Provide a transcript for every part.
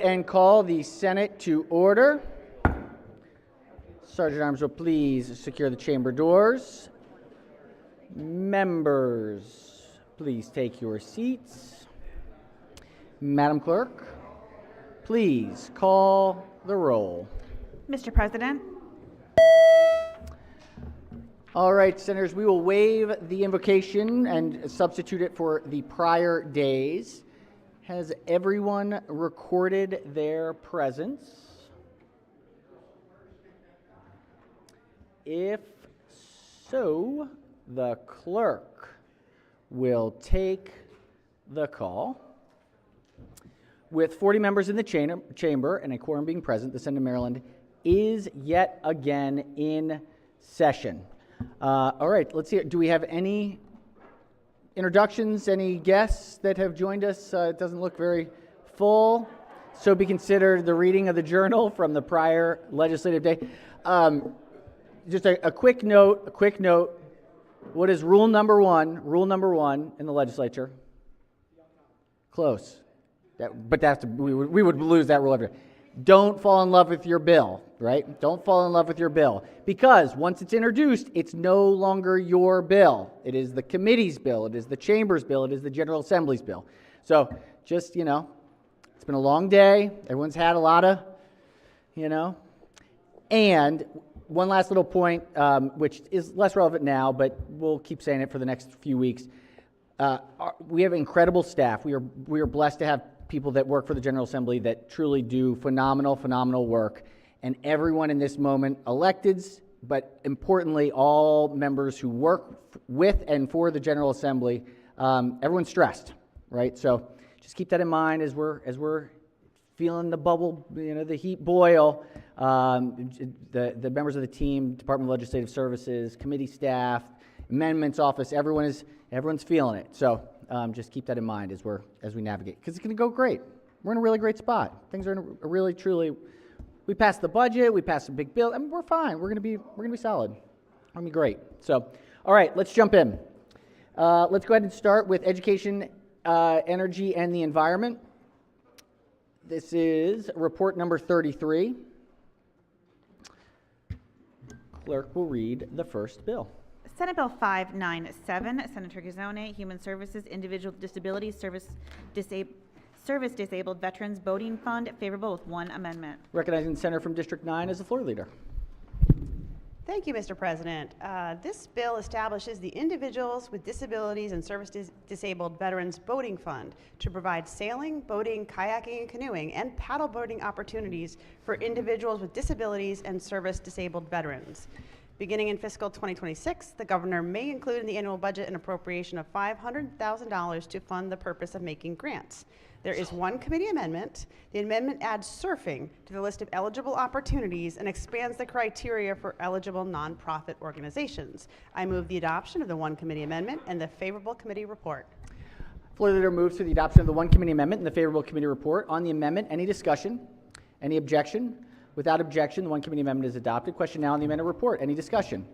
And call the Senate to order. Sergeant Arms will please secure the chamber doors. Members, please take your seats. Madam Clerk, please call the roll. Mr. President. All right, Senators, we will waive the invocation and substitute it for the prior days. Has everyone recorded their presence? If so, the clerk will take the call. With 40 members in the chamber and a quorum being present, the Senate of Maryland is yet again in session. All right, let's see. Do we have any introductions, any guests that have joined us? It doesn't look very full. So be considered the reading of the journal from the prior legislative day. Just a quick note, What is rule number one in the legislature? Close. We would lose that rule every day. Don't fall in love with your bill, right? Don't fall in love with your bill. Because once it's introduced, it's no longer your bill. It is the committee's bill. It is the chamber's bill. It is the General Assembly's bill. So just, it's been a long day. Everyone's had a lot of, And one last little point, which is less relevant now, but we'll keep saying it for the next few weeks. We have incredible staff. We are blessed to have people that work for the General Assembly that truly do phenomenal work. And everyone in this moment, electeds, but importantly, all members who work with and for the General Assembly, everyone's stressed, right? So just keep that in mind as we're feeling the bubble, the heat boil. The members of the team, Department of Legislative Services, committee staff, amendments office, everyone's feeling it. So just keep that in mind as we navigate, because it's going to go great. We're in a really great spot. Things are in a really, truly. We passed the budget. We passed a big bill. I mean, we're fine. We're going to be solid. It's going to be great. So, all right, let's jump in. Let's go ahead and start with education, energy, and the environment. This is report number 33. Clerk will read the first bill. Senate Bill 597, Senator Gazzone, Human Services, Individual Disabilities, Service Disabled Veterans Voting Fund, favorable with one amendment. Recognizing the senator from District 9 as the floor leader. Thank you, Mr. President. This bill establishes the Individuals with Disabilities and Service Disabled Veterans Boating Fund to provide sailing, boating, kayaking, and canoeing, and paddle boating opportunities for individuals with disabilities and service disabled veterans. Beginning in fiscal 2026, the governor may include in the annual budget an appropriation of $500,000 to fund the purpose of making grants. There is one committee amendment. The amendment adds surfing to the list of eligible opportunities and expands the criteria for eligible nonprofit organizations. I move the adoption of the one committee amendment and the favorable committee report. Floor leader moves to the adoption of the one committee amendment and the favorable committee report. On the amendment, any discussion? Any objection? Without objection, the one committee amendment is adopted. Question now on the amended report. Any discussion?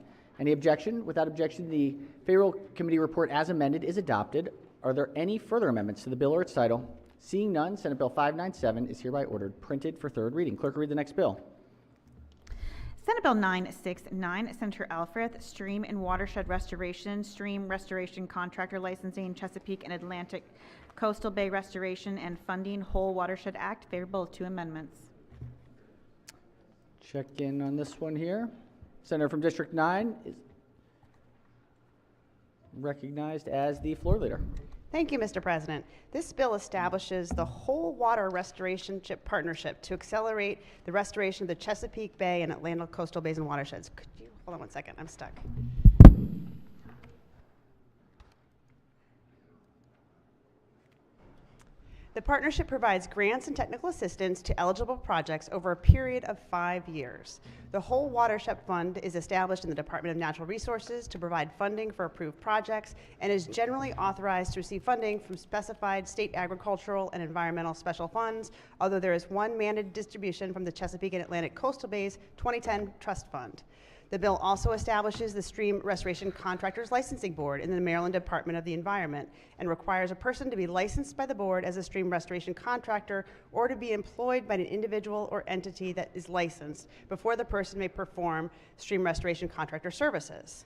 Any objection? Without objection, the favorable committee report as amended is adopted. Are there any further amendments to the bill or its title? Seeing none, Senate Bill 597 is hereby ordered printed for third reading. Clerk will read the next bill. Senate Bill 969, Senator Alfrith, Stream and Watershed Restoration, Stream Restoration Contractor Licensing, Chesapeake and Atlantic Coastal Bay Restoration and Funding, Whole Watershed Act, favorable with two amendments. Check in on this one here. Senator from District 9 is recognized as the floor leader. Thank you, Mr. President. This bill establishes the Whole Water Restoration Partnership to accelerate the restoration of the Chesapeake Bay and Atlantic coastal bays and watersheds. Could you hold on one second? I'm stuck. The partnership provides grants and technical assistance to eligible projects over a period of 5 years. The Whole Watershed Fund is established in the Department of Natural Resources to provide funding for approved projects and is generally authorized to receive funding from specified state agricultural and environmental special funds, although there is one mandated distribution from the Chesapeake and Atlantic Coastal Bays 2010 Trust Fund. The bill also establishes the Stream Restoration Contractors Licensing Board in the Maryland Department of the Environment and requires a person to be licensed by the board as a stream restoration contractor or to be employed by an individual or entity that is licensed before the person may perform stream restoration contractor services.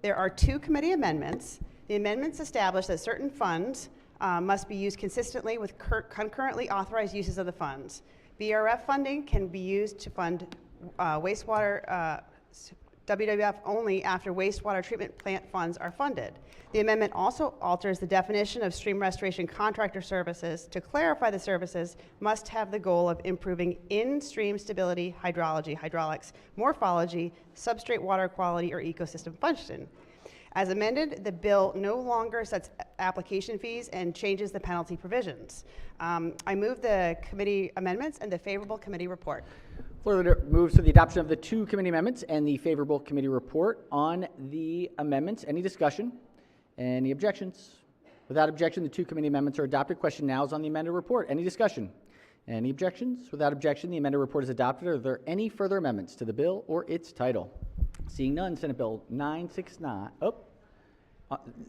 There are 2 committee amendments. The amendments establish that certain funds must be used consistently with concurrently authorized uses of the funds. BRF funding can be used to fund wastewater WWF only after wastewater treatment plant funds are funded. The amendment also alters the definition of stream restoration contractor services to clarify the services must have the goal of improving in-stream stability, hydrology, hydraulics, morphology, substrate water quality, or ecosystem function. As amended, the bill no longer sets application fees and changes the penalty provisions. I move the committee amendments and the favorable committee report. Floor leader moves to the adoption of the 2 committee amendments and the favorable committee report on the amendments. Any discussion? Any objections? Without objection, the 2 committee amendments are adopted. Question now is on the amended report. Any discussion? Any objections? Without objection, the amended report is adopted. Are there any further amendments to the bill or its title? Seeing none, Senate Bill 969.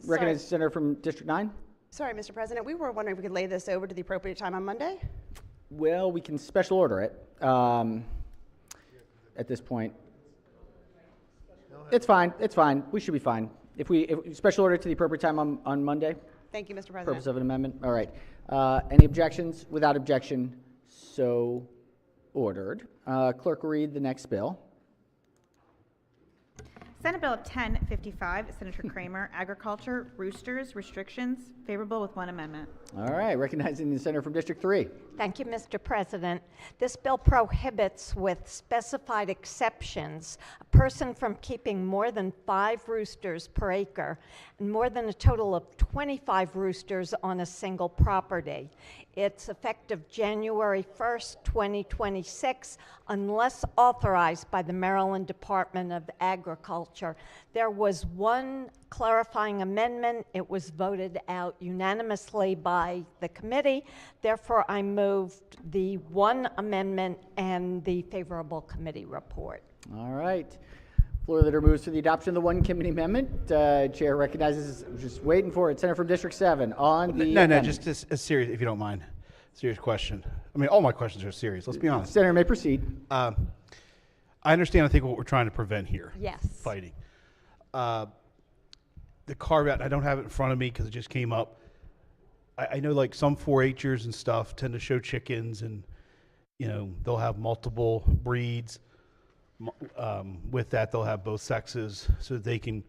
Recognize the senator from District 9. Sorry, Mr. President, we were wondering if we could lay this over to the appropriate time on Monday? Well, we can special order it at this point. It's fine. It's fine. We should be fine. If we special order it to the appropriate time on Monday, Thank you, Mr. President. purpose of an amendment. All right. Any objections? Without objection, so ordered. Clerk will read the next bill. Senate Bill 1055, Senator Kramer, Agriculture, Roosters, Restrictions, favorable with 1 amendment. All right. Recognizing the senator from District 3. Thank you, Mr. President. This bill prohibits, with specified exceptions, a person from keeping more than 5 roosters per acre and more than a total of 25 roosters on a single property. It's effective January 1st, 2026, unless authorized by the Maryland Department of Agriculture. There was 1 clarifying amendment. It was voted out unanimously by the committee. Therefore, I moved the 1 amendment and the favorable committee report. All right. Floor leader moves to the adoption of the 1 committee amendment. Chair recognizes, just waiting for it, senator from District 7 on the No, amendment. just a serious, if you don't mind, serious question. I mean, all my questions are serious, let's be honest. Senator may proceed. I understand, I think, what we're trying to prevent here. Yes. Fighting. The carve out, I don't have it in front of me because it just came up. I know like some 4-H'ers and stuff tend to show chickens and, you know, they'll have multiple breeds. With that, they'll have both sexes so that they can,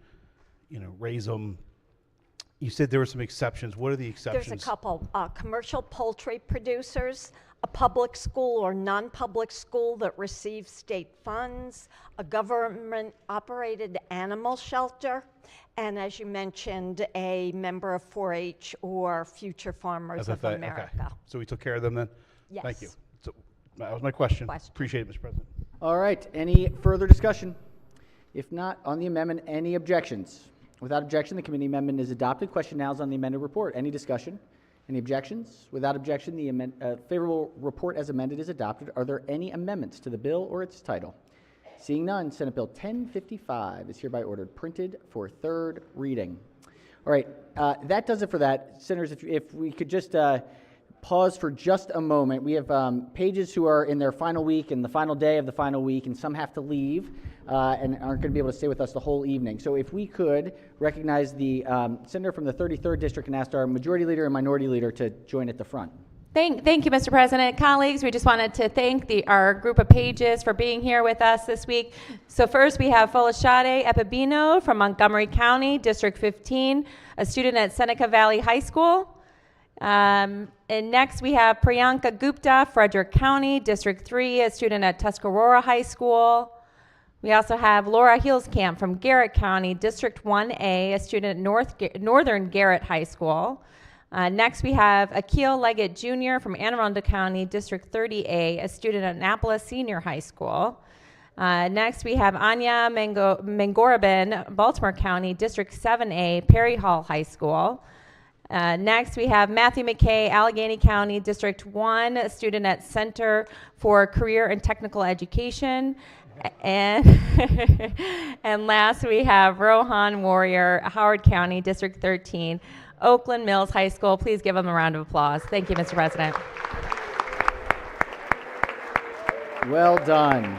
you know, raise them. You said there were some exceptions. What are the exceptions? There's a couple. Commercial poultry producers, a public school or non-public school that receives state funds, a government-operated animal shelter, and as you mentioned, a member of 4-H or Future Farmers of FFA, America. Okay. So we took care of them then? Yes. Thank you. So that was my question. Question. Appreciate it, Mr. President. All right. Any further discussion? If not, on the amendment, any objections? Without objection, the committee amendment is adopted. Question now is on the amended report. Any discussion? Any objections? Without objection, the favorable report as amended is adopted. Are there any amendments to the bill or its title? Seeing none, Senate Bill 1055 is hereby ordered printed for 3rd reading. All right, that does it for that. Senators, if we could just pause for just a moment. We have pages who are in their final week and the final day of the final week, and some have to leave and aren't going to be able to stay with us the whole evening. So if we could recognize the senator from the 33rd District and ask our Majority Leader and Minority Leader to join at the front. Thank you, Mr. President. Colleagues, we just wanted to thank our group of pages for being here with us this week. So first we have Folashade Epibino from Montgomery County, District 15, a student at Seneca Valley High School. And next we have Priyanka Gupta, Frederick County, District 3, a student at Tuscarora High School. We also have Laura Heelskamp from Garrett County, District 1A, a student at Northern Garrett High School. Next, we have Akil Leggett Jr. from Anne Arundel County, District 30A, a student at Annapolis Senior High School. Next, we have Anya Mangorabin, Baltimore County, District 7A, Perry Hall High School. Next, we have Matthew McKay, Allegheny County, District 1, a student at Center for Career and Technical Education. And, and last, we have Rohan Warrior, Howard County, District 13, Oakland Mills High School. Please give them a round of applause. Thank you, Mr. President. Well done.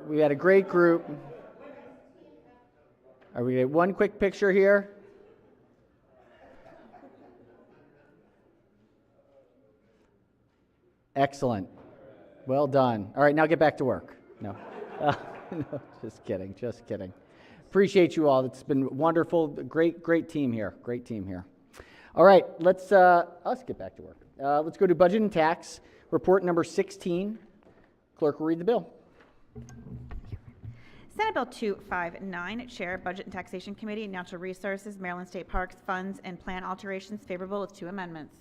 We had a great group. Are we get one quick picture here? Excellent. Well done. All right, now get back to work. No. No, just kidding, just kidding. Appreciate you all. It's been wonderful. Great team here. Great team here. All right, let's get back to work. Let's go to Budget and Tax, report number 16. Clerk will read the bill. Senate Bill 259, Chair, Budget and Taxation Committee, Natural Resources, Maryland State Parks, Funds, and Plan Alterations, favorable with 2 amendments.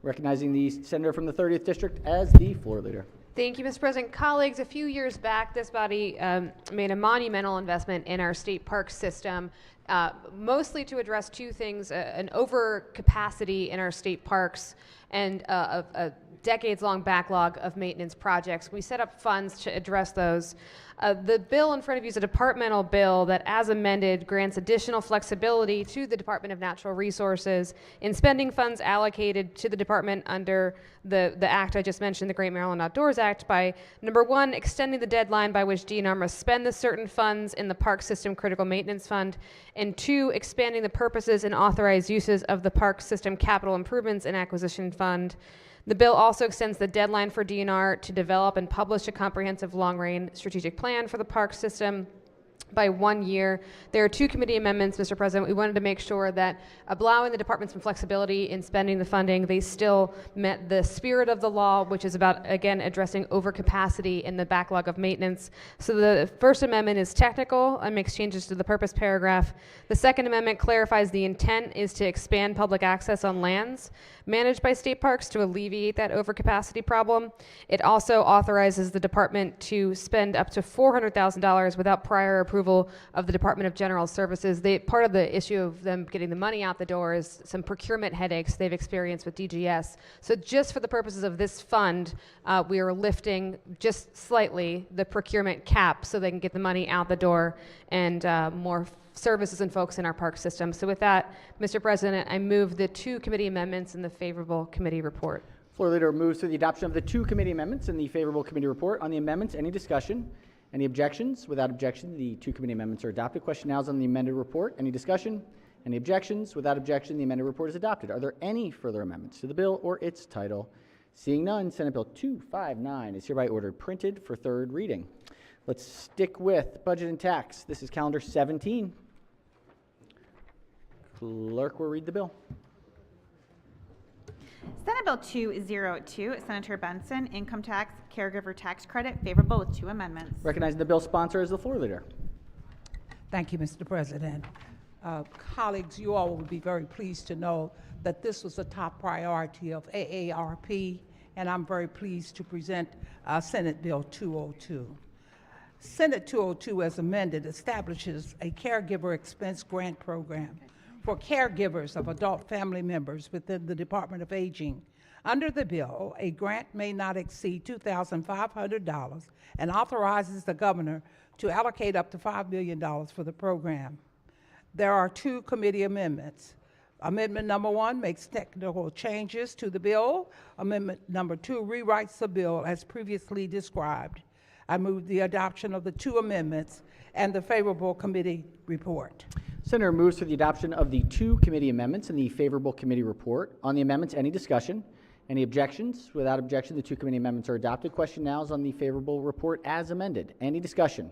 Recognizing the senator from the 30th District as the floor leader. Thank you, Mr. President. Colleagues, a few years back, this body made a monumental investment in our state park system, mostly to address 2 things, an overcapacity in our state parks and a decades-long backlog of maintenance projects. We set up funds to address those. The bill in front of you is a departmental bill that, as amended, grants additional flexibility to the Department of Natural Resources in spending funds allocated to the department under the act I just mentioned, the Great Maryland Outdoors Act, by, number 1, extending the deadline by which DNR must spend the certain funds in the Park System Critical Maintenance Fund, and 2, expanding the purposes and authorized uses of the Park System Capital Improvements and Acquisition Fund. The bill also extends the deadline for DNR to develop and publish a comprehensive long-range strategic plan for the park system by 1 year. There are 2 committee amendments, Mr. President. We wanted to make sure that allowing the department some flexibility in spending the funding, they still met the spirit of the law, which is about, again, addressing overcapacity in the backlog of maintenance. So the first amendment is technical and makes changes to the purpose paragraph. The second amendment clarifies the intent is to expand public access on lands managed by state parks to alleviate that overcapacity problem. It also authorizes the department to spend up to $400,000 without prior approval of the Department of General Services. Part of the issue of them getting the money out the door is some procurement headaches they've experienced with DGS. So just for the purposes of this fund, we are lifting just slightly the procurement cap so they can get the money out the door and more services and folks in our park system. So with that, Mr. President, I move the 2 committee amendments in the favorable committee report. Floor leader moves to the adoption of the 2 committee amendments in the favorable committee report. On the amendments, any discussion? Any objections? Without objection, the 2 committee amendments are adopted. Question now is on the amended report. Any discussion? Any objections? Without objection, the amended report is adopted. Are there any further amendments to the bill or its title? Seeing none, Senate Bill 259 is hereby ordered printed for 3rd reading. Let's stick with Budget and Tax. This is calendar 17. Clerk will read the bill. Senate Bill 202, Senator Benson, Income Tax Caregiver Tax Credit, favorable with 2 amendments. Recognizing the bill sponsor as the floor leader. Thank you, Mr. President. Colleagues, you all will be very pleased to know that this was a top priority of AARP, and I'm very pleased to present Senate Bill 202. Senate 202, as amended, establishes a caregiver expense grant program for caregivers of adult family members within the Department of Aging. Under the bill, a grant may not exceed $2,500 and authorizes the governor to allocate up to $5 million for the program. There are 2 committee amendments. Amendment number 1 makes technical changes to the bill. Amendment number 2 rewrites the bill as previously described. I move the adoption of the 2 amendments and the favorable committee report. Senator moves for the adoption of the 2 committee amendments and the favorable committee report. On the amendments, any discussion? Any objections? Without objection, the 2 committee amendments are adopted. Question now is on the favorable report as amended. Any discussion?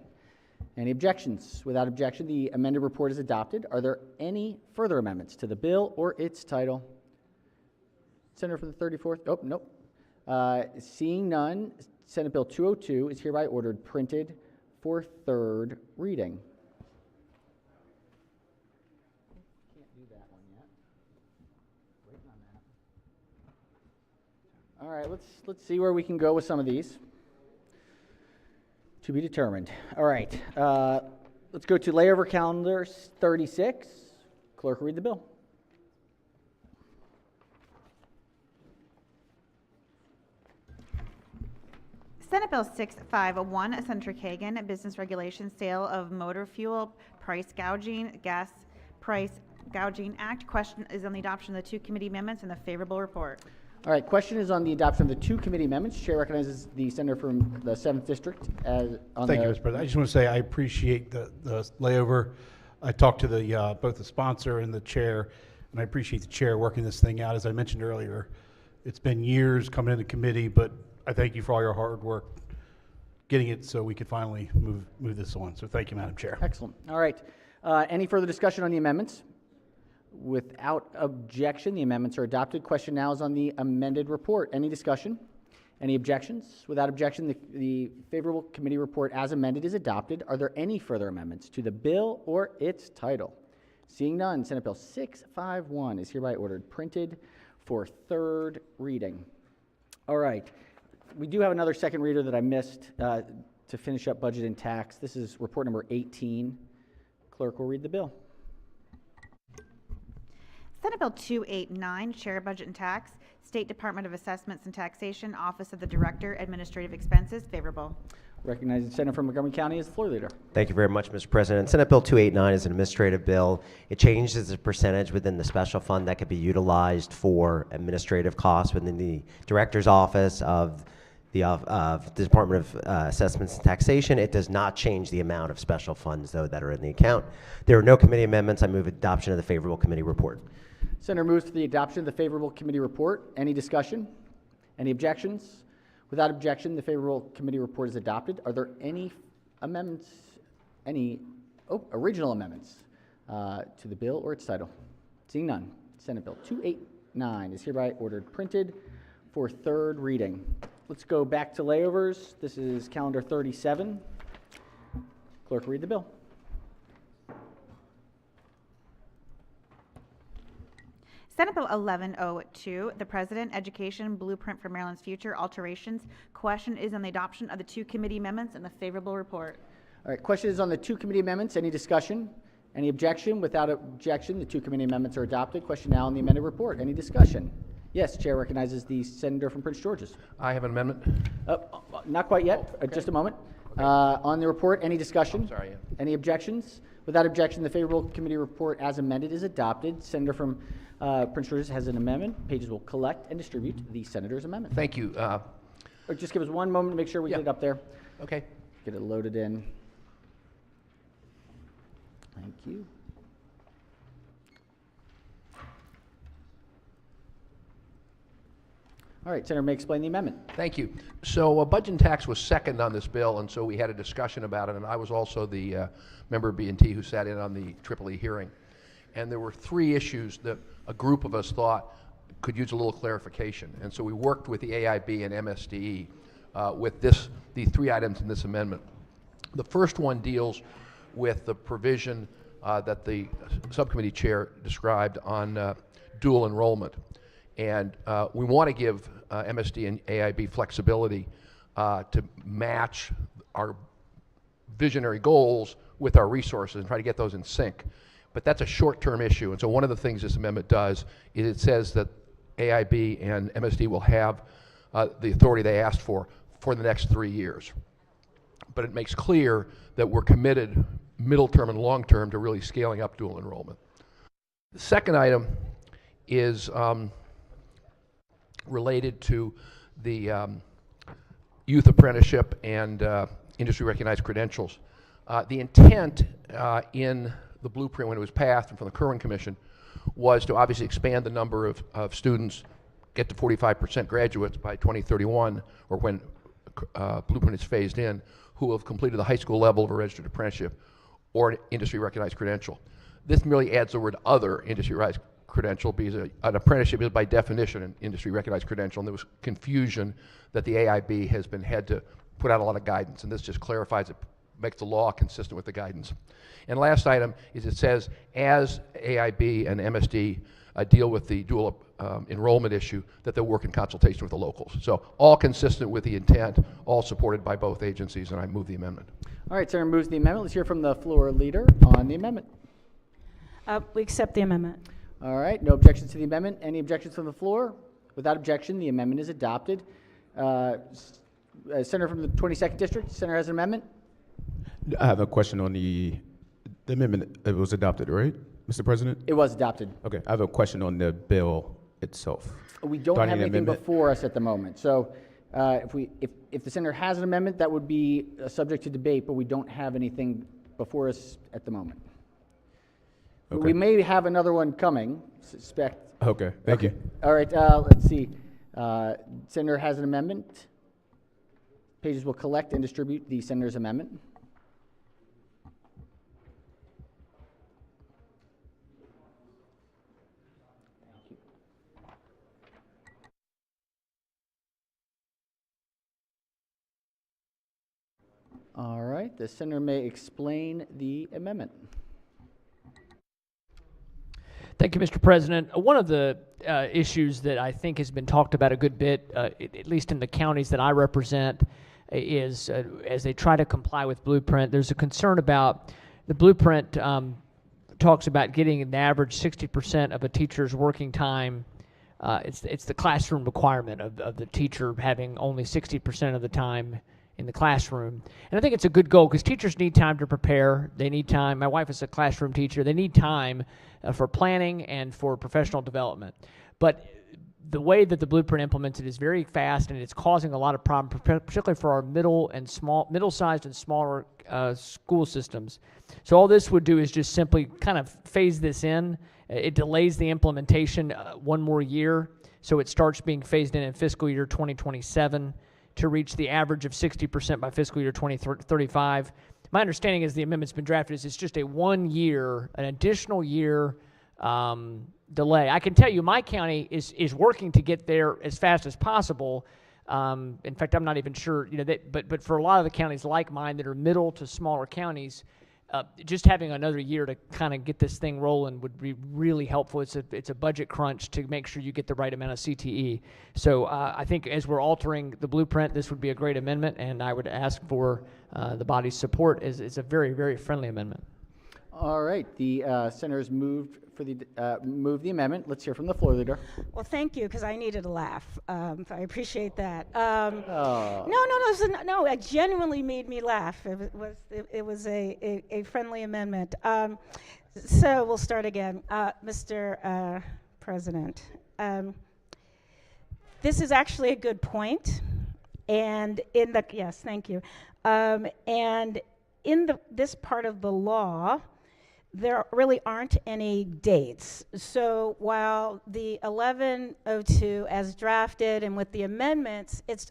Any objections? Without objection, the amended report is adopted. Are there any further amendments to the bill or its title? Senator for the 34th? Oh, nope. Seeing none, Senate Bill 202 is hereby ordered printed for 3rd reading. Can't do that one yet. Waiting on that. All right, let's see where we can go with some of these. To be determined. All right, let's go to layover calendar 36. Clerk, read the bill. Senate Bill 6501, Senator Kagan, Business Regulation, Sale of Motor Fuel, Price Gouging, Gas Price Gouging Act. Question is on the adoption of the two committee amendments and the favorable report. All right, question is on the adoption of the two committee amendments. Chair recognizes the senator from the 7th District as on Thank the... you, Mr. President. I just want to say I appreciate the layover. I talked to the both the sponsor and the chair, and I appreciate the chair working this thing out. As I mentioned earlier, it's been years coming into committee, but I thank you for all your hard work getting it so we could finally move this on. So thank you, Madam Chair. Excellent. All right. Any further discussion on the amendments? Without objection, the amendments are adopted. Question now is on the amended report. Any discussion? Any objections? Without objection, the favorable committee report as amended is adopted. Are there any further amendments to the bill or its title? Seeing none, Senate Bill 651 is hereby ordered printed for third reading. All right. We do have another second reader that I missed to finish up budget and tax. This is report number 18. Clerk will read the bill. Senate Bill 289, Share Budget and Tax, State Department of Assessments and Taxation, Office of the Director, Administrative Expenses, favorable. Recognizing Senator from Montgomery County as the floor leader. Thank you very much, Mr. President. Senate Bill 289 is an administrative bill. It changes the percentage within the special fund that could be utilized for administrative costs within the Director's Office of the Department of Assessments and Taxation. It does not change the amount of special funds, though, that are in the account. There are no committee amendments. I move adoption of the favorable committee report. Senator moves for the adoption of the favorable committee report. Any discussion? Any objections? Without objection, the favorable committee report is adopted. Are there any amendments, original amendments to the bill or its title? Seeing none, Senate Bill 289 is hereby ordered printed for third reading. Let's go back to layovers. This is calendar 37. Clerk, read the bill. Senate Bill 1102, the President, Education Blueprint for Maryland's Future, alterations. Question is on the adoption of the two committee amendments and the favorable report. All right, question is on the two committee amendments. Any discussion? Any objection? Without objection, the two committee amendments are adopted. Question now on the amended report. Any discussion? Yes, Chair recognizes the senator from Prince George's. I have an amendment. Not quite yet. Okay. Just a moment. On the report, any discussion? Oh, sorry, yeah. Any objections? Without objection, the favorable committee report as amended is adopted. Senator from Prince George's has an amendment. Pages will collect and distribute the senator's amendment. Thank you. Or just give us one moment to make sure we get it up there. Okay. Get it loaded in. Thank you. All right, Senator may explain the amendment. Thank you. So budget and tax was second on this bill, and so we had a discussion about it, and I was also the member of B&T who sat in on the Triple E hearing. And there were three issues that a group of us thought could use a little clarification. And so we worked with the AIB and MSDE with the three items in this amendment. The first one deals with the provision that the subcommittee chair described on dual enrollment. And we want to give MSD and AIB flexibility to match our visionary goals with our resources and try to get those in sync. But that's a short-term issue. And so one of the things this amendment does is it says that AIB and MSD will have the authority they asked for the next 3 years. But it makes clear that we're committed middle term and long term to really scaling up dual enrollment. The second item is related to the youth apprenticeship and industry recognized credentials. The intent in the blueprint when it was passed and from the Kerwin Commission was to obviously expand the number of students, get to 45% graduates by 2031, or when blueprint is phased in, who have completed the high school level of a registered apprenticeship or an industry recognized credential. This merely adds the word other industry recognized credential because an apprenticeship is by definition an industry recognized credential, and there was confusion that the AIB had to put out a lot of guidance, and this just clarifies it, makes the law consistent with the guidance. And last item is it says as AIB and MSD deal with the dual enrollment issue, that they'll work in consultation with the locals. So all consistent with the intent, all supported by both agencies, and I move the amendment. All right, Senator moves the amendment. Let's hear from the floor leader on the amendment. We accept the amendment. All right, no objections to the amendment. Any objections from the floor? Without objection, the amendment is adopted. Senator from the 22nd District, Senator has an amendment? I have a question on the amendment. It was adopted, right, Mr. President? It was adopted. Okay, I have a question on the bill itself. We don't Do I have need an anything amendment? before us at the moment. So if the senator has an amendment, that would be subject to debate, but we don't have anything before us at the moment. Okay. We may have another one coming, suspect. Okay, thank you. All right, let's see. Senator has an amendment. Pages will collect and distribute the senator's amendment. All right, the senator may explain the amendment. Thank you, Mr. President. One of the issues that I think has been talked about a good bit, at least in the counties that I represent, is as they try to comply with Blueprint, there's a concern about the Blueprint talks about getting an average 60% of a teacher's working time. It's the classroom requirement of the teacher having only 60% of the time in the classroom. And I think it's a good goal because teachers need time to prepare. They need time. My wife is a classroom teacher. They need time for planning and for professional development. But the way that the Blueprint implements it is very fast, and it's causing a lot of problems, particularly for our middle-sized and smaller school systems. So all this would do is just simply kind of phase this in. It delays the implementation one more year, so it starts being phased in fiscal year 2027 to reach the average of 60% by fiscal year 2035. My understanding is the amendment's been drafted is it's just a 1 year, an additional year delay. I can tell you my county is working to get there as fast as possible. In fact, I'm not even sure, but for a lot of the counties like mine that are middle to smaller counties, just having another year to kind of get this thing rolling would be really helpful. It's a budget crunch to make sure you get the right amount of CTE. So I think as we're altering the Blueprint, this would be a great amendment, and I would ask for the body's support. It's a very, very friendly amendment. All right, the senator's moved move the amendment. Let's hear from the floor leader. Well, thank you, because I needed a laugh. I appreciate that. Oh. No, it genuinely made me laugh. It was a friendly amendment. So we'll start again. Mr. President, this is actually a good point. And yes, thank you. And in this part of the law, there really aren't any dates. So while the 1102 as drafted and with the amendments, it's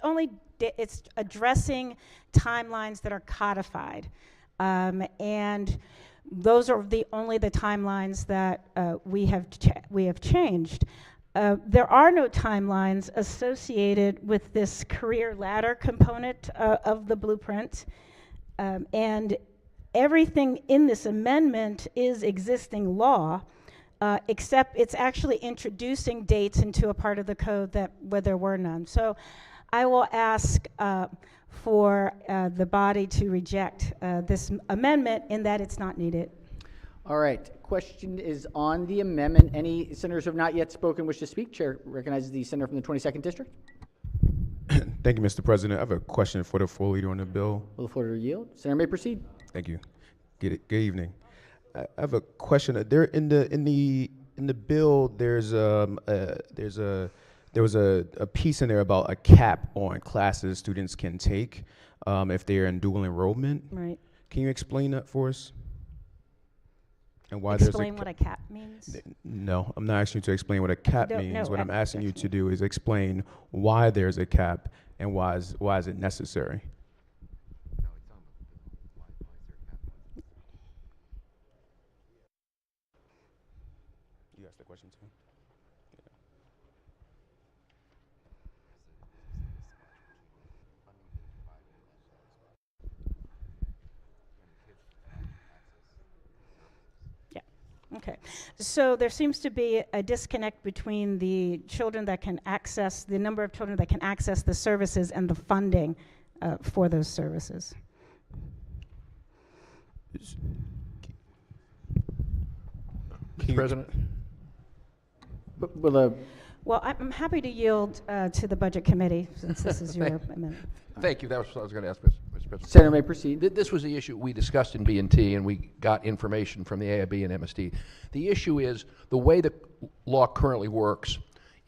addressing timelines that are codified. And those are only the timelines that we have changed. There are no timelines associated with this career ladder component of the Blueprint. And everything in this amendment is existing law, except it's actually introducing dates into a part of the code where there were none. So I will ask for the body to reject this amendment in that it's not needed. All right, question is on the amendment. Any senators who have not yet spoken wish to speak? Chair recognizes the senator from the 22nd District. Thank you, Mr. President. I have a question for the floor leader on the bill. Will the floor leader yield? Senator may proceed. Thank you. Good evening. I have a question. There in the bill, there was a piece in there about a cap on classes students can take if they're in dual enrollment. Right. Can you explain that for us? And why Explain what a cap means? No, I'm not asking you to explain what a cap No, means. no, What I'm asking you to do is explain why there's a cap and why is it necessary. You asked the question too. Okay, so there seems to be a disconnect between the children that can access, the number of children that can access the services and the funding for those services. Mr. President? Will the Well, I'm happy to yield to the Budget Committee, since this is your amendment. Thank you. That was what I was going to ask, Mr. President. Senator may proceed. This was the issue we discussed in B&T, and we got information from the AIB and MSD. The issue is the way the law currently works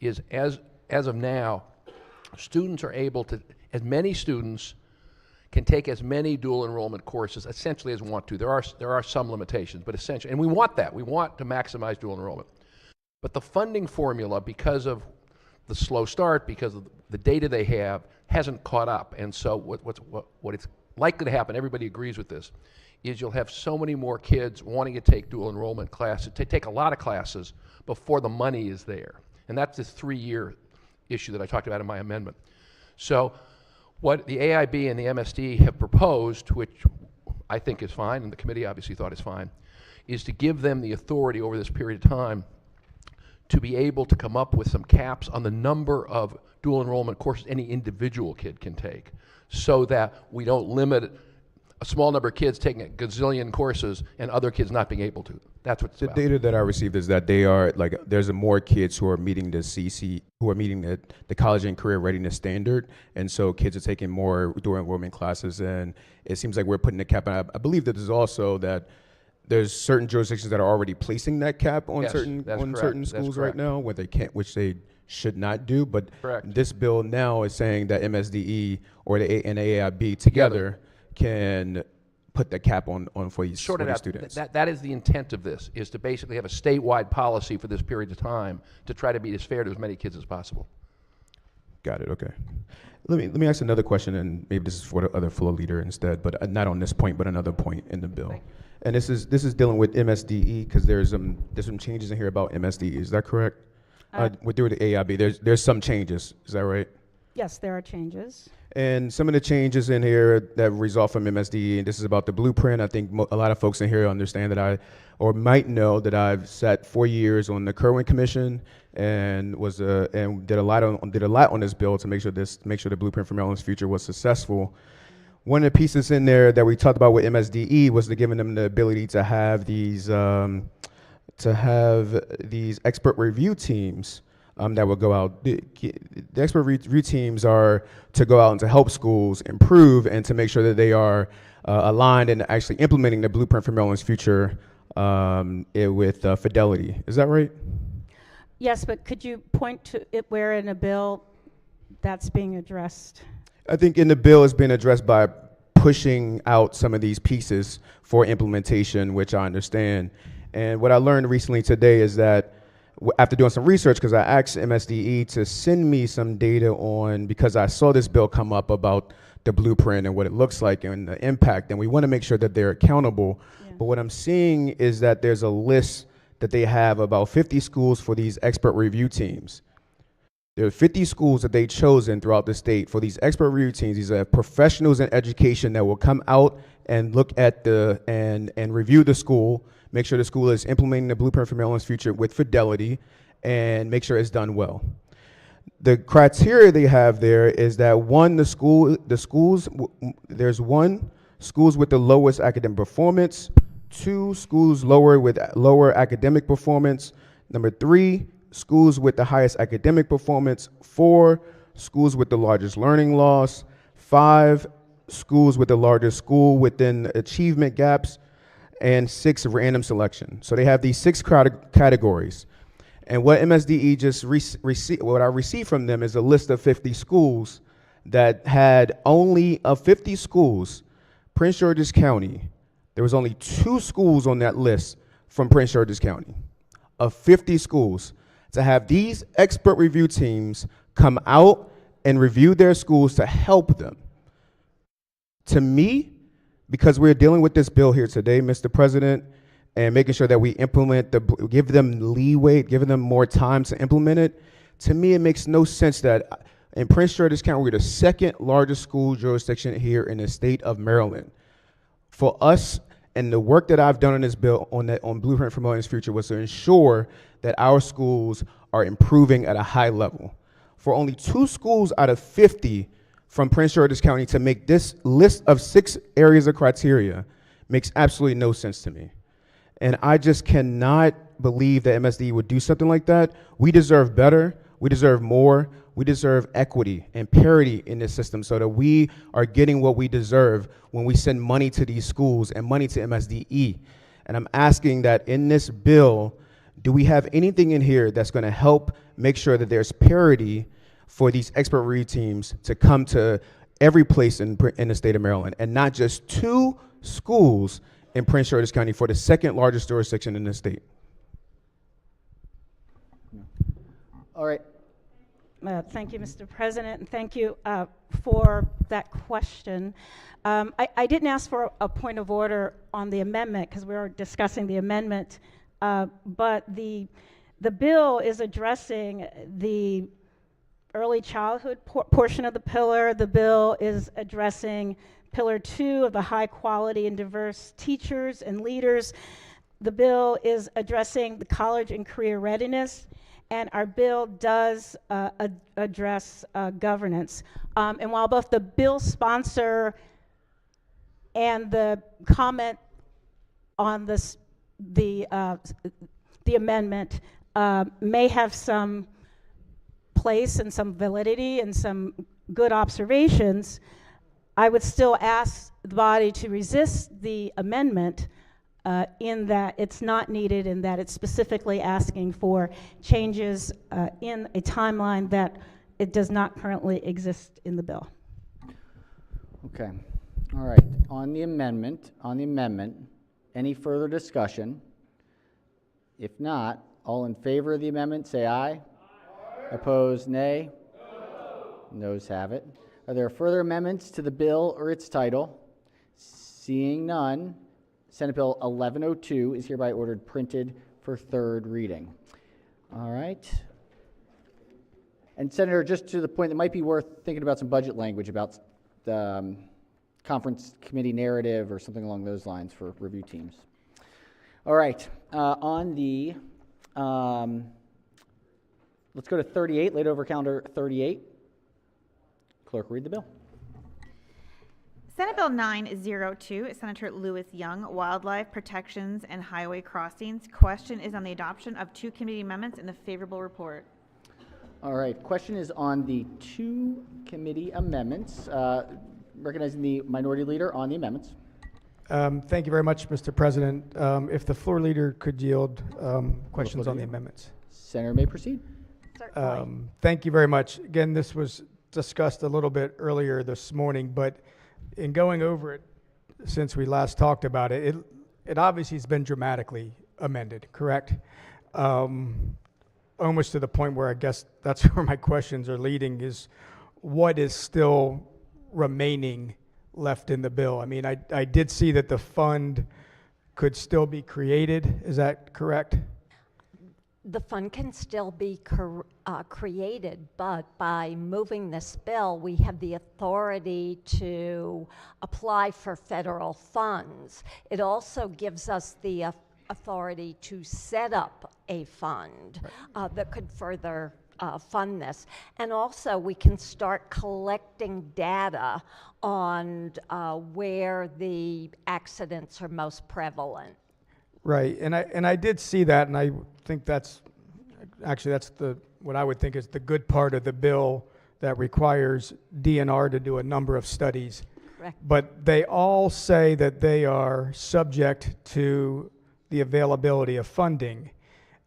is as of now, students are able to, as many students can take as many dual enrollment courses essentially as want to. There are some limitations, but essentially, and we want that. We want to maximize dual enrollment. But the funding formula, because of the slow start, because of the data they have, hasn't caught up. And so what it's likely to happen, everybody agrees with this, is you'll have so many more kids wanting to take dual enrollment classes, to take a lot of classes before the money is there. And that's this 3-year issue that I talked about in my amendment. So what the AIB and the MSD have proposed, which I think is fine, and the committee obviously thought is fine, is to give them the authority over this period of time to be able to come up with some caps on the number of dual enrollment courses any individual kid can take, so that we don't limit a small number of kids taking a gazillion courses and other kids not being able to. That's what it's about. The data that I received is that they are, like, there's more kids who are meeting the CC, who are meeting the college and career readiness standard, and so kids are taking more dual enrollment classes, and it seems like we're putting a cap on. I believe that there's also that there's certain jurisdictions that are already placing that cap on Yes, certain that's correct. certain That's schools correct. right now, where they can't, which they should not do. But Correct. this bill now is saying that MSDE or the AIB together can put the cap on for these, Short for it these out. students. That is the intent of this, is to basically have a statewide policy for this period of time to try to be as fair to as many kids as possible. Got it. Okay. Let me ask another question, and maybe this is for the other floor leader instead, but not on this point, but another point in the bill. And this is dealing with MSDE, because there's some changes in here about MSDE. Is that correct? With the AIB, there's some changes. Is that right? Yes, there are changes. And some of the changes in here that result from MSDE, and this is about the blueprint. I think a lot of folks in here understand that might know that I've sat 4 years on the Kerwin Commission and did a lot on this bill to make sure the blueprint for Maryland's future was successful. One of the pieces in there that we talked about with MSDE was giving them the ability to have these expert review teams that will go out. The expert review teams are to go out and to help schools improve and to make sure that they are aligned and actually implementing the blueprint for Maryland's future with fidelity. Is that right? Yes, but could you point to it where in a bill that's being addressed? I think in the bill it's been addressed by pushing out some of these pieces for implementation, which I understand. And what I learned recently today is that after doing some research, because I asked MSDE to send me some data on, because I saw this bill come up about the blueprint and what it looks like and the impact, and we want to make sure that they're accountable. Yeah. But what I'm seeing is that there's a list that they have about 50 schools for these expert review teams. There are 50 schools that they've chosen throughout the state for these expert review teams. These are professionals in education that will come out and look at and review the school, make sure the school is implementing the blueprint for Maryland's future with fidelity, and make sure it's done well. The criteria they have there is that there's schools with the lowest academic performance, 2 schools with lower academic performance, number 3, schools with the highest academic performance, 4 schools with the largest learning loss, 5 schools with the largest school within achievement gaps, and 6 random selection. So they have these 6 categories. And what MSDE just what I received from them is a list of 50 schools that had only, of 50 schools, Prince George's County, there was only 2 schools on that list from Prince George's County, of 50 schools. To have these expert review teams come out and review their schools to help them. To me, because we're dealing with this bill here today, Mr. President, and making sure that we implement give them leeway, giving them more time to implement it, to me it makes no sense that in Prince George's County, we're the 2nd largest school jurisdiction here in the state of Maryland. For us, and the work that I've done on this bill, on Blueprint for Maryland's Future, was to ensure that our schools are improving at a high level. For only 2 schools out of 50 from Prince George's County to make this list of 6 areas of criteria makes absolutely no sense to me. And I just cannot believe that MSD would do something like that. We deserve better. We deserve more. We deserve equity and parity in this system so that we are getting what we deserve when we send money to these schools and money to MSDE. And I'm asking that in this bill, do we have anything in here that's going to help make sure that there's parity for these expert read teams to come to every place in the state of Maryland, and not just 2 schools in Prince George's County for the second largest jurisdiction in the state? All right. Thank you, Mr. President, and thank you for that question. I didn't ask for a point of order on the amendment because we were discussing the amendment, but the bill is addressing the early childhood portion of the pillar. The bill is addressing Pillar 2 of the high quality and diverse teachers and leaders. The bill is addressing the college and career readiness, and our bill does address governance. And while both the bill sponsor and the comment on the amendment may have some place and some validity and some good observations, I would still ask the body to resist the amendment in that it's not needed and that it's specifically asking for changes in a timeline that it does not currently exist in the bill. Okay. All right. On the amendment, any further discussion? If not, all in favor of the amendment, say aye. Aye. Opposed, nay. No. Noes have it. Are there further amendments to the bill or its title? Seeing none, Senate Bill 1102 is hereby ordered printed for third reading. All right. And Senator, just to the point, it might be worth thinking about some budget language about the conference committee narrative or something along those lines for review teams. All right. On the, let's go to 38, laid over calendar 38. Clerk, read the bill. Senate Bill 902, Senator Lewis Young, Wildlife Protections and Highway Crossings. Question is on the adoption of 2 committee amendments in the favorable report. All right, question is on the 2 committee amendments. Recognizing the minority leader on the amendments. Thank you very much, Mr. President. If the floor leader could yield questions on the amendments. Senator may proceed. Certainly. Thank you very much. Again, this was discussed a little bit earlier this morning, but in going over it since we last talked about it, it obviously has been dramatically amended, correct? Almost to the point where I guess that's where my questions are leading, is what is still remaining left in the bill? I mean, I did see that the fund could still be created. Is that correct? The fund can still be created, but by moving this bill, we have the authority to apply for federal funds. It also gives us the authority to set up a fund that could further fund this. And also, we can start collecting data on where the accidents are most prevalent. Right, and I did see that, and I think that's what I would think is the good part of the bill that requires DNR to do a number of studies. Correct. But they all say that they are subject to the availability of funding.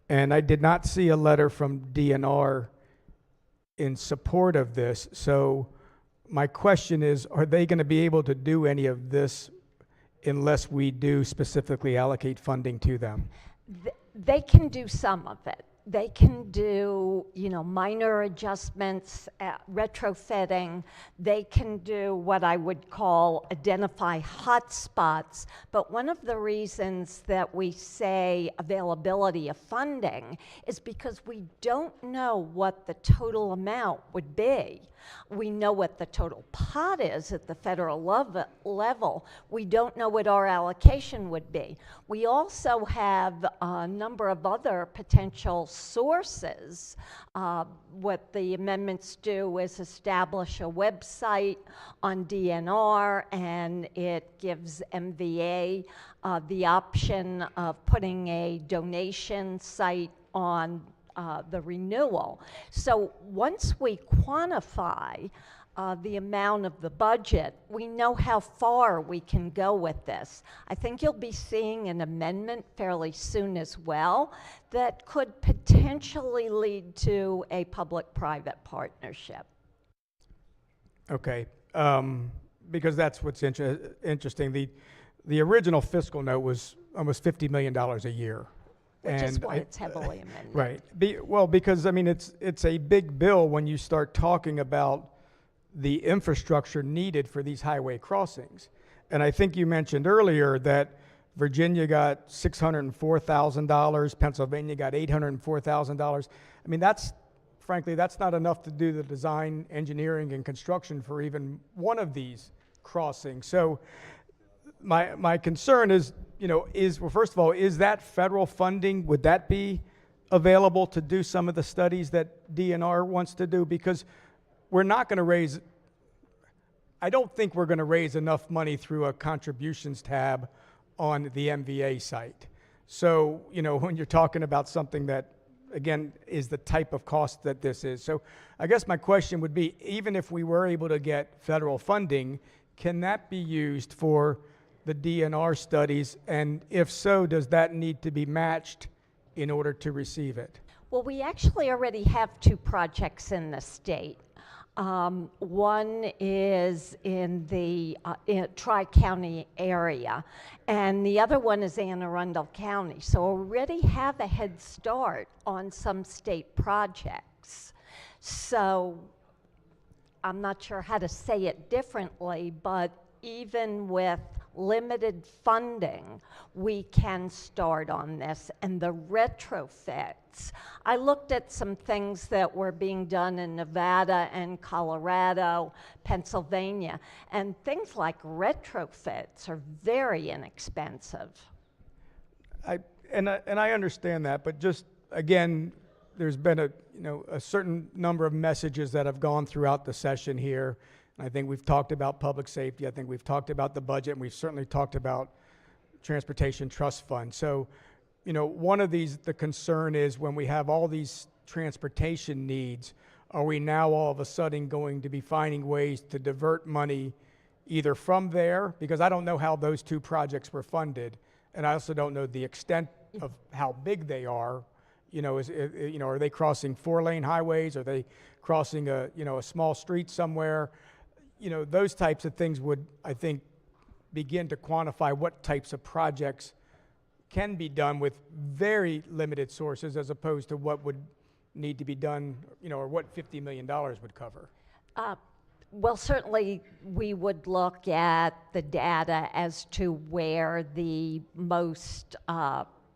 And I did not see a letter from DNR in support of this. So my question is, are they going to be able to do any of this unless we do specifically allocate funding to them? They can do some of it. They can do, minor adjustments, retrofitting. They can do what I would call identify hotspots. But one of the reasons that we say availability of funding is because we don't know what the total amount would be. We know what the total pot is at the federal level. We don't know what our allocation would be. We also have a number of other potential sources. What the amendments do is establish a website on DNR, and it gives MVA the option of putting a donation site on the renewal. So once we quantify the amount of the budget, we know how far we can go with this. I think you'll be seeing an amendment fairly soon as well that could potentially lead to a public-private partnership. Okay, because that's what's interesting. The original fiscal note was almost $50 million a year. Which is And why it's heavily amended. Right. Well, because, I mean, it's a big bill when you start talking about the infrastructure needed for these highway crossings. And I think you mentioned earlier that Virginia got $604,000, Pennsylvania got $804,000. I mean, frankly, that's not enough to do the design, engineering, and construction for even one of these crossings. So my concern is, well, first of all, is that federal funding, would that be available to do some of the studies that DNR wants to do? Because we're not going to raise, I don't think we're going to raise enough money through a contributions tab on the MVA site. So, when you're talking about something that, again, is the type of cost that this is. So I guess my question would be, even if we were able to get federal funding, can that be used for the DNR studies? And if so, does that need to be matched in order to receive it? Well, we actually already have 2 projects in the state. One is in the Tri-County area, and the other one is Anne Arundel County. So already have a head start on some state projects. So I'm not sure how to say it differently, but even with limited funding, we can start on this. And the retrofits, I looked at some things that were being done in Nevada and Colorado, Pennsylvania, and things like retrofits are very inexpensive. And I understand that, but just, again, there's been a certain number of messages that have gone throughout the session here. I think we've talked about public safety. I think we've talked about the budget, and we've certainly talked about Transportation Trust Fund. So, one of these, the concern is when we have all these transportation needs, are we now all of a sudden going to be finding ways to divert money either from there, because I don't know how those 2 projects were funded, and I also don't know the extent of how big they are. Are they crossing 4-lane highways? Are they crossing a small street somewhere? Those types of things would, I think, begin to quantify what types of projects can be done with very limited sources as opposed to what would need to be done, or what $50 million would cover. Well, certainly we would look at the data as to where the most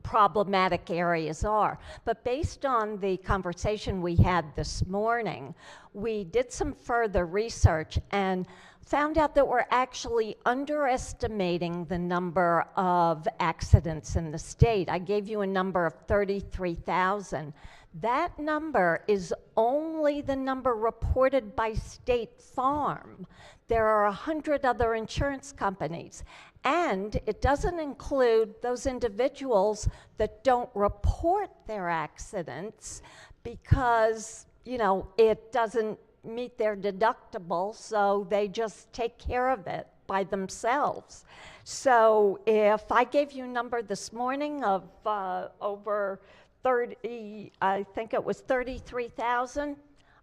problematic areas are. But based on the conversation we had this morning, we did some further research and found out that we're actually underestimating the number of accidents in the state. I gave you a number of 33,000. That number is only the number reported by State Farm. There are 100 other insurance companies, and it doesn't include those individuals that don't report their accidents because, it doesn't meet their deductible, so they just take care of it by themselves. So if I gave you a number this morning of over 30, I think it was 33,000,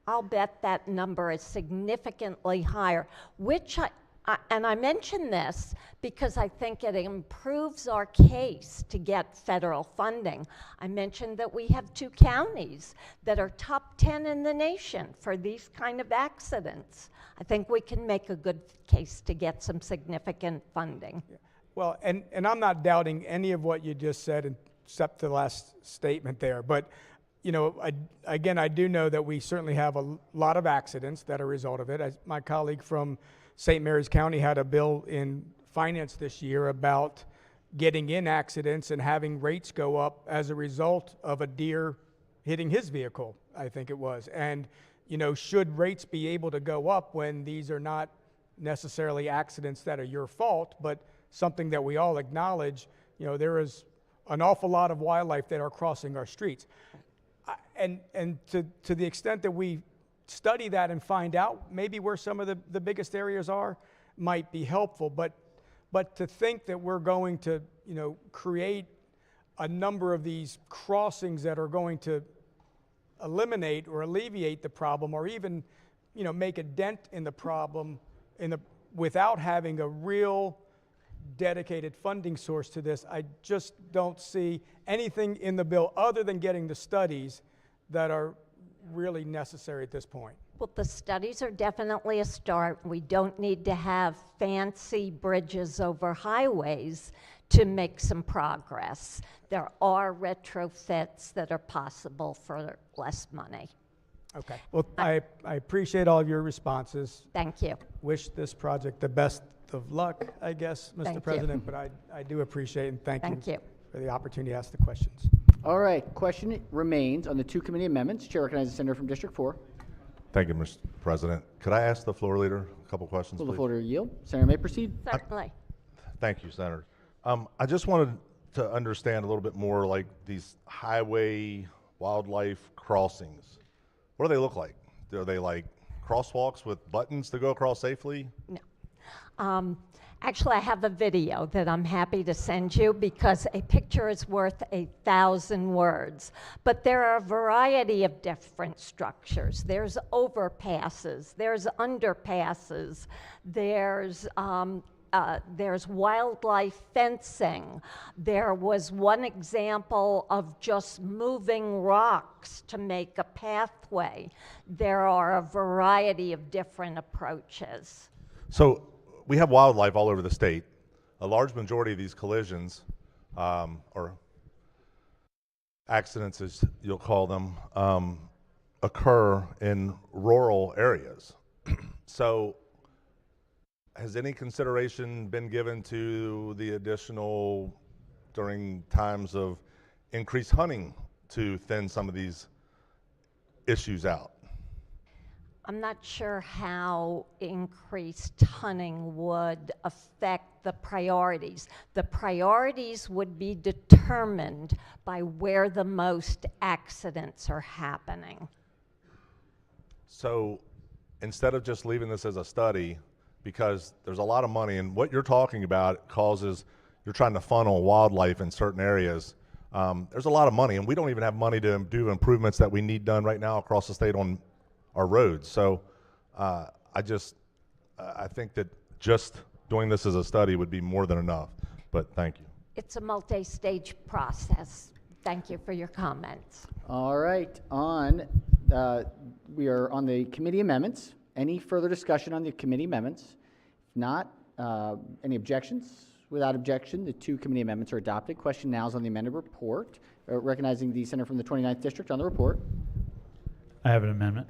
I'll bet that number is significantly higher, which and I mention this because I think it improves our case to get federal funding. I mentioned that we have 2 counties that are top 10 in the nation for these kind of accidents. I think we can make a good case to get some significant funding. Yeah. Well, and I'm not doubting any of what you just said except the last statement there, but I do know that we certainly have a lot of accidents that are a result of it. As my colleague from St. Mary's County had a bill in finance this year about getting in accidents and having rates go up as a result of a deer hitting his vehicle, I think it was. And, should rates be able to go up when these are not necessarily accidents that are your fault, but something that we all acknowledge, there is an awful lot of wildlife that are crossing our streets. and to the extent that we study that and find out maybe where some of the biggest areas are, might be helpful. But to think that we're going to, create a number of these crossings that are going to eliminate or alleviate the problem, or even, make a dent in the problem without having a real dedicated funding source to this, I just don't see anything in the bill other than getting the studies that are really necessary at this point. Well, the studies are definitely a start. We don't need to have fancy bridges over highways to make some progress. There are retrofits that are possible for less money. Okay. Well, I appreciate all of your responses. Thank you. Wish this project the best of luck, I guess, Mr. Thank you. President, but I do appreciate and thank you for the opportunity to ask the questions. All right, question remains on the two committee amendments. Chair recognizes the Senator from District 4. Thank you, Mr. President. Could I ask the floor leader a couple questions, Will the please? floor leader yield? Senator may proceed. Certainly. Thank you, Senator. I just wanted to understand a little bit more, like these highway wildlife crossings. What do they look like? Are they like crosswalks with buttons to go across safely? No. Actually, I have a video that I'm happy to send you because a picture is worth 1,000 words. But there are a variety of different structures. There's overpasses, there's underpasses, there's wildlife fencing. There was one example of just moving rocks to make a pathway. There are a variety of different approaches. So we have wildlife all over the state. A large majority of these collisions, or accidents as you'll call them, occur in rural areas. So has any consideration been given to the additional, during times of increased hunting, to thin some of these issues out? I'm not sure how increased hunting would affect the priorities. The priorities would be determined by where the most accidents are happening. So instead of just leaving this as a study, because there's a lot of money, and what you're talking about causes, you're trying to funnel wildlife in certain areas. There's a lot of money, and we don't even have money to do improvements that we need done right now across the state on our roads. So I think that just doing this as a study would be more than enough, but thank you. It's a multi-stage process. Thank you for your comments. All right, we are on the committee amendments. Any further discussion on the committee amendments? If not, any objections? Without objection, the two committee amendments are adopted. Question now is on the amended report, recognizing the Senator from the 29th District on the report. I have an amendment.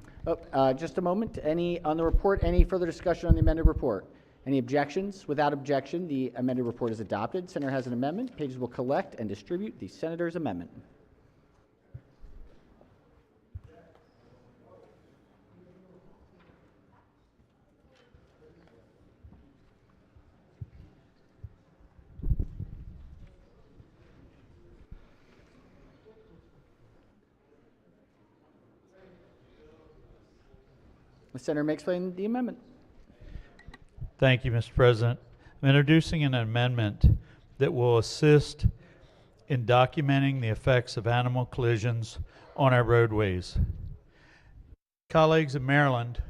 Just a moment. On the report, any further discussion on the amended report? Any objections? Without objection, the amended report is adopted. Senator has an amendment. Pages will collect and distribute the Senator's amendment. The Senator may explain the amendment. Thank you, Mr. President. I'm introducing an amendment that will assist in documenting the effects of animal collisions on our roadways. Colleagues in Maryland,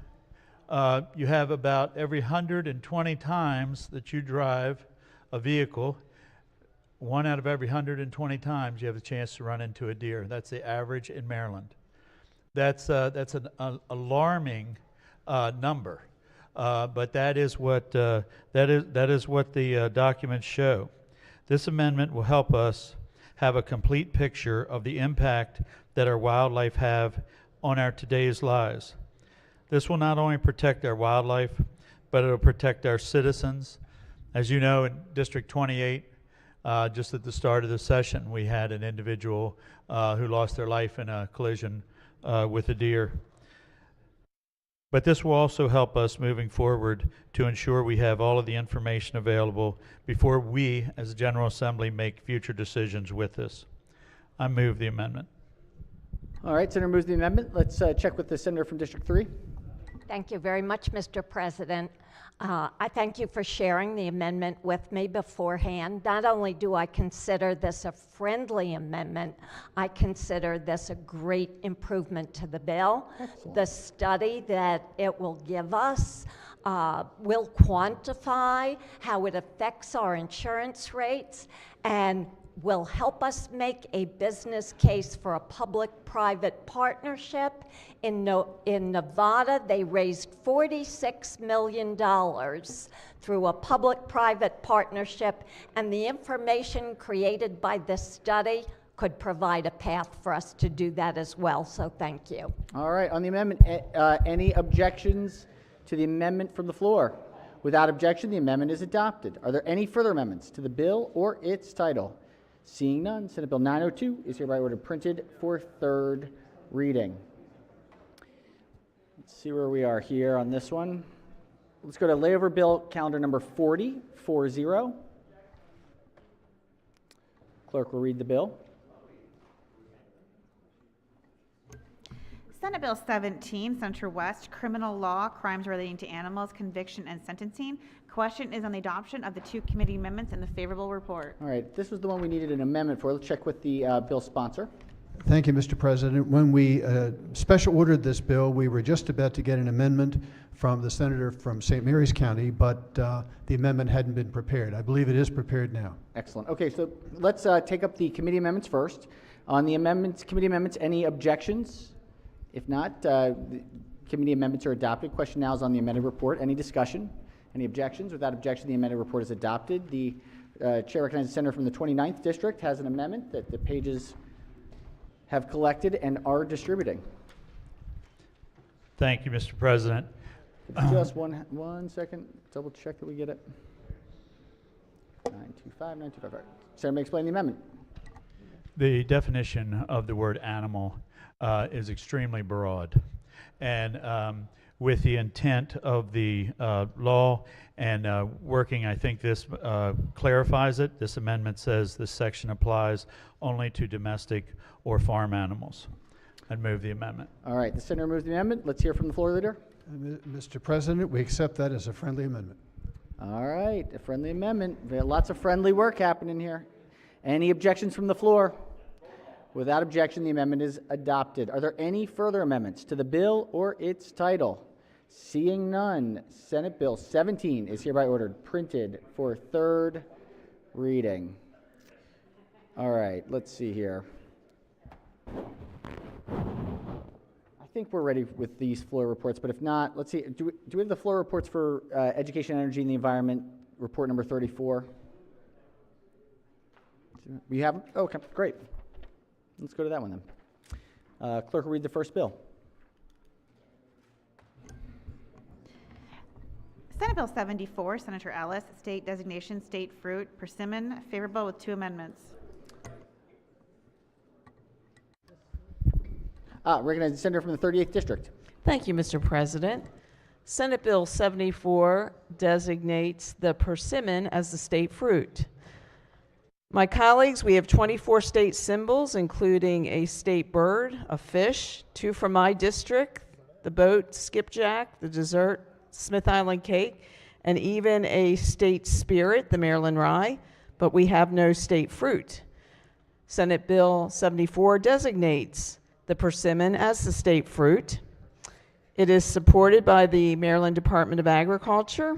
you have about every 120 times that you drive a vehicle, 1 out of every 120 times you have a chance to run into a deer. That's the average in Maryland. That's an alarming number, but that is what the documents show. This amendment will help us have a complete picture of the impact that our wildlife have on our today's lives. This will not only protect our wildlife, but it will protect our citizens. As you know, in District 28, just at the start of the session, we had an individual who lost their life in a collision with a deer. But this will also help us moving forward to ensure we have all of the information available before we, as a General Assembly, make future decisions with this. I move the amendment. All right, Senator moves the amendment. Let's check with the senator from District 3. Thank you very much, Mr. President. I thank you for sharing the amendment with me beforehand. Not only do I consider this a friendly amendment, I consider this a great improvement to the bill. Excellent. The study that it will give us will quantify how it affects our insurance rates and will help us make a business case for a public-private partnership. In Nevada, they raised $46 million through a public-private partnership, and the information created by this study could provide a path for us to do that as well, so thank you. All right, on the amendment, any objections to the amendment from the floor? Without objection, the amendment is adopted. Are there any further amendments to the bill or its title? Seeing none, Senate Bill 902 is hereby ordered printed for third reading. Let's see where we are here on this one. Let's go to layover bill calendar number 40. Clerk will read the bill. Senate Bill 17, Senator West, Criminal Law, Crimes Relating to Animals, Conviction and Sentencing. Question is on the adoption of the two committee amendments and the favorable report. All right, this was the one we needed an amendment for. Let's check with the bill sponsor. Thank you, Mr. President. When we special ordered this bill, we were just about to get an amendment from the senator from St. Mary's County, but the amendment hadn't been prepared. I believe it is prepared now. Excellent. Okay, so let's take up the committee amendments first. On the committee amendments, any objections? If not, the committee amendments are adopted. Question now is on the amended report. Any discussion? Any objections? Without objection, the amended report is adopted. The chair recognizes the senator from the 29th district has an amendment that the pages have collected and are distributing. Thank you, Mr. President. Just one second, double check that we get it. 925. All right. Senator may explain the amendment. The definition of the word animal is extremely broad. And with the intent of the law and working, I think this clarifies it. This amendment says this section applies only to domestic or farm animals. I'd move the amendment. All right, the senator moves the amendment. Let's hear from the floor leader. Mr. President, we accept that as a friendly amendment. All right, a friendly amendment. We have lots of friendly work happening here. Any objections from the floor? Without objection, the amendment is adopted. Are there any further amendments to the bill or its title? Seeing none, Senate Bill 17 is hereby ordered printed for third reading. All right, let's see here. I think we're ready with these floor reports, but if not, let's see. Do we have the floor reports for Education, Energy, and the Environment, report number 34? We have them? Okay, great. Let's go to that one then. Clerk will read the first bill. Senate Bill 74, Senator Ellis, State Designation, State Fruit, Persimmon, favorable with two amendments. Recognize the senator from the 38th District. Thank you, Mr. President. Senate Bill 74 designates the persimmon as the state fruit. My colleagues, we have 24 state symbols, including a state bird, a fish, 2 from my district, the boat, skipjack, the dessert, Smith Island cake, and even a state spirit, the Maryland rye, but we have no state fruit. Senate Bill 74 designates the persimmon as the state fruit. It is supported by the Maryland Department of Agriculture.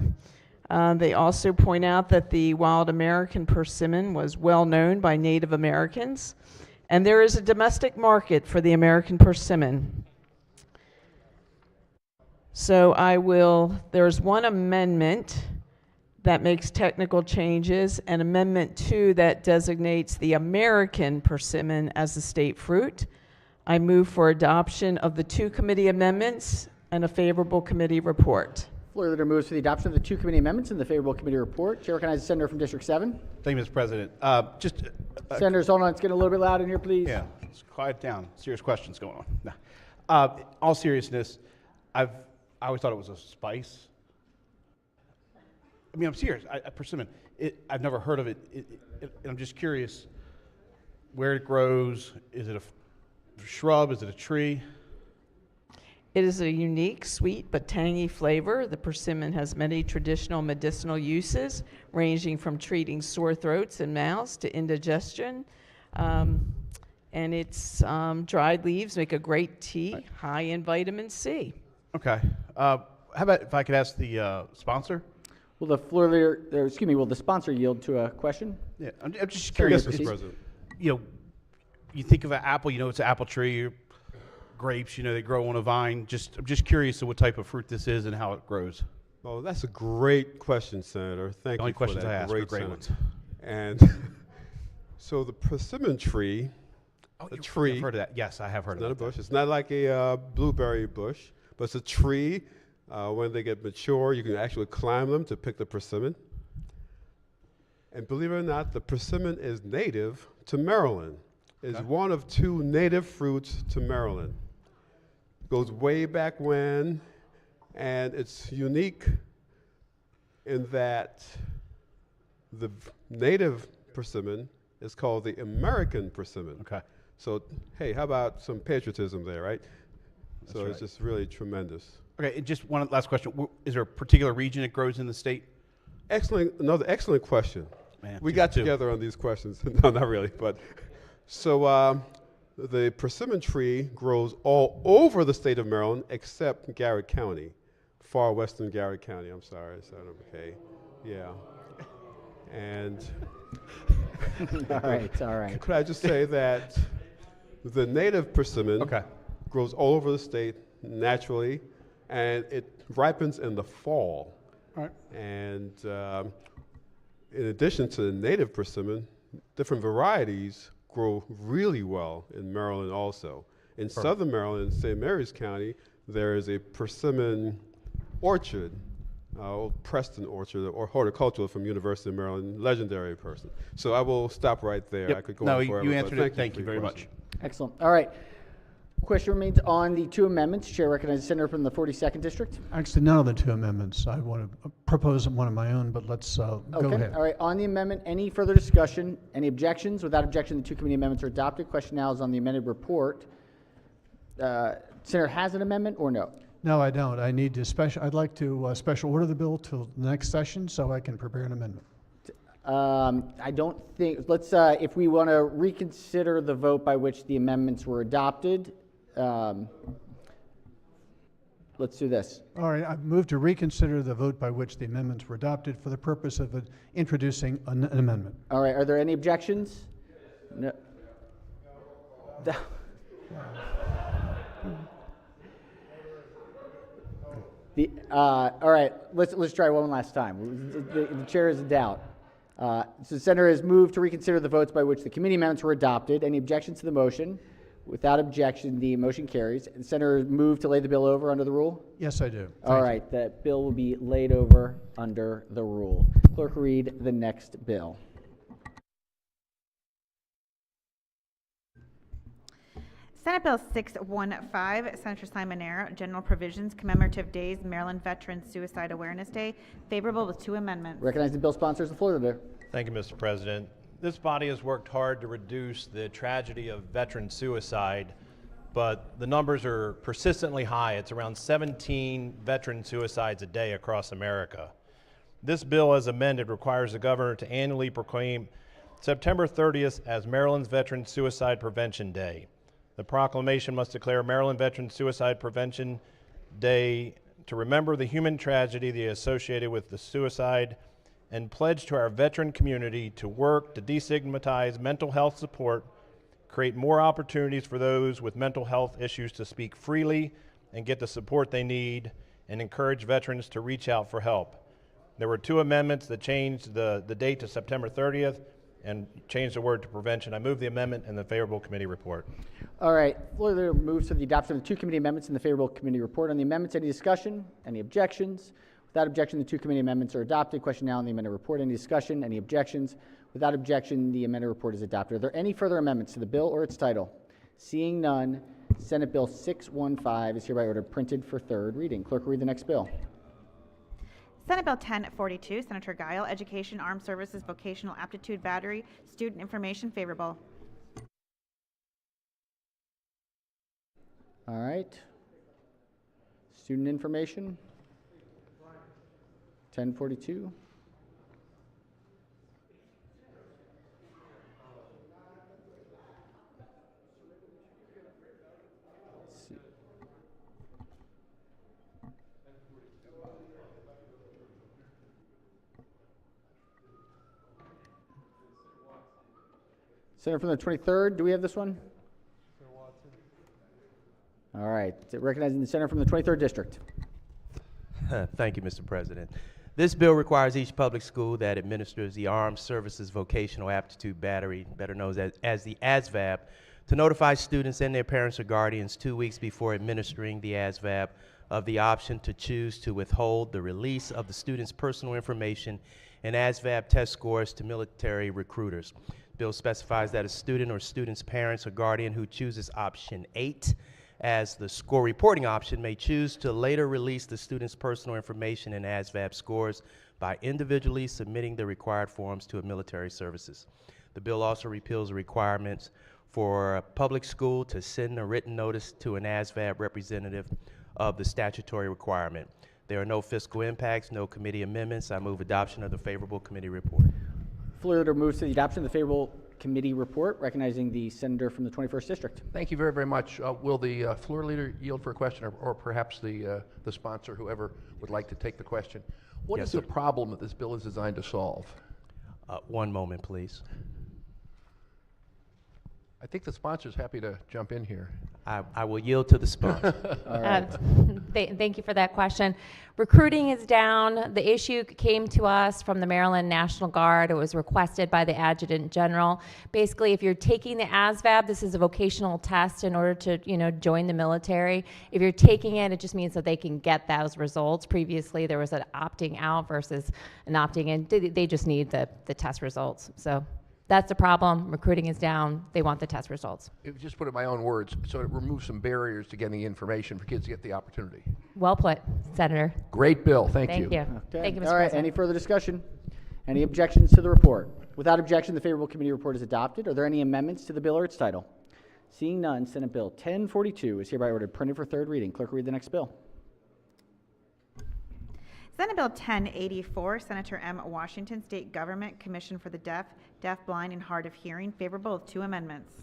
They also point out that the wild American persimmon was well known by Native Americans, and there is a domestic market for the American persimmon. So there's one amendment that makes technical changes, and Amendment 2 that designates the American persimmon as the state fruit. I move for adoption of the 2 committee amendments and a favorable committee report. Floor leader moves for the adoption of the 2 committee amendments and the favorable committee report. Chair recognizes the senator from District 7. Thank you, Mr. President. Senators, hold on. It's getting a little bit loud in here, please. Yeah, let's quiet down. Serious questions going on. Nah. All seriousness, I always thought it was a spice. I mean, I'm serious. Persimmon. I've never heard of it. And I'm just curious where it grows. Is it shrub? Is it a tree? It is a unique, sweet, but tangy flavor. The persimmon has many traditional medicinal uses, ranging from treating sore throats and mouths to indigestion. And its dried leaves make a great tea, high in vitamin C. Okay. How about if I could ask the sponsor? Will the floor leader, excuse me, will the sponsor yield to a question? Yeah, I'm just Senator curious. Proceed. You know, you think of an apple, it's an apple tree, grapes, they grow on a vine. I'm just curious of what type of fruit this is and how it grows. Well, that's a great question, Senator. Thank The only you for questions that. I ask are great Senator. ones. And so the persimmon tree, a tree. I've heard of that. Yes, I have heard It's not of a that. bush. It's not like a blueberry bush, but it's a tree. When they get mature, you can actually climb them to pick the persimmon. And believe it or not, the persimmon is native to Maryland. It's one of 2 native fruits to Maryland. Goes way back when, and it's unique in that the native persimmon is called the American persimmon. Okay. So, hey, how about some patriotism there, right? So right. it's just really tremendous. Okay, and just one last question. Is there a particular region it grows in the state? Another excellent question. Man, we two- got two. together on these questions. No, not really, but so the persimmon tree grows all over the state of Maryland except Garrett County, far western Garrett County. I'm sorry, okay, yeah, and all right. Could I just say that the native persimmon grows all over the state naturally, and it ripens in the fall. All right. And in addition to the native persimmon, different varieties grow really well in Maryland also. In southern Maryland, in St. Mary's County, there is a persimmon orchard, Old Preston Orchard, or horticultural from University of Maryland, legendary person. So I will stop right there. Yep. I could go No, on you forever. but answered it. Thank you for very your much. question. Excellent. All right. Question remains on the 2 amendments. Chair recognizes the senator from the 42nd District. Actually, none of the 2 amendments. I want to propose one of my own, but let's go ahead. All right. On the amendment, any further discussion? Any objections? Without objection, the 2 committee amendments are adopted. Question now is on the amended report. Senator has an amendment or no? No, I don't. I need to I'd like to special order the bill till the next session so I can prepare an amendment. I don't think, if we want to reconsider the vote by which the amendments were adopted, let's do this. All right, I move to reconsider the vote by which the amendments were adopted for the purpose of introducing an amendment. All right, are there any objections? No. All right, let's try one last time. The chair is in doubt. So the senator has moved to reconsider the votes by which the committee amendments were adopted. Any objections to the motion? Without objection, the motion carries. The senator moved to lay the bill over under the rule? Yes, I do. All right, the bill will be laid over under the rule. Clerk, read the next bill. Senate Bill 615, Senator Simonero, General Provisions, Commemorative Days, Maryland Veterans Suicide Awareness Day, favorable with 2 amendments. Recognize the bill sponsors. The floor leader. Thank you, Mr. President. This body has worked hard to reduce the tragedy of veteran suicide, but the numbers are persistently high. It's around 17 veteran suicides a day across America. This bill, as amended, requires the governor to annually proclaim September 30th as Maryland's Veteran Suicide Prevention Day. The proclamation must declare Maryland Veteran Suicide Prevention Day to remember the human tragedy associated with the suicide and pledge to our veteran community to work to destigmatize mental health support, create more opportunities for those with mental health issues to speak freely and get the support they need, and encourage veterans to reach out for help. There were 2 amendments that changed the date to September 30th and changed the word to prevention. I move the amendment and the favorable committee report. All right, floor leader moves to the adoption of the 2 committee amendments and the favorable committee report. On the amendments, any discussion? Any objections? Without objection, the 2 committee amendments are adopted. Question now on the amended report. Any discussion? Any objections? Without objection, the amended report is adopted. Are there any further amendments to the bill or its title? Seeing none, Senate Bill 615 is hereby ordered printed for 3rd reading. Clerk will read the next bill. Senate Bill 1042, Senator Guile, Education, Armed Services, Vocational Aptitude Battery, Student Information, favorable. All right. Student information. 1042. Let's see. Senator from the 23rd, do we have this one? All right, recognizing the senator from the 23rd District. Thank you, Mr. President. This bill requires each public school that administers the Armed Services Vocational Aptitude Battery, better known as the ASVAB, to notify students and their parents or guardians 2 weeks before administering the ASVAB of the option to choose to withhold the release of the student's personal information and ASVAB test scores to military recruiters. The bill specifies that a student or student's parents or guardian who chooses option 8 as the score reporting option may choose to later release the student's personal information and ASVAB scores by individually submitting the required forms to military services. The bill also repeals the requirements for a public school to send a written notice to an ASVAB representative of the statutory requirement. There are no fiscal impacts, no committee amendments. I move adoption of the favorable committee report. Floor leader moves to the adoption of the favorable committee report, recognizing the senator from the 21st District. Thank you very, very much. Will the floor leader yield for a question, or perhaps the sponsor, whoever would like to take the question? What Yes, is sir. the problem that this bill is designed to solve? One moment, please. I think the sponsor's happy to jump in here. I will yield to the sponsor. All right. Thank you for that question. Recruiting is down. The issue came to us from the Maryland National Guard. It was requested by the Adjutant General. Basically, if you're taking the ASVAB, this is a vocational test in order to, join the military. If you're taking it, it just means that they can get those results. Previously, there was an opting out versus an opting in. They just need the test results. So that's the problem. Recruiting is down. They want the test results. Just put it in my own words, so it removes some barriers to getting the information for kids to get the opportunity. Well put, Senator. Great bill. Thank you. Thank you. Okay. Thank you, Mr. All right, President. any further discussion? Any objections to the report? Without objection, the favorable committee report is adopted. Are there any amendments to the bill or its title? Seeing none, Senate Bill 1042 is hereby ordered printed for third reading. Clerk will read the next bill. Senate Bill 1084, Senator M. Washington, State Government Commission for the Deaf, Deafblind, and Hard of Hearing, favorable with 2 amendments.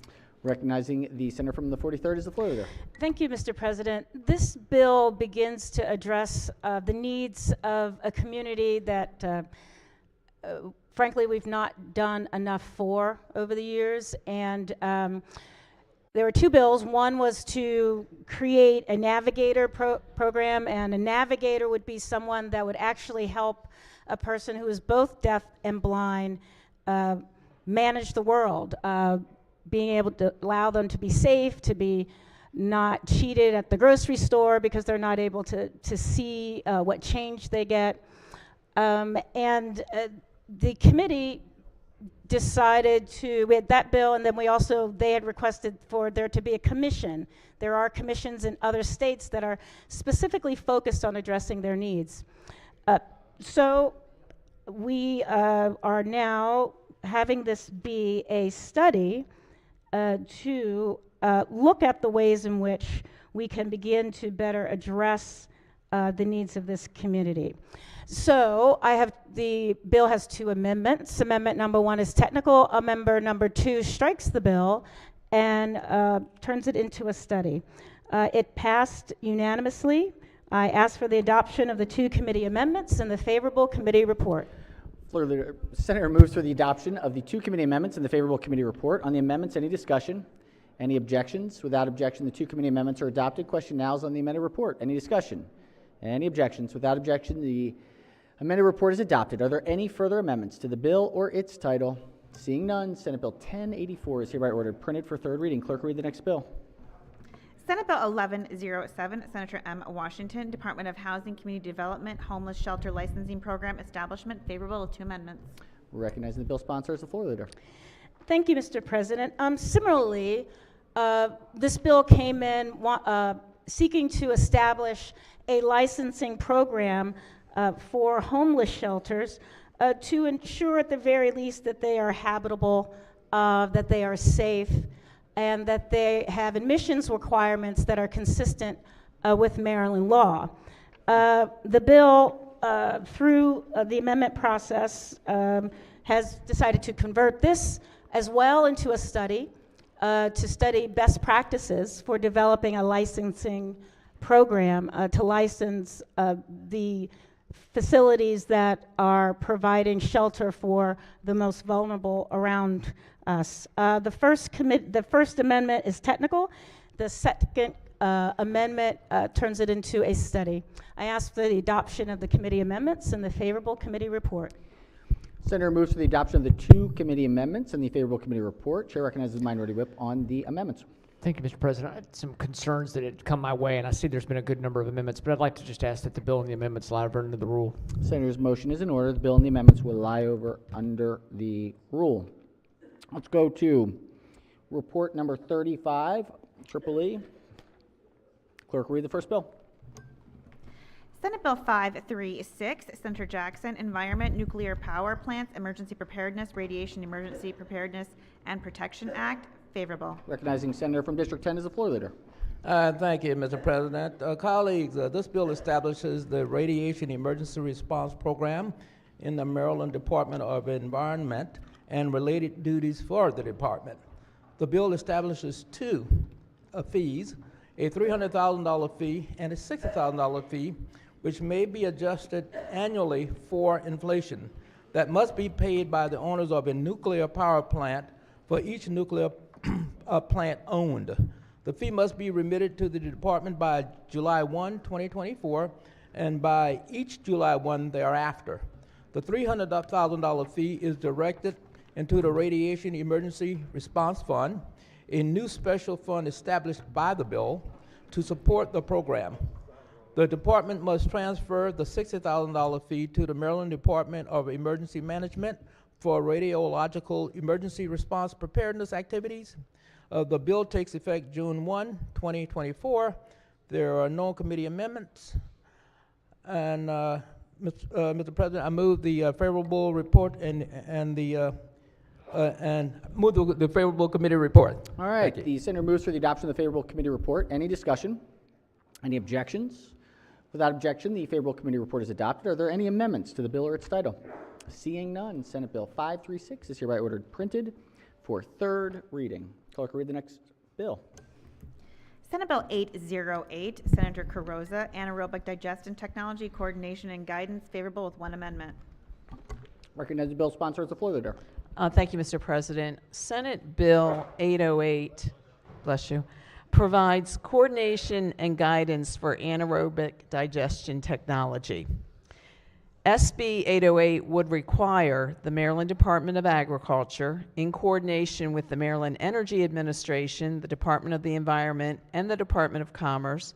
Recognizing the senator from the 43rd is the floor leader. Thank you, Mr. President. This bill begins to address the needs of a community that, frankly, we've not done enough for over the years. And there were 2 bills. One was to create a navigator program, and a navigator would be someone that would actually help a person who is both deaf and blind manage the world, being able to allow them to be safe, to be not cheated at the grocery store because they're not able to see what change they get. And the committee decided we had that bill, and then they had requested for there to be a commission. There are commissions in other states that are specifically focused on addressing their needs. So we are now having this be a study to look at the ways in which we can begin to better address the needs of this community. So the bill has 2 amendments. Amendment number 1 is technical. Amendment number 2 strikes the bill and turns it into a study. It passed unanimously. I ask for the adoption of the 2 committee amendments and the favorable committee report. Floor leader, senator moves for the adoption of the 2 committee amendments and the favorable committee report. On the amendments, any discussion? Any objections? Without objection, the 2 committee amendments are adopted. Question now is on the amended report. Any discussion? Any objections? Without objection, the amended report is adopted. Are there any further amendments to the bill or its title? Seeing none, Senate Bill 1084 is hereby ordered printed for third reading. Clerk will read the next bill. Senate Bill 1107, Senator M. Washington, Department of Housing, Community Development, Homeless Shelter Licensing Program Establishment, favorable with 2 amendments. Recognizing the bill sponsor is the floor leader. Thank you, Mr. President. Similarly, this bill came in seeking to establish a licensing program for homeless shelters to ensure at the very least that they are habitable, that they are safe, and that they have admissions requirements that are consistent with Maryland law. The bill, through the amendment process, has decided to convert this as well into a study to study best practices for developing a licensing program to license the facilities that are providing shelter for the most vulnerable around us. The first amendment is technical. The second amendment turns it into a study. I ask for the adoption of the committee amendments and the favorable committee report. Senator moves for the adoption of the 2 committee amendments and the favorable committee report. Chair recognizes the Minority Whip on the amendments. Thank you, Mr. President. I had some concerns that had come my way, and I see there's been a good number of amendments, but I'd like to just ask that the bill and the amendments lie over under the rule. Senator's motion is in order. The bill and the amendments will lie over under the rule. Let's go to report number 35, Triple E. Clerk, read the first bill. Senate Bill 536, Senator Jackson, Environment, Nuclear Power Plants, Emergency Preparedness, Radiation Emergency Preparedness and Protection Act, favorable. Recognizing Senator from District 10 as the floor leader. Thank you, Mr. President. Colleagues, this bill establishes the Radiation Emergency Response Program in the Maryland Department of Environment and related duties for the department. The bill establishes 2 fees, a $300,000 fee and a $60,000 fee, which may be adjusted annually for inflation, that must be paid by the owners of a nuclear power plant for each nuclear plant owned. The fee must be remitted to the department by July 1, 2024, and by each July 1 thereafter. The $300,000 fee is directed into the Radiation Emergency Response Fund, a new special fund established by the bill to support the program. The department must transfer the $60,000 fee to the Maryland Department of Emergency Management for radiological emergency response preparedness activities. The bill takes effect June 1, 2024. There are no committee amendments. And Mr. President, I move the favorable report and move the favorable committee report. All right. The senator moves for the adoption of the favorable committee report. Any discussion? Any objections? Without objection, the favorable committee report is adopted. Are there any amendments to the bill or its title? Seeing none, Senate Bill 536 is hereby ordered printed for 3rd reading. Clerk, read the next bill. Senate Bill 808, Senator Carrozza, Anaerobic Digestion Technology, Coordination and Guidance, favorable with 1 amendment. Recognize the bill sponsor as the floor leader. Thank you, Mr. President. Senate Bill 808, bless you, provides coordination and guidance for anaerobic digestion technology. SB 808 would require the Maryland Department of Agriculture, in coordination with the Maryland Energy Administration, the Department of the Environment, and the Department of Commerce,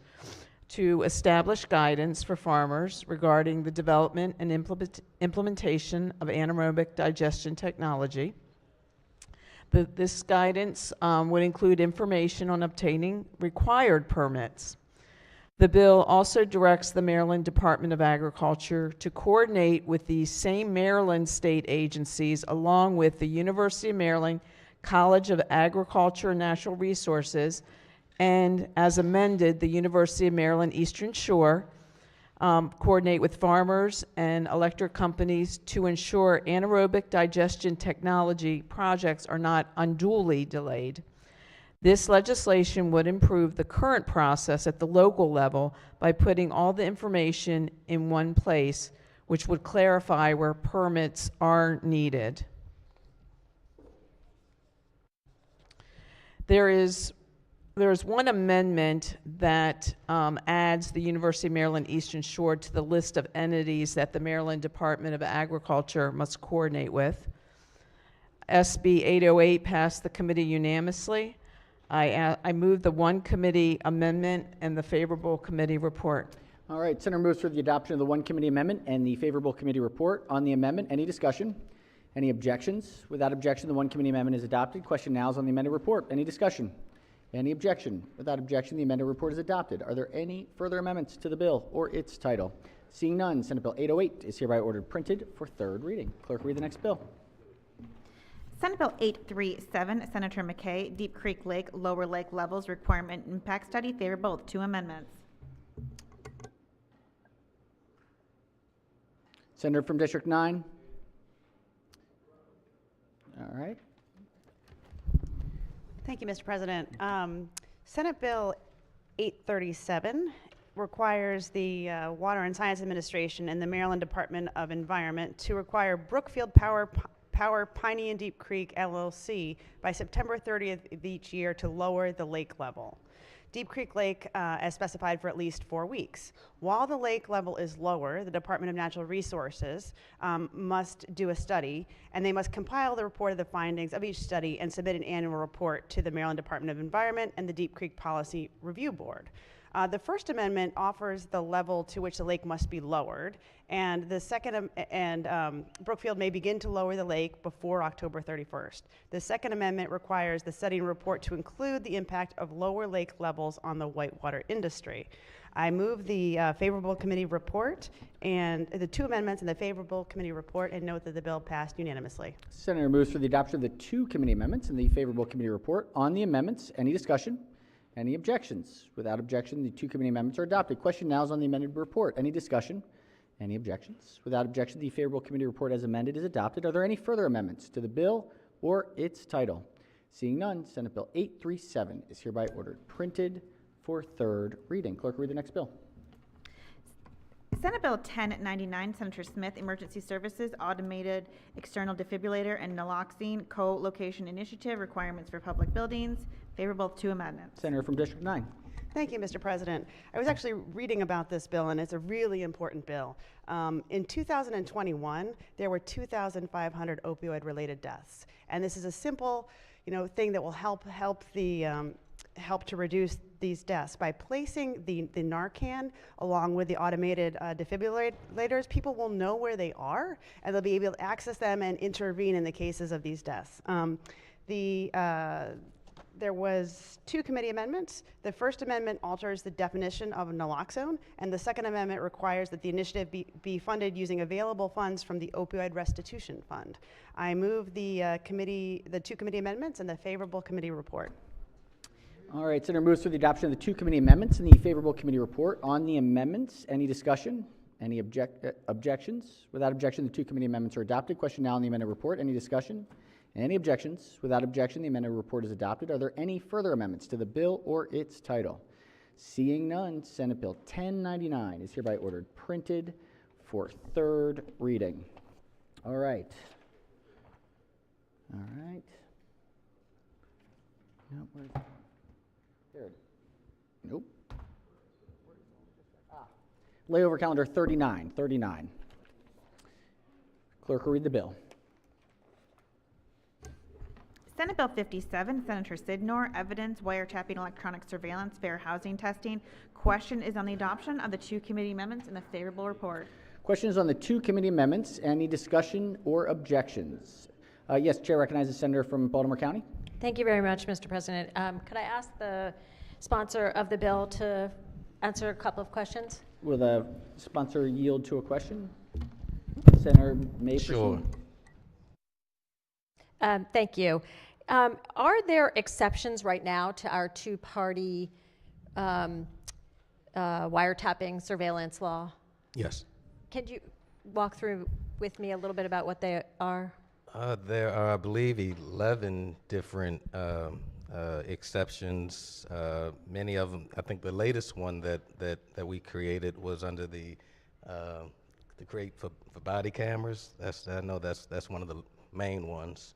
to establish guidance for farmers regarding the development and implementation of anaerobic digestion technology. This guidance would include information on obtaining required permits. The bill also directs the Maryland Department of Agriculture to coordinate with the same Maryland state agencies, along with the University of Maryland College of Agriculture and Natural Resources, and as amended, the University of Maryland Eastern Shore, coordinate with farmers and electric companies to ensure anaerobic digestion technology projects are not unduly delayed. This legislation would improve the current process at the local level by putting all the information in one place, which would clarify where permits are needed. There is one amendment that adds the University of Maryland Eastern Shore to the list of entities that the Maryland Department of Agriculture must coordinate with. SB 808 passed the committee unanimously. I move the 1 committee amendment and the favorable committee report. All right, Senator moves for the adoption of the 1 committee amendment and the favorable committee report. On the amendment, any discussion? Any objections? Without objection, the 1 committee amendment is adopted. Question now is on the amended report. Any discussion? Any objection? Without objection, the amended report is adopted. Are there any further amendments to the bill or its title? Seeing none, Senate Bill 808 is hereby ordered printed for 3rd reading. Clerk, read the next bill. Senate Bill 837, Senator McKay, Deep Creek Lake, Lower Lake Levels Requirement Impact Study, favorable with 2 amendments. Senator from District 9. All right. Thank you, Mr. President. Senate Bill 837 requires the Water and Science Administration and the Maryland Department of Environment to require Brookfield Power Piney and Deep Creek LLC by September 30th of each year to lower the lake level. Deep Creek Lake as specified for at least 4 weeks. While the lake level is lower, the Department of Natural Resources must do a study, and they must compile the report of the findings of each study and submit an annual report to the Maryland Department of Environment and the Deep Creek Policy Review Board. The First Amendment offers the level to which the lake must be lowered, and the second Brookfield may begin to lower the lake before October 31st. The Second Amendment requires the study and report to include the impact of lower lake levels on the whitewater industry. I move the favorable committee report and the 2 amendments in the favorable committee report, and note that the bill passed unanimously. Senator moves for the adoption of the 2 committee amendments in the favorable committee report. On the amendments, any discussion? Any objections? Without objection, the 2 committee amendments are adopted. Question now is on the amended report. Any discussion? Any objections? Without objection, the favorable committee report as amended is adopted. Are there any further amendments to the bill or its title? Seeing none, Senate Bill 837 is hereby ordered printed for 3rd reading. Clerk, read the next bill. Senate Bill 1099, Senator Smith, Emergency Services, Automated External Defibrillator and Naloxone Co-Location Initiative, Requirements for Public Buildings, favorable with 2 amendments. Senator from District 9. Thank you, Mr. President. I was actually reading about this bill, and it's a really important bill. In 2021, there were 2,500 opioid-related deaths, and this is a simple, thing that will help to reduce these deaths by placing the Narcan along with the automated defibrillators. People will know where they are, and they'll be able to access them and intervene in the cases of these deaths. There was 2 committee amendments. The First Amendment alters the definition of naloxone, and the Second Amendment requires that the initiative be funded using available funds from the Opioid Restitution Fund. I move the 2 committee amendments and the favorable committee report. All right, Senator moves for the adoption of the 2 committee amendments in the favorable committee report. On the amendments, any discussion? Any objections? Without objection, the 2 committee amendments are adopted. Question now on the amended report. Any discussion? Any objections? Without objection, the amended report is adopted. Are there any further amendments to the bill or its title? Seeing none, Senate Bill 1099 is hereby ordered printed for 3rd reading. All right. All right. No, where's it? There. Nope. Layover calendar 39. Clerk will read the bill. Senate Bill 57, Senator Sidnor, Evidence, Wiretapping, Electronic Surveillance, Fair Housing Testing. Question is on the adoption of the 2 committee amendments in the favorable report. Question is on the 2 committee amendments. Any discussion or objections? Yes, Chair recognizes the Senator from Baltimore County. Thank you very much, Mr. President. Could I ask the sponsor of the bill to answer a couple of questions? Will the sponsor yield to a question? Senator may proceed. Sure. Thank you. Are there exceptions right now to our 2-party wiretapping surveillance law? Yes. Can you walk through with me a little bit about what they are? There are, I believe, 11 different exceptions. Many of them, I think the latest one that we created was under the create for body cameras. I know that's one of the main ones.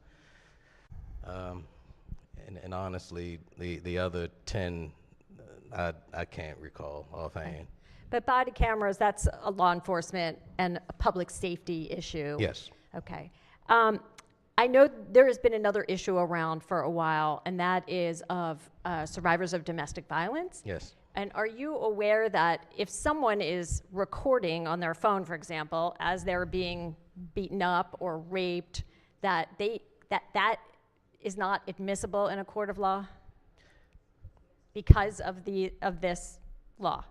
And honestly, the other 10, I can't recall offhand. But body cameras, that's a law enforcement and a public safety issue. Yes. Okay. I know there has been another issue around for a while, and that is of survivors of domestic violence. Yes. And are you aware that if someone is recording on their phone, for example, as they're being beaten up or raped, that is not admissible in a court of law because of this law,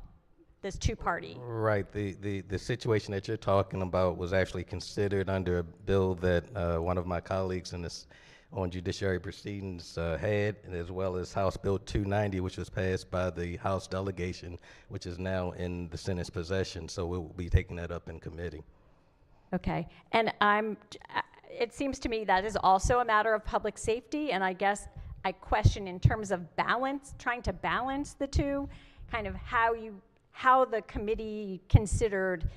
this 2-party? Right. The situation that you're talking about was actually considered under a bill that one of my colleagues in this on judiciary proceedings had, and as well as House Bill 290, which was passed by the House delegation, which is now in the Senate's possession. So we will be taking that up in committee. Okay, and it seems to me that is also a matter of public safety, and I guess I question in terms of balance, trying to balance the two, kind of how the committee considered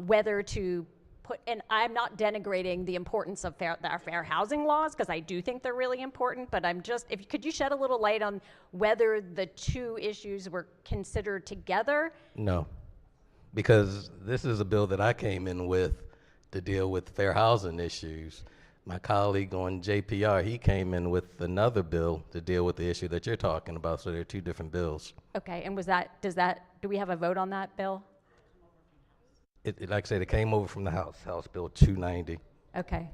whether to put, and I'm not denigrating the importance of our fair housing laws, because I do think they're really important, but I'm just, could you shed a little light on whether the two issues were considered together? No, because this is a bill that I came in with to deal with fair housing issues. My colleague on JPR, he came in with another bill to deal with the issue that you're talking about, so they're two different bills. Okay, and do we have a vote on that bill? Like I said, it came over from the House Bill 290. Okay,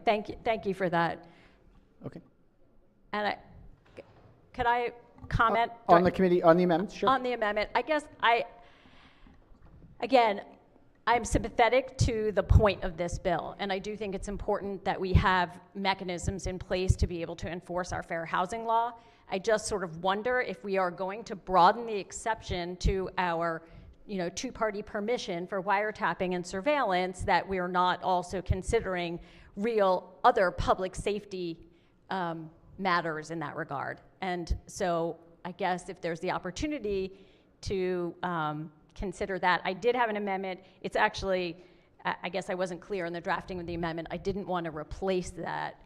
thank you for that. Okay. And could I comment? On the committee, on the amendments, sure. On the amendment, I guess I'm sympathetic to the point of this bill, and I do think it's important that we have mechanisms in place to be able to enforce our fair housing law. I just sort of wonder if we are going to broaden the exception to our two-party permission for wiretapping and surveillance, that we are not also considering real other public safety matters in that regard. And so I guess if there's the opportunity to consider that. I did have an amendment. It's actually, I guess I wasn't clear in the drafting of the amendment. I didn't want to replace that,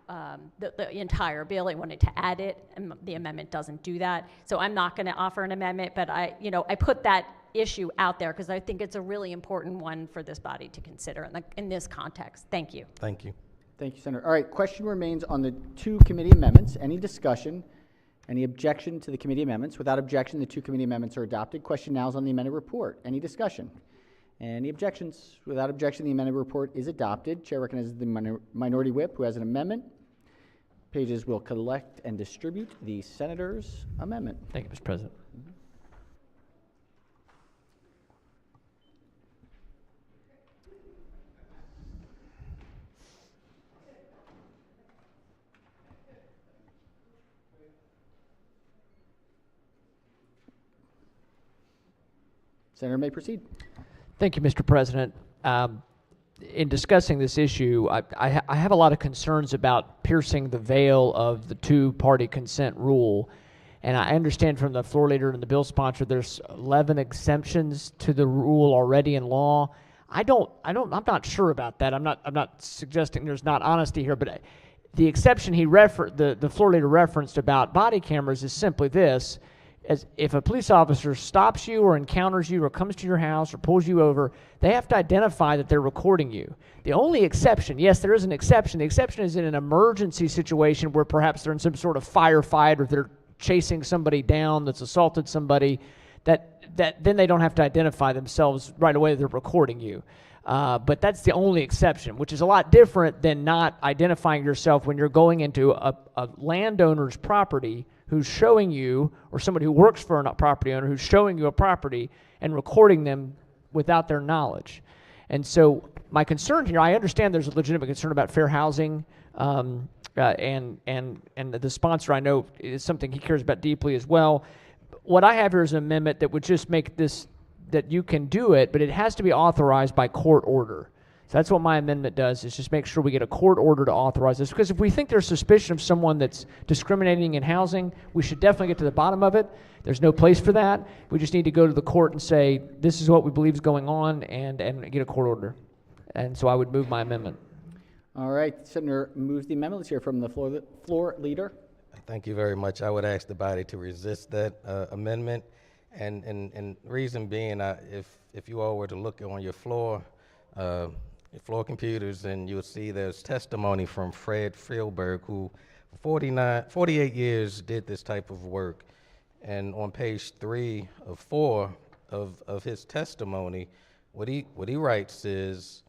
the entire bill. I wanted to add it, and the amendment doesn't do that. So I'm not going to offer an amendment, but I put that issue out there because I think it's a really important one for this body to consider in this context. Thank you. Thank you. Thank you, Senator. All right, question remains on the two committee amendments. Any discussion? Any objection to the committee amendments? Without objection, the two committee amendments are adopted. Question now is on the amended report. Any discussion? Any objections? Without objection, the amended report is adopted. Chair recognizes the minority whip who has an amendment. Pages will collect and distribute the senator's amendment. Thank you, Mr. President. Senator may proceed. Thank you, Mr. President. In discussing this issue, I have a lot of concerns about piercing the veil of the two-party consent rule. And I understand from the floor leader and the bill sponsor there's 11 exemptions to the rule already in law. I'm not sure about that. I'm not suggesting there's not honesty here, but the exception the floor leader referenced about body cameras is simply this: as if a police officer stops you or encounters you or comes to your house or pulls you over, they have to identify that they're recording you. The only exception, yes, there is an exception. The exception is in an emergency situation where perhaps they're in some sort of firefight or they're chasing somebody down that's assaulted somebody, that then they don't have to identify themselves right away that they're recording you. But that's the only exception, which is a lot different than not identifying yourself when you're going into a landowner's property who's showing you, or somebody who works for a property owner who's showing you a property and recording them without their knowledge. And so my concern here, I understand there's a legitimate concern about fair housing, and the sponsor, I know, is something he cares about deeply as well. What I have here is an amendment that would just make this, that you can do it, but it has to be authorized by court order. So that's what my amendment does, is just make sure we get a court order to authorize this. Because if we think there's suspicion of someone that's discriminating in housing, we should definitely get to the bottom of it. There's no place for that. We just need to go to the court and say, this is what we believe is going on, and get a court order. And so I would move my amendment. All right, Senator moves the amendment. Let's hear from the floor leader. Thank you very much. I would ask the body to resist that amendment. And reason being, if you all were to look on your floor computers, and you'll see there's testimony from Fred Frielberg, who for 48 years did this type of work. And on page 3 of 4 of his testimony, what he writes is,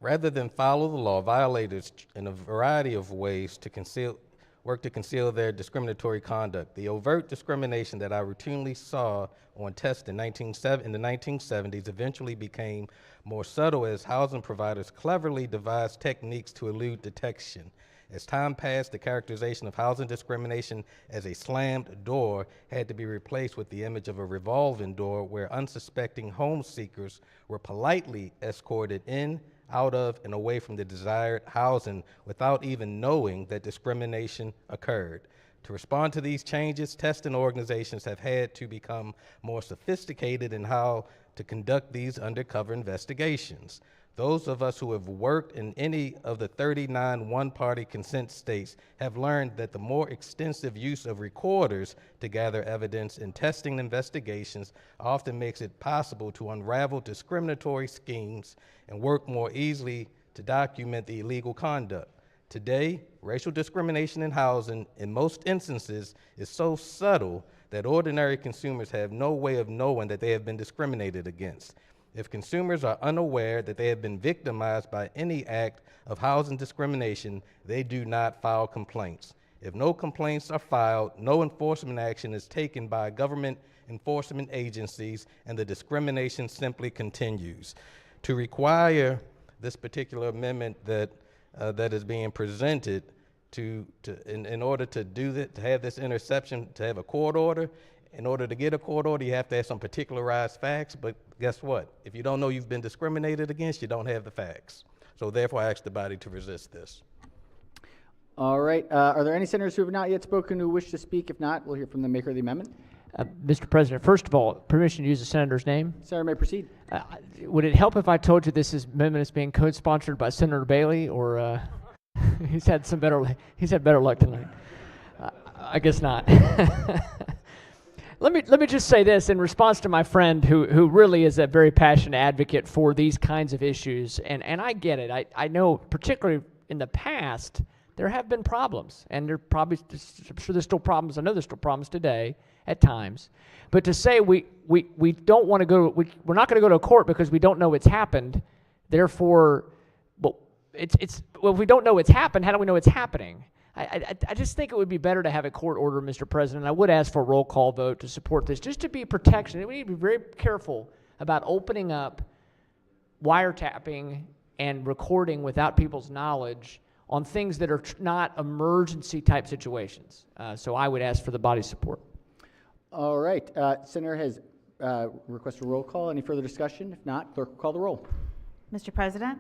rather than follow the law, violators in a variety of ways to conceal work to conceal their discriminatory conduct. The overt discrimination that I routinely saw on tests in the 1970s eventually became more subtle as housing providers cleverly devised techniques to elude detection. As time passed, the characterization of housing discrimination as a slammed door had to be replaced with the image of a revolving door where unsuspecting home seekers were politely escorted in, out of, and away from the desired housing without even knowing that discrimination occurred. To respond to these changes, testing organizations have had to become more sophisticated in how to conduct these undercover investigations. Those of us who have worked in any of the 39 one-party consent states have learned that the more extensive use of recorders to gather evidence in testing investigations often makes it possible to unravel discriminatory schemes and work more easily to document the illegal conduct. Today, racial discrimination in housing, in most instances, is so subtle that ordinary consumers have no way of knowing that they have been discriminated against. If consumers are unaware that they have been victimized by any act of housing discrimination, they do not file complaints. If no complaints are filed, no enforcement action is taken by government enforcement agencies, and the discrimination simply continues. To require this particular amendment that is being presented in order to do that, to have this interception, to have a court order, in order to get a court order, you have to have some particularized facts, but guess what? If you don't know you've been discriminated against, you don't have the facts. So therefore, I ask the body to resist this. All right. Are there any senators who have not yet spoken who wish to speak? If not, we'll hear from the maker of the amendment. Mr. President, first of all, permission to use the senator's name? Senator may proceed. Would it help if I told you this amendment is being co-sponsored by Senator Bailey, or he's had better luck tonight? I guess not. Let me just say this in response to my friend who really is a very passionate advocate for these kinds of issues, and I get it. I know particularly in the past there have been problems, and I'm sure there's still problems. I know there's still problems today at times, but to say we don't want to go, we're not going to go to court because we don't know it's happened. Therefore, well, if we don't know it's happened, how do we know it's happening? I just think it would be better to have a court order, Mr. President. I would ask for a roll call vote to support this, just to be protection. We need to be very careful about opening up wiretapping and recording without people's knowledge on things that are not emergency type situations. So I would ask for the body's support. All right. Senator has requested a roll call. Any further discussion? If not, clerk will call the roll. Mr. President?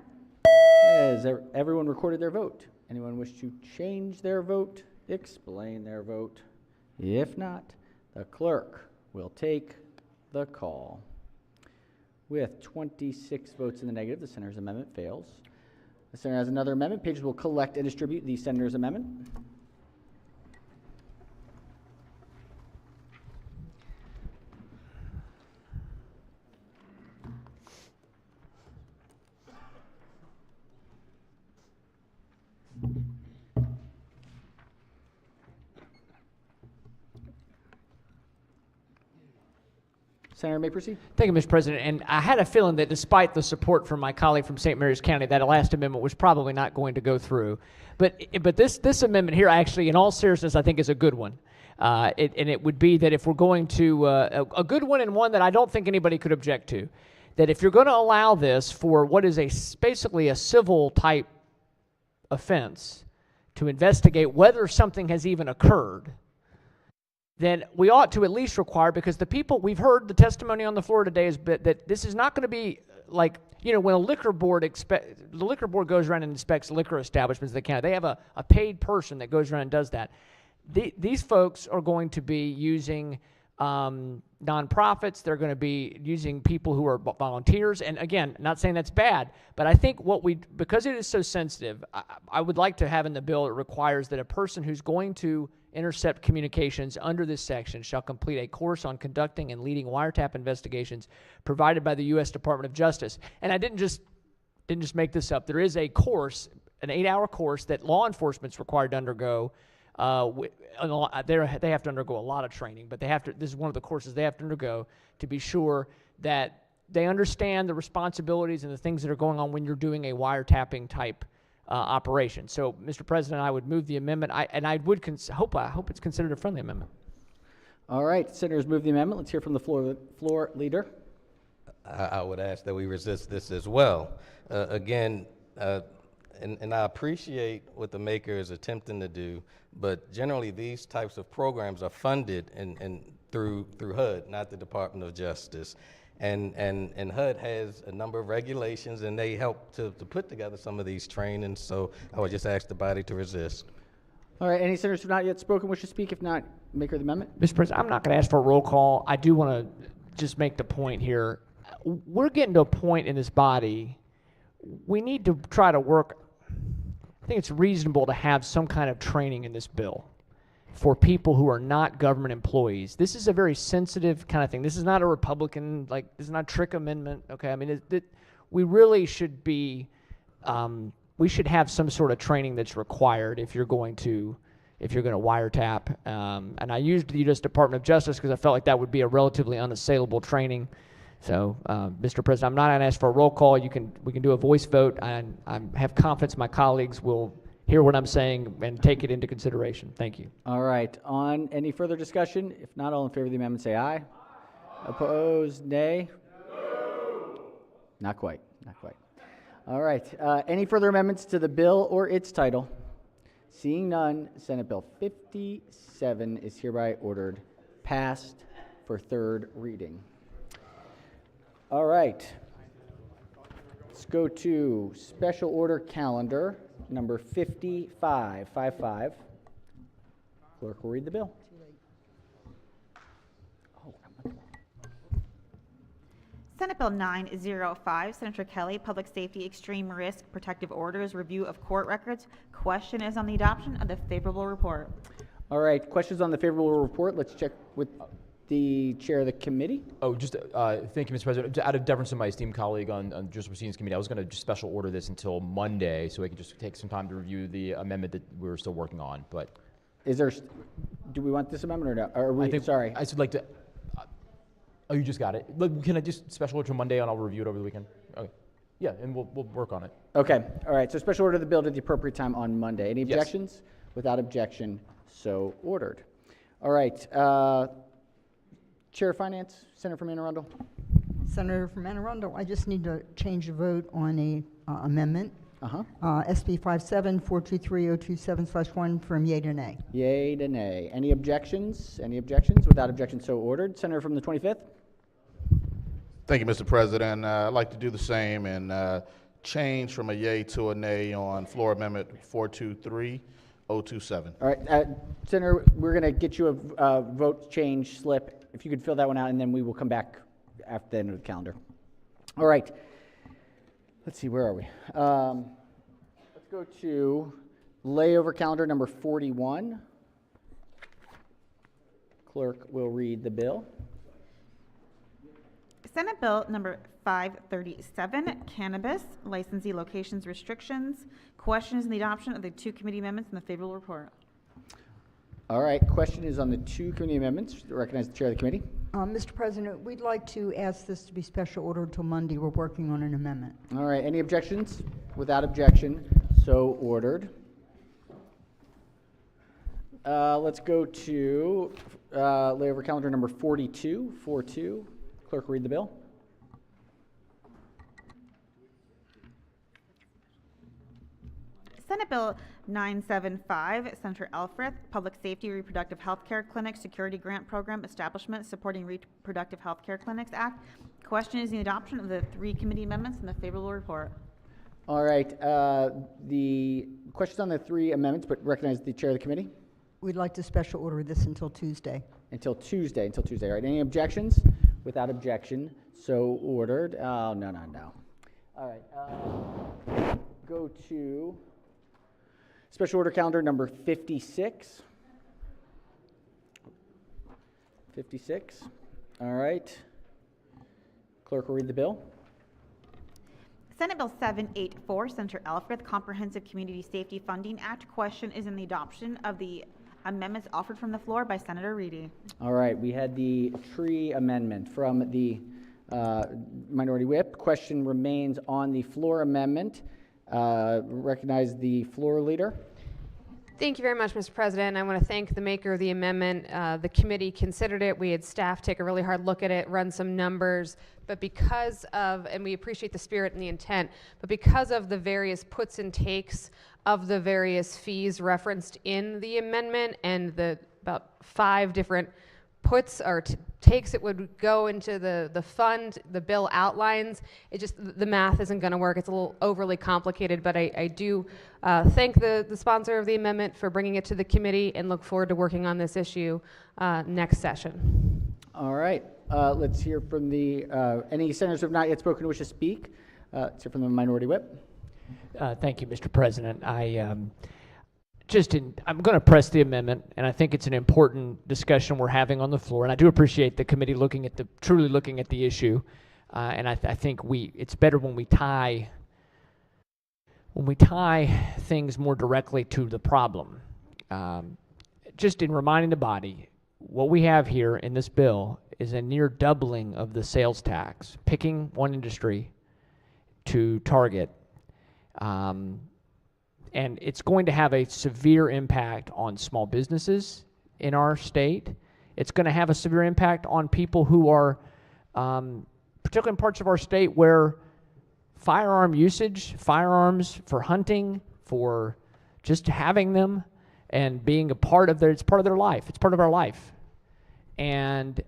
Has everyone recorded their vote? Anyone wish to change their vote, explain their vote? If not, the clerk will take the call. With 26 votes in the negative, the senator's amendment fails. The senator has another amendment. Pages will collect and distribute the senator's amendment. Senator may proceed. Thank you, Mr. President. And I had a feeling that despite the support from my colleague from St. Mary's County, that last amendment was probably not going to go through. But this amendment here actually, in all seriousness, I think is a good one. And it would be that if we're going to, a good one and one that I don't think anybody could object to, that if you're going to allow this for what is basically a civil type offense to investigate whether something has even occurred, then we ought to at least require, because the people, we've heard the testimony on the floor today is that this is not going to be like, you know, when the liquor board goes around and inspects liquor establishments in the county, they have a paid person that goes around and does that. These folks are going to be using nonprofits. They're going to be using people who are volunteers. And again, not saying that's bad, but I think because it is so sensitive, I would like to have in the bill, it requires that a person who's going to intercept communications under this section shall complete a course on conducting and leading wiretap investigations provided by the U.S. Department of Justice. And I didn't just make this up. There is a course, an 8-hour course that law enforcement's required to undergo. They have to undergo a lot of training, but this is one of the courses they have to undergo to be sure that they understand the responsibilities and the things that are going on when you're doing a wiretapping type operation. So, Mr. President, I would move the amendment, I would hope it's considered a friendly amendment. All right, senators move the amendment. Let's hear from the floor leader. I would ask that we resist this as well. Again, and I appreciate what the maker is attempting to do, but generally these types of programs are funded through HUD, not the Department of Justice. And HUD has a number of regulations, and they help to put together some of these trainings. So I would just ask the body to resist. All right, any senators who have not yet spoken wish to speak? If not, maker of the amendment. Mr. President, I'm not going to ask for a roll call. I do want to just make the point here. We're getting to a point in this body, we need to try to work. I think it's reasonable to have some kind of training in this bill for people who are not government employees. This is a very sensitive kind of thing. This is not a Republican, this is not a trick amendment, okay? I mean, we really should be, we should have some sort of training that's required if you're going to wiretap. And I used the U.S. Department of Justice because I felt like that would be a relatively unassailable training. So, Mr. President, I'm not going to ask for a roll call. We can do a voice vote, and I have confidence my colleagues will hear what I'm saying and take it into consideration. Thank you. All right. On any further discussion? If not, all in favor of the amendment say aye. Opposed, nay? No. Not quite. Not quite. All right. Any further amendments to the bill or its title? Seeing none, Senate Bill 57 is hereby ordered passed for third reading. All right. Let's go to Special Order Calendar number 5555. Clerk will read the bill. Senate Bill 905, Senator Kelly, Public Safety Extreme Risk Protective Orders, Review of Court Records. Question is on the adoption of the favorable report. All right, questions on the favorable report. Let's check with the chair of the committee. Oh, just thank you, Mr. President. Out of deference to my esteemed colleague on Judicial Proceedings Committee, I was going to just special order this until Monday so we could just take some time to review the amendment that we were still working on. But is there? Do we want this amendment or not? Or are we, sorry. I should like to. Oh, you just got it. Look, can I just special order till Monday and I'll review it over the weekend? Okay. Yeah, and we'll work on it. Okay. All right. So special order the bill to the appropriate time on Monday. Any objections? Yes. Without objection, so ordered. All right. Chair of Finance, Senator from Anne Arundel. Senator from Anne Arundel, I just need to change the vote on a amendment. SB 57-423-027/1 from yea to nay. Yea to nay. Any objections? Any objections? Without objection, so ordered. Senator from the 25th. Thank you, Mr. President. I'd like to do the same and change from a yea to a nay on floor amendment 423-027. All right, Senator, we're going to get you a vote change slip. If you could fill that one out, and then we will come back after the end of the calendar. All right. Let's see, where are we? Let's go to layover calendar number 41. Clerk will read the bill. Senate Bill number 537, Cannabis, Licensee Locations Restrictions. Question is on the adoption of the two committee amendments in the favorable report. All right, question is on the two committee amendments. Recognize the chair of the committee. Mr. President, we'd like to ask this to be special ordered until Monday. We're working on an amendment. All right, any objections? Without objection, so ordered. Let's go to layover calendar number 42. Clerk will read the bill. Senate Bill 975, Senator Alfrith, Public Safety Reproductive Health Care Clinic Security Grant Program Establishment Supporting Reproductive Health Care Clinics Act. Question is the adoption of the three committee amendments in the favorable report. All right, the questions on the three amendments, but recognize the chair of the committee. We'd like to special order this until Tuesday. Until Tuesday. All right, any objections? Without objection, so ordered. Oh, no. All right, go to special order calendar number 56. All right. Clerk will read the bill. Senate Bill 784, Senator Alfrith, Comprehensive Community Safety Funding Act. Question is in the adoption of the amendments offered from the floor by Senator Reedy. All right, we had the tree amendment from the minority whip. Question remains on the floor amendment. Recognize the floor leader. Thank you very much, Mr. President. I want to thank the maker of the amendment. The committee considered it. We had staff take a really hard look at it, run some numbers, but because of, and we appreciate the spirit and the intent, but because of the various puts and takes of the various fees referenced in the amendment and the about 5 different puts or takes that would go into the fund, the bill outlines, it just, the math isn't going to work. It's a little overly complicated, but I do thank the sponsor of the amendment for bringing it to the committee and look forward to working on this issue next session. All right, let's hear from the, any senators who have not yet spoken who wish to speak. Let's hear from the minority whip. Thank you, Mr. President. I'm going to press the amendment, and I think it's an important discussion we're having on the floor. And I do appreciate the committee truly looking at the issue. And I think it's better when we tie things more directly to the problem. Just in reminding the body, what we have here in this bill is a near doubling of the sales tax, picking one industry to target. And it's going to have a severe impact on small businesses in our state. It's going to have a severe impact on people who are, particularly in parts of our state where firearm usage, firearms for hunting, for just having them and being it's part of their life. It's part of our life. And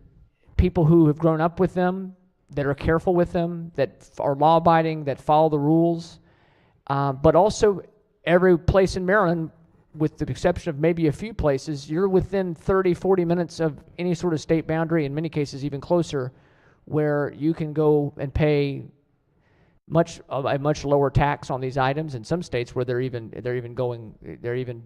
people who have grown up with them, that are careful with them, that are law-abiding, that follow the rules, but also every place in Maryland, with the exception of maybe a few places, you're within 30, 40 minutes of any sort of state boundary, in many cases even closer, where you can go and pay a much lower tax on these items. In some states where they're even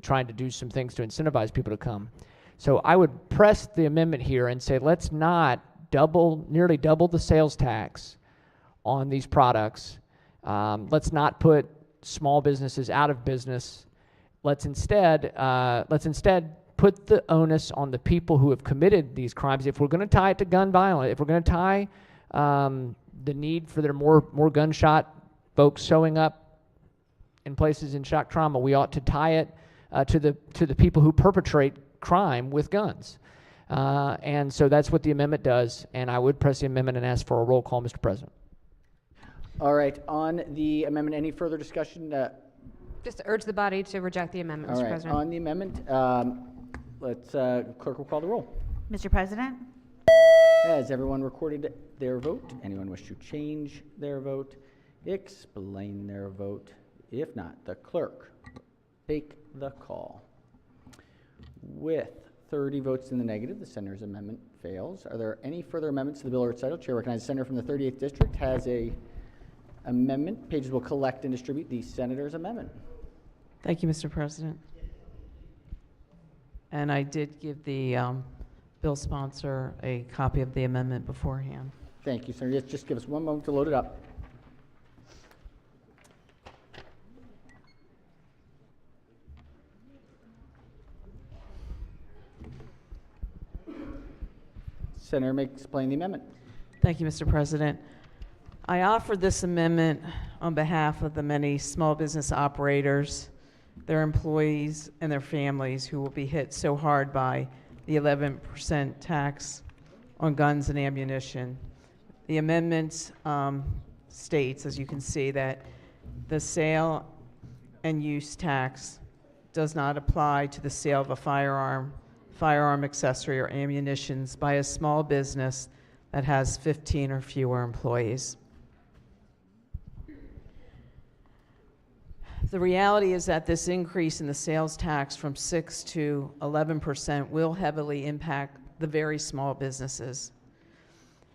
trying to do some things to incentivize people to come. So I would press the amendment here and say, let's not nearly double the sales tax on these products. Let's not put small businesses out of business. Let's instead put the onus on the people who have committed these crimes. If we're going to tie it to gun violence, if we're going to tie the need for there more gunshot folks showing up in places in shock trauma, we ought to tie it to the people who perpetrate crime with guns. And so that's what the amendment does. And I would press the amendment and ask for a roll call, Mr. President. All right, on the amendment, any further discussion? Just urge the body to reject the amendment, Mr. President. On the amendment, clerk will call the roll. Mr. President? Has everyone recorded their vote? Anyone wish to change their vote? Explain their vote? If not, the clerk take the call. With 30 votes in the negative, the senator's amendment fails. Are there any further amendments to the bill or recital? Chair recognizes the senator from the 38th district has a amendment. Pages will collect and distribute the senator's amendment. Thank you, Mr. President. And I did give the bill sponsor a copy of the amendment beforehand. Thank you, Senator. Just give us one moment to load it up. Senator may explain the amendment. Thank you, Mr. President. I offer this amendment on behalf of the many small business operators, their employees, and their families who will be hit so hard by the 11% tax on guns and ammunition. The amendment states, as you can see, that the sale and use tax does not apply to the sale of a firearm accessory, or ammunitions by a small business that has 15 or fewer employees. The reality is that this increase in the sales tax from 6 to 11% will heavily impact the very small businesses.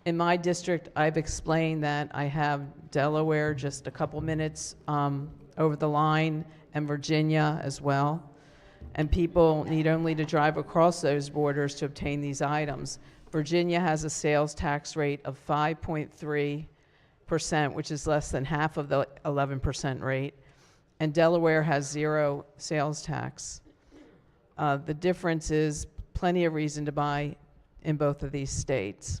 In my district, I've explained that I have Delaware just a couple minutes over the line, and Virginia as well. And people need only to drive across those borders to obtain these items. Virginia has a sales tax rate of 5.3%, which is less than half of the 11% rate. And Delaware has 0 sales tax. The difference is plenty of reason to buy in both of these states.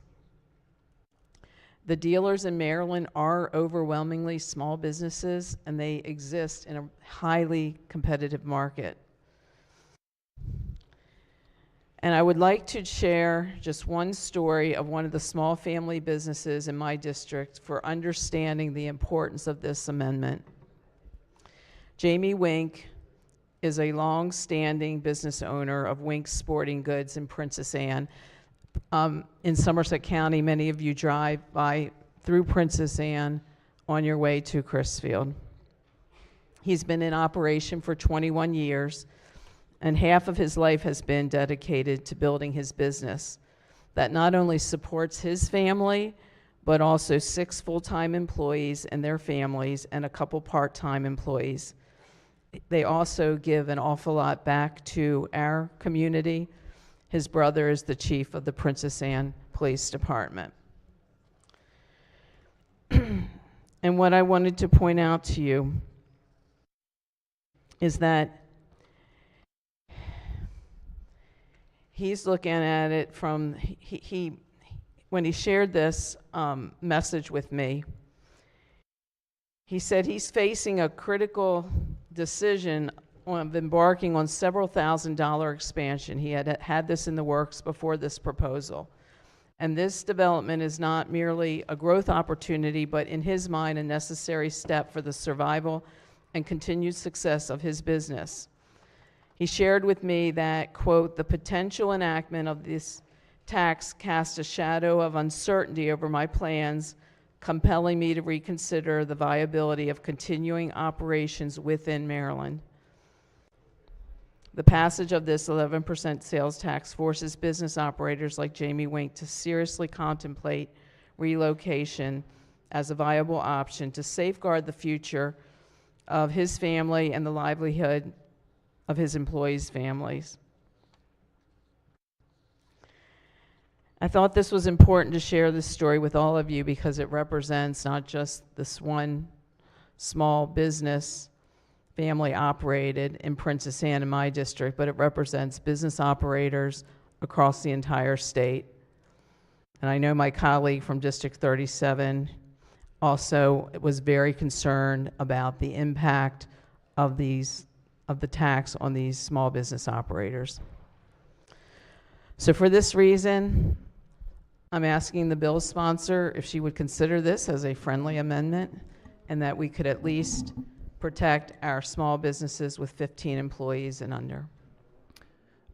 The dealers in Maryland are overwhelmingly small businesses, and they exist in a highly competitive market. And I would like to share just one story of one of the small family businesses in my district for understanding the importance of this amendment. Jamie Wink is a long-standing business owner of Wink Sporting Goods in Princess Anne. In Somerset County, many of you drive by through Princess Anne on your way to Crisfield. He's been in operation for 21 years, and half of his life has been dedicated to building his business that not only supports his family, but also 6 full-time employees and their families and a couple part-time employees. They also give an awful lot back to our community. His brother is the chief of the Princess Anne Police Department. And what I wanted to point out to you is that he's looking at it from, when he shared this message with me, he said he's facing a critical decision of embarking on several $1,000 expansion. He had this in the works before this proposal. And this development is not merely a growth opportunity, but in his mind, a necessary step for the survival and continued success of his business. He shared with me that, quote, the potential enactment of this tax cast a shadow of uncertainty over my plans, compelling me to reconsider the viability of continuing operations within Maryland. The passage of this 11% sales tax forces business operators like Jamie Wink to seriously contemplate relocation as a viable option to safeguard the future of his family and the livelihood of his employees' families. I thought this was important to share this story with all of you because it represents not just this one small business family operated in Princess Anne in my district, but it represents business operators across the entire state. And I know my colleague from District 37 also was very concerned about the impact of the tax on these small business operators. So for this reason, I'm asking the bill sponsor if she would consider this as a friendly amendment and that we could at least protect our small businesses with 15 employees and under.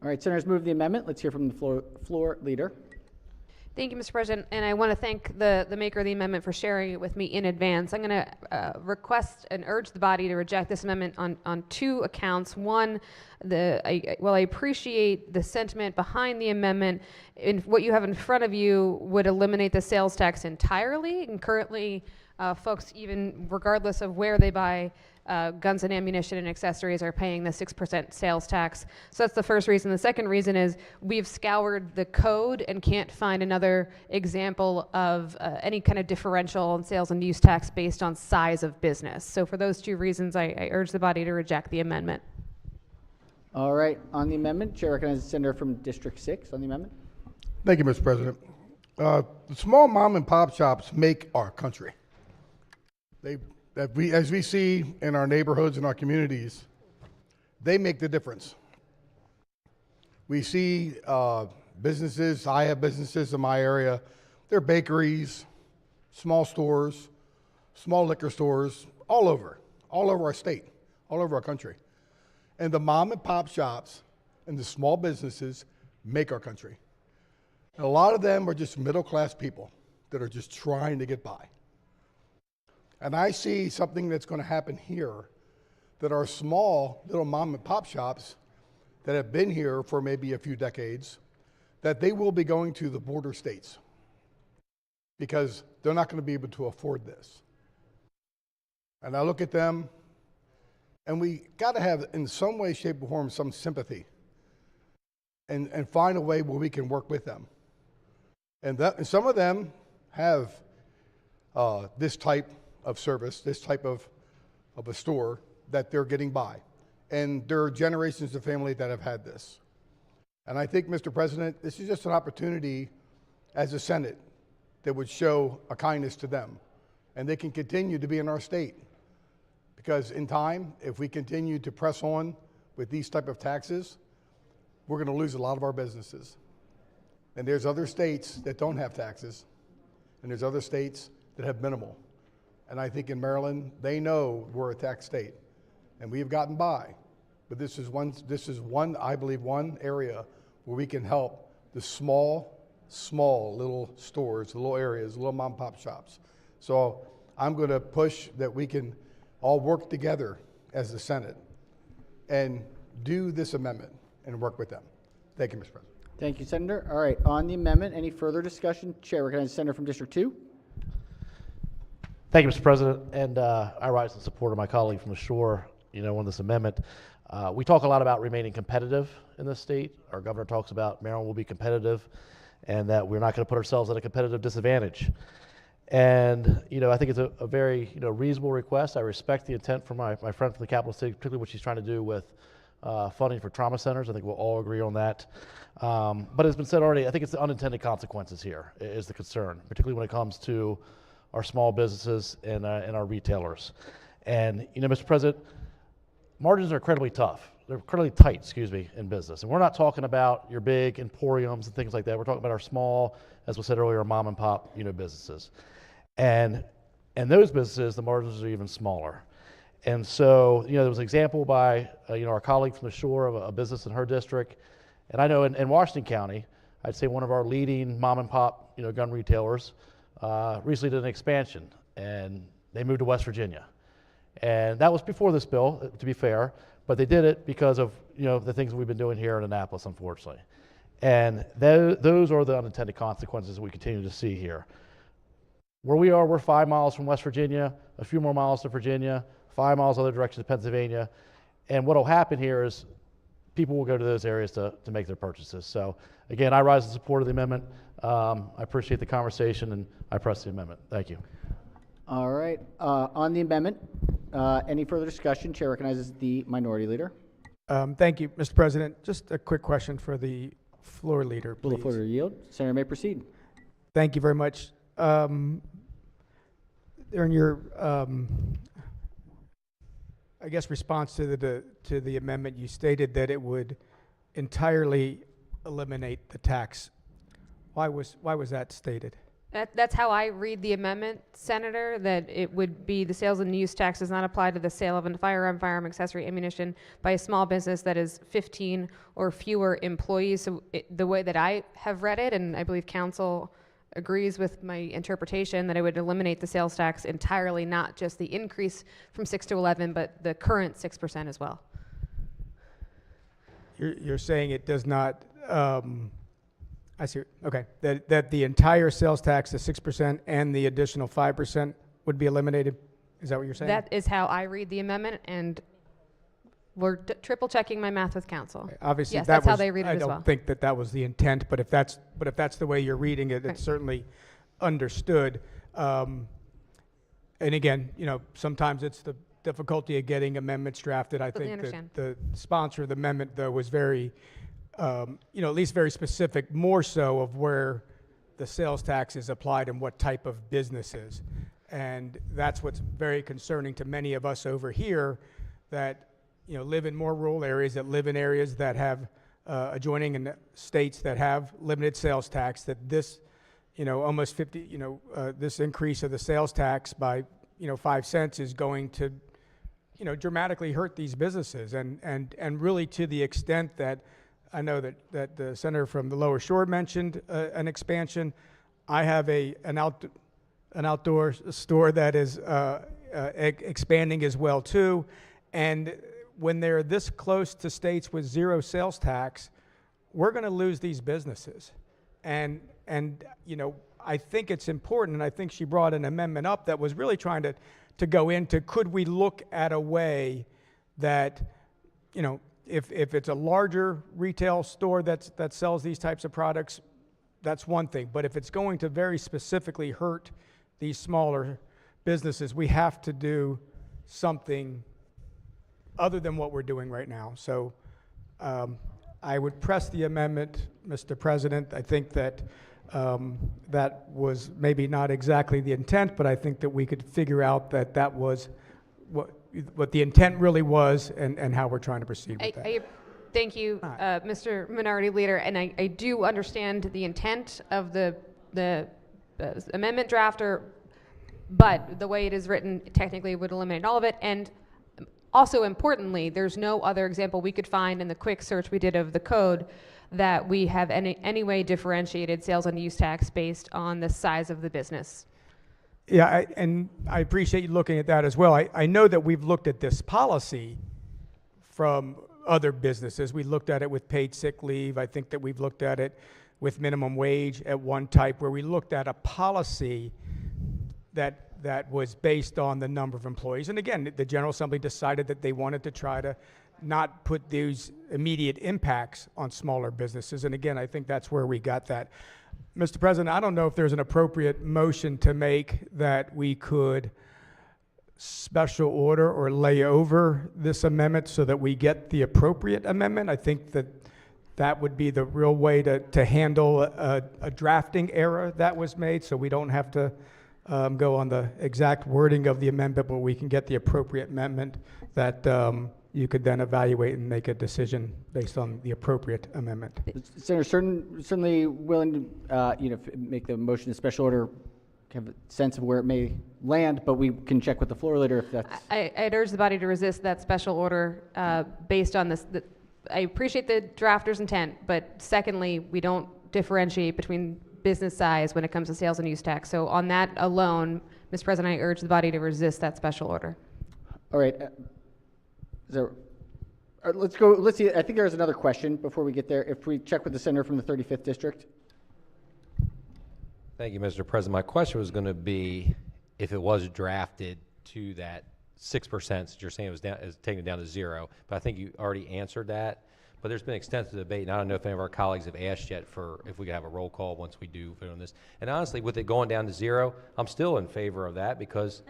All right, senators, move the amendment. Let's hear from the floor leader. Thank you, Mr. President, and I want to thank the maker of the amendment for sharing it with me in advance. I'm going to request and urge the body to reject this amendment on 2 accounts. One, while I appreciate the sentiment behind the amendment, what you have in front of you would eliminate the sales tax entirely, and currently folks, even regardless of where they buy guns and ammunition and accessories, are paying the 6% sales tax. So that's the first reason. The second reason is we've scoured the code and can't find another example of any kind of differential in sales and use tax based on size of business. So for those 2 reasons, I urge the body to reject the amendment. All right, on the amendment, Chair recognizes the senator from District 6 on the amendment. Thank you, Mr. President. The small mom and pop shops make our country. As we see in our neighborhoods and our communities, they make the difference. We see businesses, I have businesses in my area, they're bakeries, small stores, small liquor stores, all over our state, all over our country. And the mom and pop shops and the small businesses make our country. And a lot of them are just middle-class people that are just trying to get by. And I see something that's going to happen here, that our small little mom and pop shops that have been here for maybe a few decades, that they will be going to the border states because they're not going to be able to afford this. And I look at them, and we got to have, in some way, shape, or form, some sympathy and find a way where we can work with them. And some of them have this type of service, this type of a store that they're getting by. And there are generations of family that have had this. And I think, Mr. President, this is just an opportunity as a Senate that would show a kindness to them. And they can continue to be in our state. Because in time, if we continue to press on with these type of taxes, we're going to lose a lot of our businesses. And there's other states that don't have taxes, and there's other states that have minimal. And I think in Maryland, they know we're a tax state, and we've gotten by. But this is one, I believe, one area where we can help the small little stores, little areas, little mom and pop shops. So I'm going to push that we can all work together as the Senate and do this amendment and work with them. Thank you, Mr. President. Thank you, Senator. All right, on the amendment, any further discussion? Chair recognizes the Senator from District 2. Thank you, Mr. President. And I rise in support of my colleague from the shore, on this amendment. We talk a lot about remaining competitive in this state. Our governor talks about Maryland will be competitive and that we're not going to put ourselves at a competitive disadvantage. And, I think it's a very, reasonable request. I respect the intent from my friend from the capital city, particularly what she's trying to do with funding for trauma centers. I think we'll all agree on that. But as has been said already, I think it's the unintended consequences here is the concern, particularly when it comes to our small businesses and our retailers. And, Mr. President, margins are incredibly tough. They're incredibly tight, in business. And we're not talking about your big emporiums and things like that. We're talking about our small, as was said earlier, mom and pop, businesses. And those businesses, the margins are even smaller. And so, there was an example by, our colleague from the shore of a business in her district. And I know in Washington County, I'd say one of our leading mom and pop, gun retailers recently did an expansion, and they moved to West Virginia. And that was before this bill, to be fair, but they did it because of, the things we've been doing here in Annapolis, unfortunately. And those are the unintended consequences that we continue to see here. Where we are, we're 5 miles from West Virginia, a few more miles to Virginia, 5 miles other direction to Pennsylvania. And what will happen here is people will go to those areas to make their purchases. So again, I rise in support of the amendment. I appreciate the conversation, and I press the amendment. Thank you. All right, on the amendment, any further discussion? Chair recognizes the minority leader. Thank you, Mr. President. Just a quick question for the floor leader, please. Will the floor leader yield? Senator may proceed. Thank you very much. During your, I guess, response to the amendment, you stated that it would entirely eliminate the tax. Why was that stated? That's how I read the amendment, Senator, that it would be the sales and use tax does not apply to the sale of a firearm, accessory, ammunition by a small business that is 15 or fewer employees. So the way that I have read it, and I believe council agrees with my interpretation, that it would eliminate the sales tax entirely, not just the increase from 6 to 11, but the current 6% as well. You're saying it does not, I see, okay, that the entire sales tax, the 6% and the additional 5% would be eliminated? Is that what you're saying? That is how I read the amendment, and we're triple checking my math with council. Obviously, yes, that's how they read it as well. I don't think that was the intent, but if that's the way you're reading it, it's certainly understood. And again, sometimes it's the difficulty of getting amendments drafted. I think that the sponsor of the amendment, though, was very, at least very specific, more so of where the sales tax is applied and what type of businesses. And that's what's very concerning to many of us over here that live in more rural areas, that live in areas that have adjoining and states that have limited sales tax, that this, almost 50, this increase of the sales tax by, 5 cents is going to, dramatically hurt these businesses. And really to the extent that I know that the senator from the Lower Shore mentioned an expansion. I have an outdoor store that is expanding as well too. And when they're this close to states with zero sales tax, we're going to lose these businesses. And I think it's important, and I think she brought an amendment up that was really trying to go into, could we look at a way that, if it's a larger retail store that sells these types of products, that's one thing. But if it's going to very specifically hurt these smaller businesses, we have to do something other than what we're doing right now. So I would press the amendment, Mr. President. I think that That was maybe not exactly the intent, but I think that we could figure out that that was what the intent really was and how we're trying to proceed with that. Thank you, Mr. Minority Leader, and I do understand the intent of the amendment drafter, but the way it is written technically would eliminate all of it. And also importantly, there's no other example we could find in the quick search we did of the code that we have any way differentiated sales and use tax based on the size of the business. Yeah, and I appreciate you looking at that as well. I know that we've looked at this policy from other businesses. We looked at it with paid sick leave. I think that we've looked at it with minimum wage at one type, where we looked at a policy that was based on the number of employees. And again, the General Assembly decided that they wanted to try to not put these immediate impacts on smaller businesses. And again, I think that's where we got that. Mr. President, I don't know if there's an appropriate motion to make that we could special order or lay over this amendment so that we get the appropriate amendment. I think that would be the real way to handle a drafting error that was made, so we don't have to go on the exact wording of the amendment, but we can get the appropriate amendment that you could then evaluate and make a decision based on the appropriate amendment. Senator, certainly willing to make the motion in special order, have a sense of where it may land, but we can check with the floor leader if that's... I'd urge the body to resist that special order based on this. I appreciate the drafter's intent, but secondly, we don't differentiate between business size when it comes to sales and use tax. So on that alone, Mr. President, I urge the body to resist that special order. All right. Let's go. Let's see. I think there's another question before we get there. If we check with the senator from the 35th district. Thank you, Mr. President. My question was going to be if it was drafted to that 6%, since you're saying it was taken down to 0, but I think you already answered that. But there's been extensive debate, and I don't know if any of our colleagues have asked yet for if we could have a roll call once we do vote on this. And honestly, with it going down to 0, I'm still in favor of that because,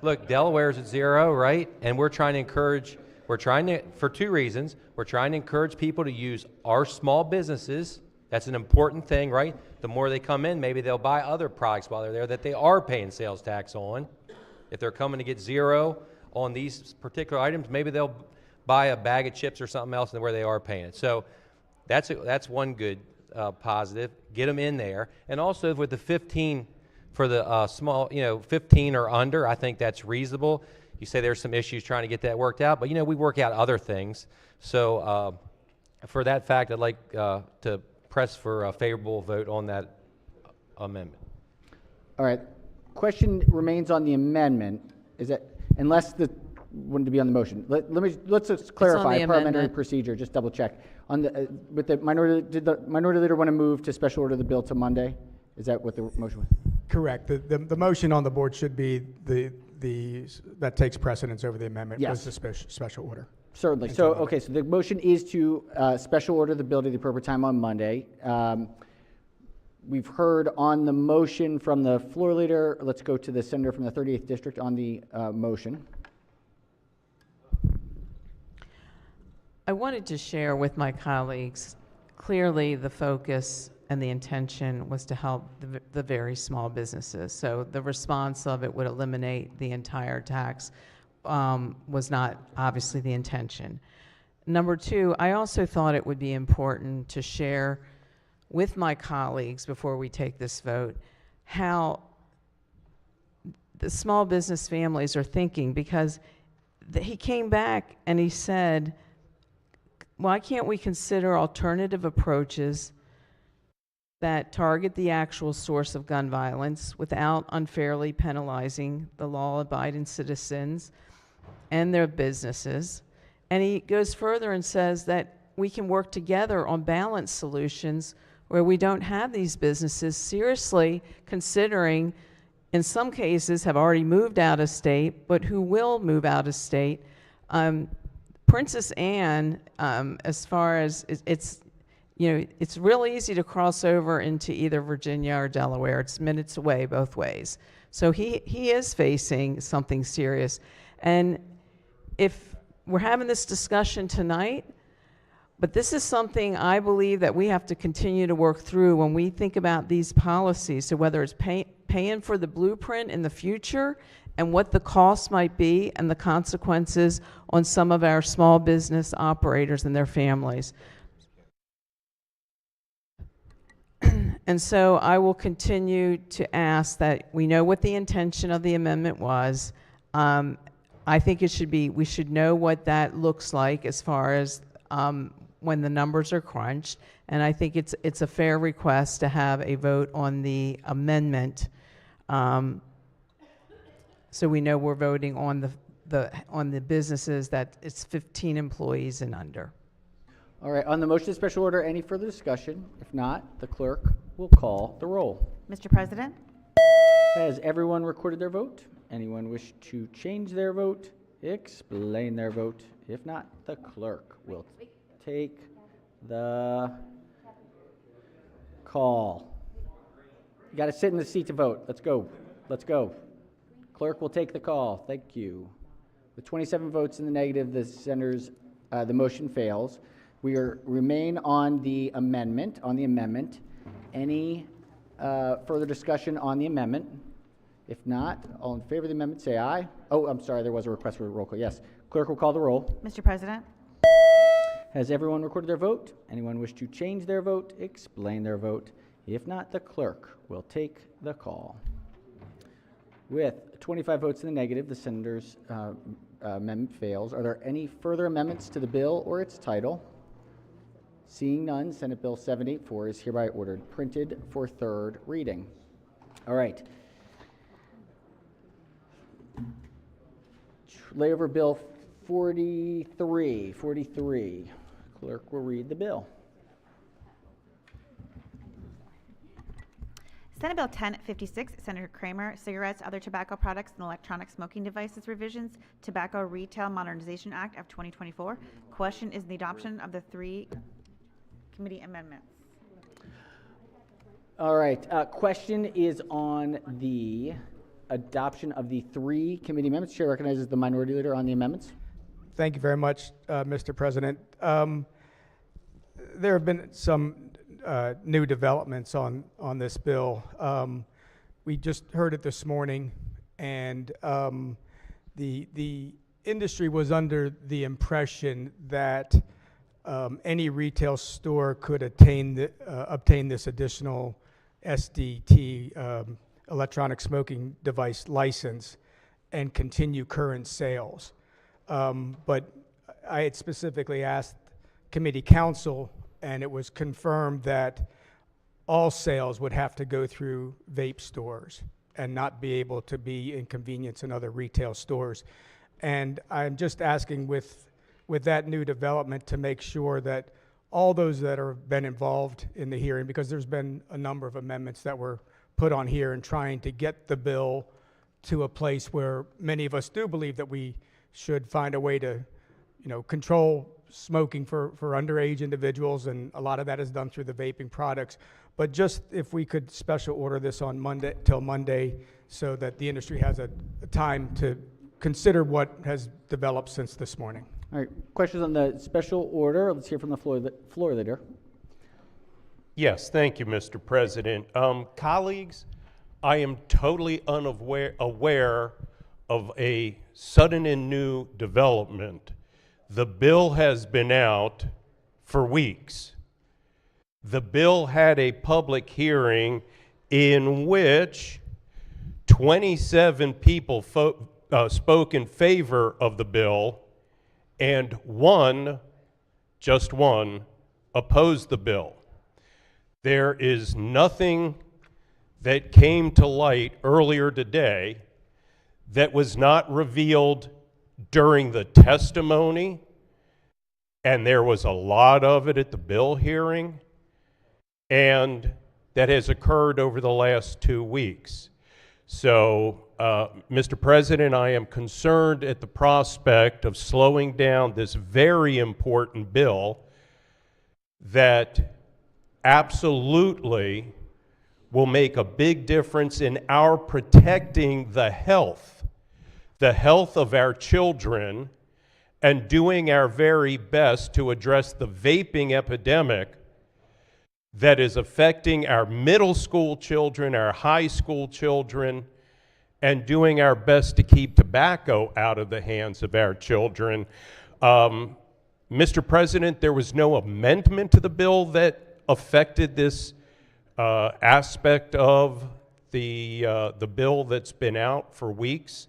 look, Delaware's at 0, right? And we're trying to, for two reasons. We're trying to encourage people to use our small businesses. That's an important thing, right? The more they come in, maybe they'll buy other products while they're there that they are paying sales tax on. If they're coming to get 0 on these particular items, maybe they'll buy a bag of chips or something else where they are paying it. So that's one good positive. Get them in there. And also with the 15 for the small, 15 or under, I think that's reasonable. You say there's some issues trying to get that worked out, but we work out other things. So for that fact, I'd like to press for a favorable vote on that amendment. All right. Question remains on the amendment. Is that unless the wanted to be on the motion? Let's just clarify parliamentary amendment. procedure. Just double check on the with the minority. Did the minority leader want to move to special order the bill to Monday? Is that what the motion was? Correct. The motion on the board should be that takes precedence over the amendment. Yes. Was the special order. Certainly. So, okay, so the motion is to special order the bill to the appropriate time on Monday. We've heard on the motion from the floor leader. Let's go to the senator from the 38th district on the motion. I wanted to share with my colleagues, clearly the focus and the intention was to help the very small businesses. So the response of it would eliminate the entire tax was not obviously the intention. Number two, I also thought it would be important to share with my colleagues before we take this vote how the small business families are thinking, because he came back and he said, why can't we consider alternative approaches that target the actual source of gun violence without unfairly penalizing the law-abiding citizens and their businesses? And he goes further and says that we can work together on balanced solutions where we don't have these businesses seriously considering, in some cases, have already moved out of state, but who will move out of state. Princess Anne, as far as it's real easy to cross over into either Virginia or Delaware. It's minutes away both ways. So he is facing something serious. And if we're having this discussion tonight, But this is something I believe that we have to continue to work through when we think about these policies. So whether it's paying for the blueprint in the future and what the costs might be and the consequences on some of our small business operators and their families. And so I will continue to ask that we know what the intention of the amendment was. I think it should be, we should know what that looks like as far as when the numbers are crunched. And I think it's a fair request to have a vote on the amendment, so we know we're voting on the businesses that it's 15 employees and under. All right, on the motion of special order, any further discussion? If not, the clerk will call the roll. Mr. President? Has everyone recorded their vote? Anyone wish to change their vote? Explain their vote. If not, the clerk will take the call. You got to sit in the seat to vote. Let's go. Let's go. Clerk will take the call. Thank you. With 27 votes in the negative, the motion fails. We remain on the amendment. Any further discussion on the amendment? If not, all in favor of the amendment, say aye. Oh, I'm sorry, there was a request for a roll call. Yes. Clerk will call the roll. Mr. President? Has everyone recorded their vote? Anyone wish to change their vote? Explain their vote. If not, the clerk will take the call. With 25 votes in the negative, the senator's amendment fails. Are there any further amendments to the bill or its title? Seeing none, Senate Bill 784 is hereby ordered printed for third reading. All right. Layover Bill 43. Clerk will read the bill. Senate Bill 1056, Senator Kramer, Cigarettes, Other Tobacco Products, and Electronic Smoking Devices Revisions, Tobacco Retail Modernization Act of 2024. Question is the adoption of the three committee amendments. All right. Question is on the adoption of the three committee amendments. Chair recognizes the minority leader on the amendments. Thank you very much, Mr. President. There have been some new developments on this bill. We just heard it this morning, and the industry was under the impression that any retail store could obtain this additional SDT, electronic smoking device license, and continue current sales. But I had specifically asked committee counsel, and it was confirmed that all sales would have to go through vape stores and not be able to be in convenience in other retail stores. And I'm just asking with that new development to make sure that all those that have been involved in the hearing, because there's been a number of amendments that were put on here and trying to get the bill to a place where many of us do believe that we should find a way to, control smoking for underage individuals, and a lot of that is done through the vaping products. But just if we could special order this on Monday, till Monday, so that the industry has a time to consider what has developed since this morning. All right, questions on the special order? Let's hear from the floor leader. Yes, thank you, Mr. President. Colleagues, I am totally aware of a sudden and new development. The bill has been out for weeks. The bill had a public hearing in which 27 people spoke in favor of the bill, and just one, opposed the bill. There is nothing that came to light earlier today that was not revealed during the testimony, and there was a lot of it at the bill hearing, and that has occurred over the last 2 weeks. So, Mr. President, I am concerned at the prospect of slowing down this very important bill that absolutely will make a big difference in our protecting the health of our children and doing our very best to address the vaping epidemic that is affecting our middle school children, our high school children, and doing our best to keep tobacco out of the hands of our children. Mr. President, there was no amendment to the bill that affected this aspect of the bill that's been out for weeks.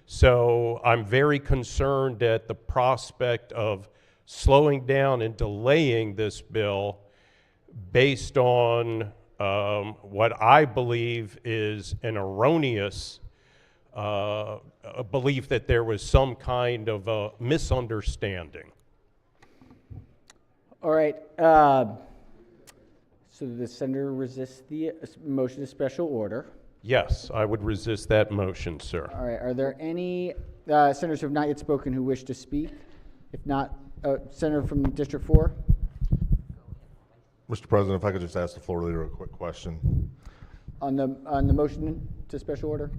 So I'm very concerned at the prospect of slowing down and delaying this bill based on what I believe is an erroneous belief that there was some kind of a misunderstanding. All right. So the senator resists the motion of special order. Yes, I would resist that motion, sir. All right. Are there any senators who have not yet spoken who wish to speak? If not, Senator from District 4. Mr. President, if I could just ask the floor leader a quick question. On the motion to special order?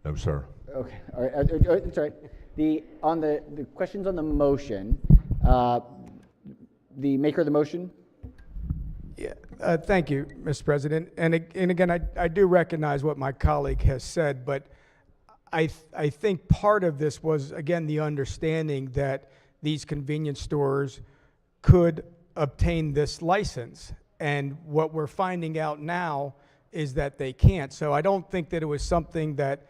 No, sir. Okay. All right. It's all right. The questions on the motion, the maker of the motion? Yeah, thank you, Mr. President. And again, I do recognize what my colleague has said, but I think part of this was, again, the understanding that these convenience stores could obtain this license. And what we're finding out now is that they can't. So I don't think that it was something that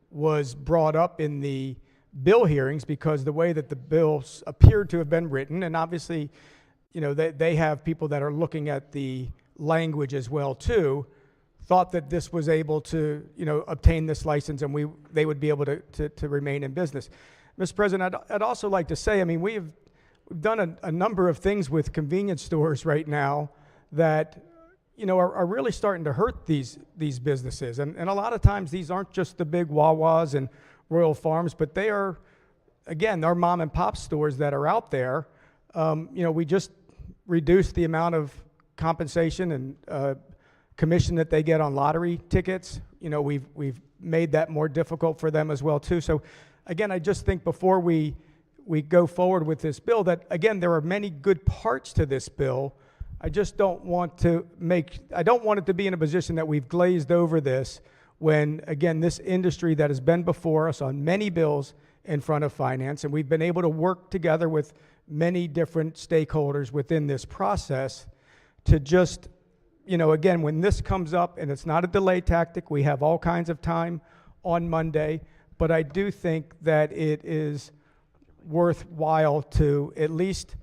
was brought up in the bill hearings, because the way that the bills appeared to have been written, and obviously, you know, they have people that are looking at the language as well too, thought that this was able to, you know, obtain this license and they would be able to remain in business. Mr. President, I'd also like to say, I mean, we've done a number of things with convenience stores right now that, you know, are really starting to hurt these businesses. And a lot of times these aren't just the big Wawas and Royal Farms, but they are, again, they're mom and pop stores that are out there. You know, we just reduced the amount of compensation and commission that they get on lottery tickets. You know, we've made that more difficult for them as well too. So again, I just think before we go forward with this bill that, again, there are many good parts to this bill. I just don't want I don't want it to be in a position that we've glazed over this when, again, this industry that has been before us on many bills in front of finance, and we've been able to work together with many different stakeholders within this process to just, you know, again, when this comes up, and it's not a delay tactic, we have all kinds of time on Monday, but I do think that it is worthwhile to at least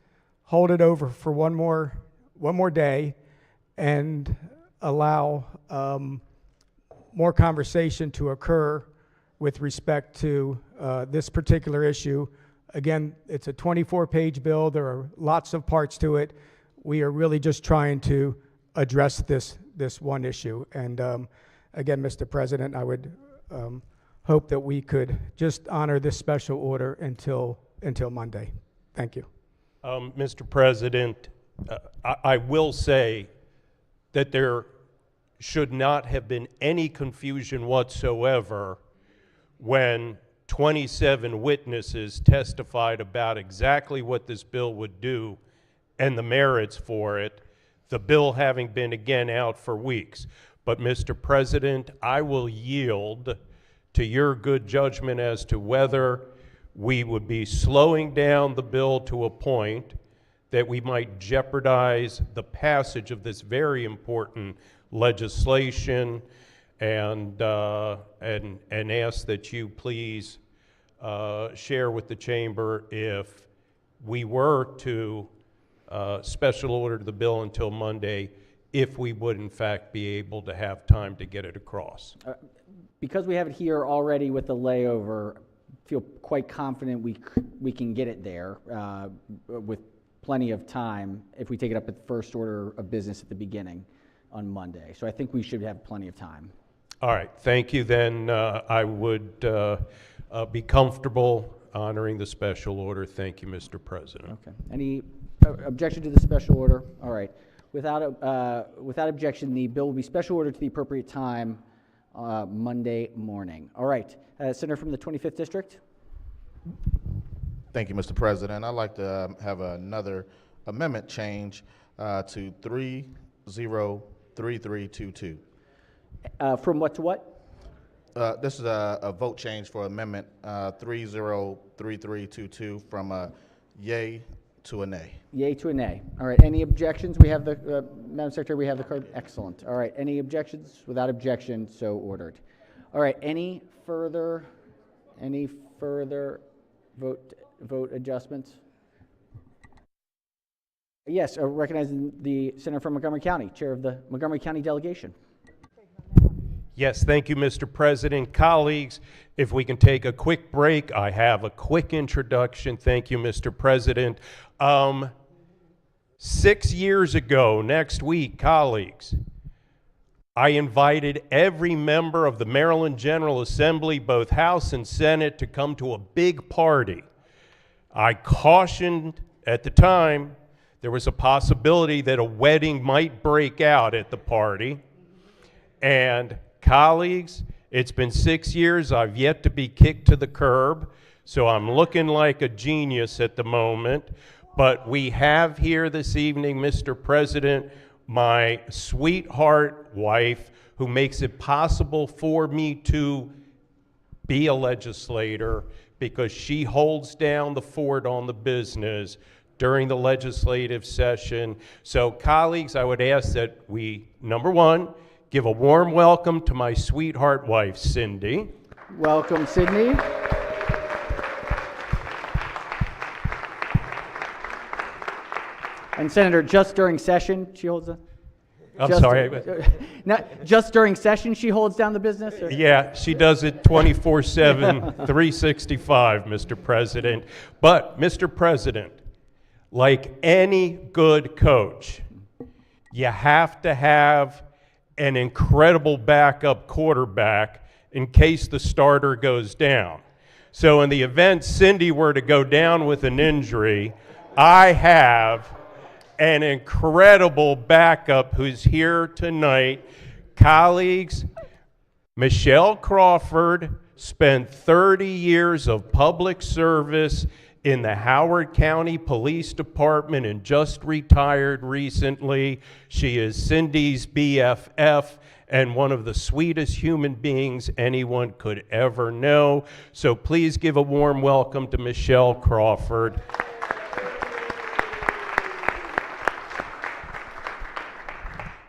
hold it over for one more day and allow more conversation to occur with respect to this particular issue. Again, it's a 24-page bill. There are lots of parts to it. We are really just trying to address this one issue. And again, Mr. President, I would hope that we could just honor this special order until Monday. Thank you. Mr. President, I will say that there should not have been any confusion whatsoever when 27 witnesses testified about exactly what this bill would do and the merits for it, the bill having been again out for weeks. But Mr. President, I will yield to your good judgment as to whether we would be slowing down the bill to a point that we might jeopardize the passage of this very important legislation, and ask that you please share with the chamber if we were to special order the bill until Monday, if we would in fact be able to have time to get it across. Because we have it here already with the layover, feel quite confident we can get it there with plenty of time if we take it up at the first order of business at the beginning on Monday. So I think we should have plenty of time. All right, thank you. Then I would be comfortable honoring the special order. Thank you, Mr. President. Okay. Any objection to the special order? All right. Without objection, the bill will be special ordered to the appropriate time Monday morning. All right. Senator from the 25th District. Thank you, Mr. President. I'd like to have another amendment change to 303322. From what to what? This is a vote change for amendment 303322 from a yay to a nay. Yay to a nay. All right, any objections? We have the, Madam Secretary, we have the card. Excellent. All right, any objections? Without objection, so ordered. All right, any further vote adjustments? Yes, recognizing the Senator from Montgomery County, Chair of the Montgomery County Delegation. Yes, thank you, Mr. President. Colleagues, if we can take a quick break, I have a quick introduction. Thank you, Mr. President. 6 years ago, next week, colleagues, I invited every member of the Maryland General Assembly, both House and Senate, to come to a big party. I cautioned at the time there was a possibility that a wedding might break out at the party. And colleagues, it's been 6 years. I've yet to be kicked to the curb, so I'm looking like a genius at the moment. But we have here this evening, Mr. President, my sweetheart wife, who makes it possible for me to be a legislator because she holds down the fort on the business during the legislative session. So, colleagues, I would ask that we, number one, give a warm welcome to my sweetheart wife, Cindy. Welcome, Sydney. And Senator, just during session, she holds a... I'm sorry. Not just during session she holds down the business? Or? Yeah, she does it 24/7, 365, Mr. President. But, Mr. President, like any good coach, you have to have an incredible backup quarterback in case the starter goes down. So in the event Cindy were to go down with an injury, I have an incredible backup who's here tonight. Colleagues, Michelle Crawford spent 30 years of public service in the Howard County Police Department and just retired recently. She is Cindy's BFF and one of the sweetest human beings anyone could ever know. So please give a warm welcome to Michelle Crawford.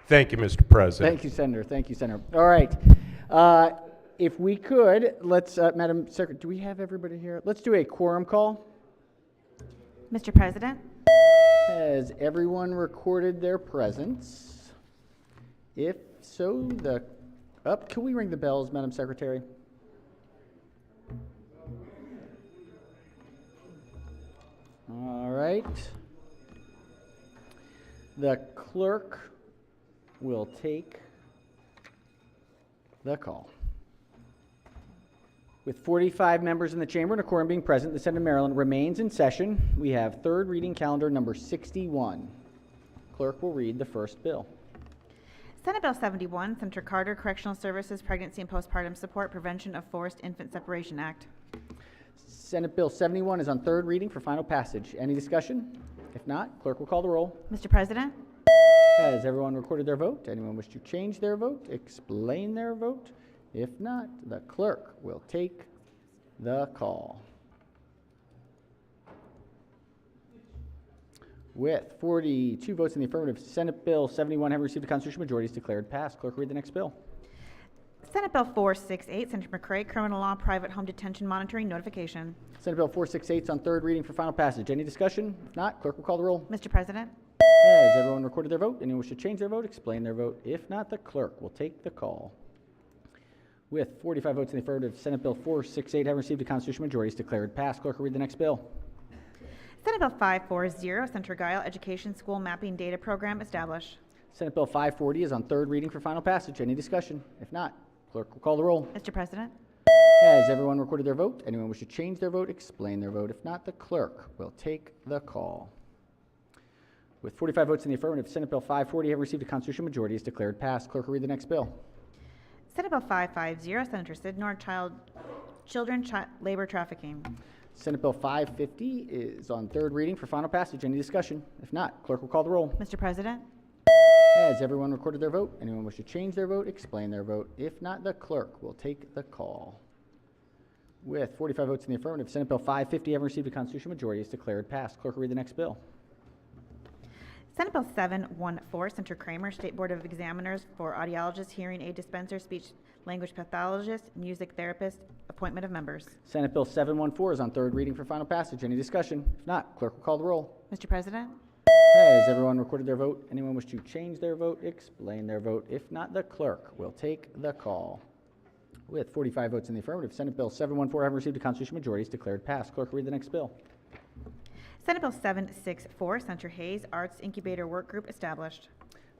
Thank you, Mr. President. Thank you, Senator. Thank you, Senator. All right. If we could, let's, Madam Secretary, do we have everybody here? Let's do a quorum call. Mr. President? Has everyone recorded their presence? If so, can we ring the bells, Madam Secretary? All right. The clerk will take the call. With 45 members in the chamber and a quorum being present, the Senate of Maryland remains in session. We have third reading calendar number 61. Clerk will read the first bill. Senate Bill 71, Senator Carter, Correctional Services, Pregnancy and Postpartum Support, Prevention of Forced Infant Separation Act. Senate Bill 71 is on third reading for final passage. Any discussion? If not, clerk will call the roll. Mr. President? Has everyone recorded their vote? Anyone wish to change their vote? Explain their vote? If not, the clerk will take the call. With 42 votes in the affirmative, Senate Bill 71 having received a constitutional majority is declared passed. Clerk, read the next bill. Senate Bill 468, Senator McCray, Criminal Law, Private Home Detention Monitoring Notification. Senate Bill 468 is on third reading for final passage. Any discussion? If not, clerk will call the roll. Mr. President? Has everyone recorded their vote? Anyone wish to change their vote? Explain their vote. If not, the clerk will take the call. With 45 votes in the affirmative, Senate Bill 468 having received a constitutional majority is declared passed. Clerk will read the next bill. Senate Bill 540, Senator Guile, Education School Mapping Data Program established. Senate Bill 540 is on third reading for final passage. Any discussion? If not, clerk will call the roll. Mr. President? Has everyone recorded their vote? Anyone wish to change their vote? Explain their vote. If not, the clerk will take the call. With 45 votes in the affirmative, Senate Bill 540 having received a constitutional majority is declared passed. Clerk will read the next bill. Senate Bill 550, Senator Sidnor, Children Labor Trafficking. Senate Bill 550 is on third reading for final passage. Any discussion? If not, clerk will call the roll. Mr. President? Has everyone recorded their vote? Anyone wish to change their vote, explain their vote? If not, the clerk will take the call. With 45 votes in the affirmative, Senate Bill 550 having received a constitutional majority is declared passed. Clerk will read the next bill. Senate Bill 714, Senator Kramer, State Board of Examiners for audiologist, hearing aid dispenser, speech language pathologist, music therapist, appointment of members. Senate Bill 714 is on third reading for final passage. Any discussion? If not, clerk will call the roll. Mr. President? Has everyone recorded their vote? Anyone wish to change their vote, explain their vote? If not, the clerk will take the call. With 45 votes in the affirmative, Senate Bill 714 having received a constitutional majority is declared passed. Clerk will read the next bill. Senate Bill 764, Senator Hayes, Arts Incubator Work Group established.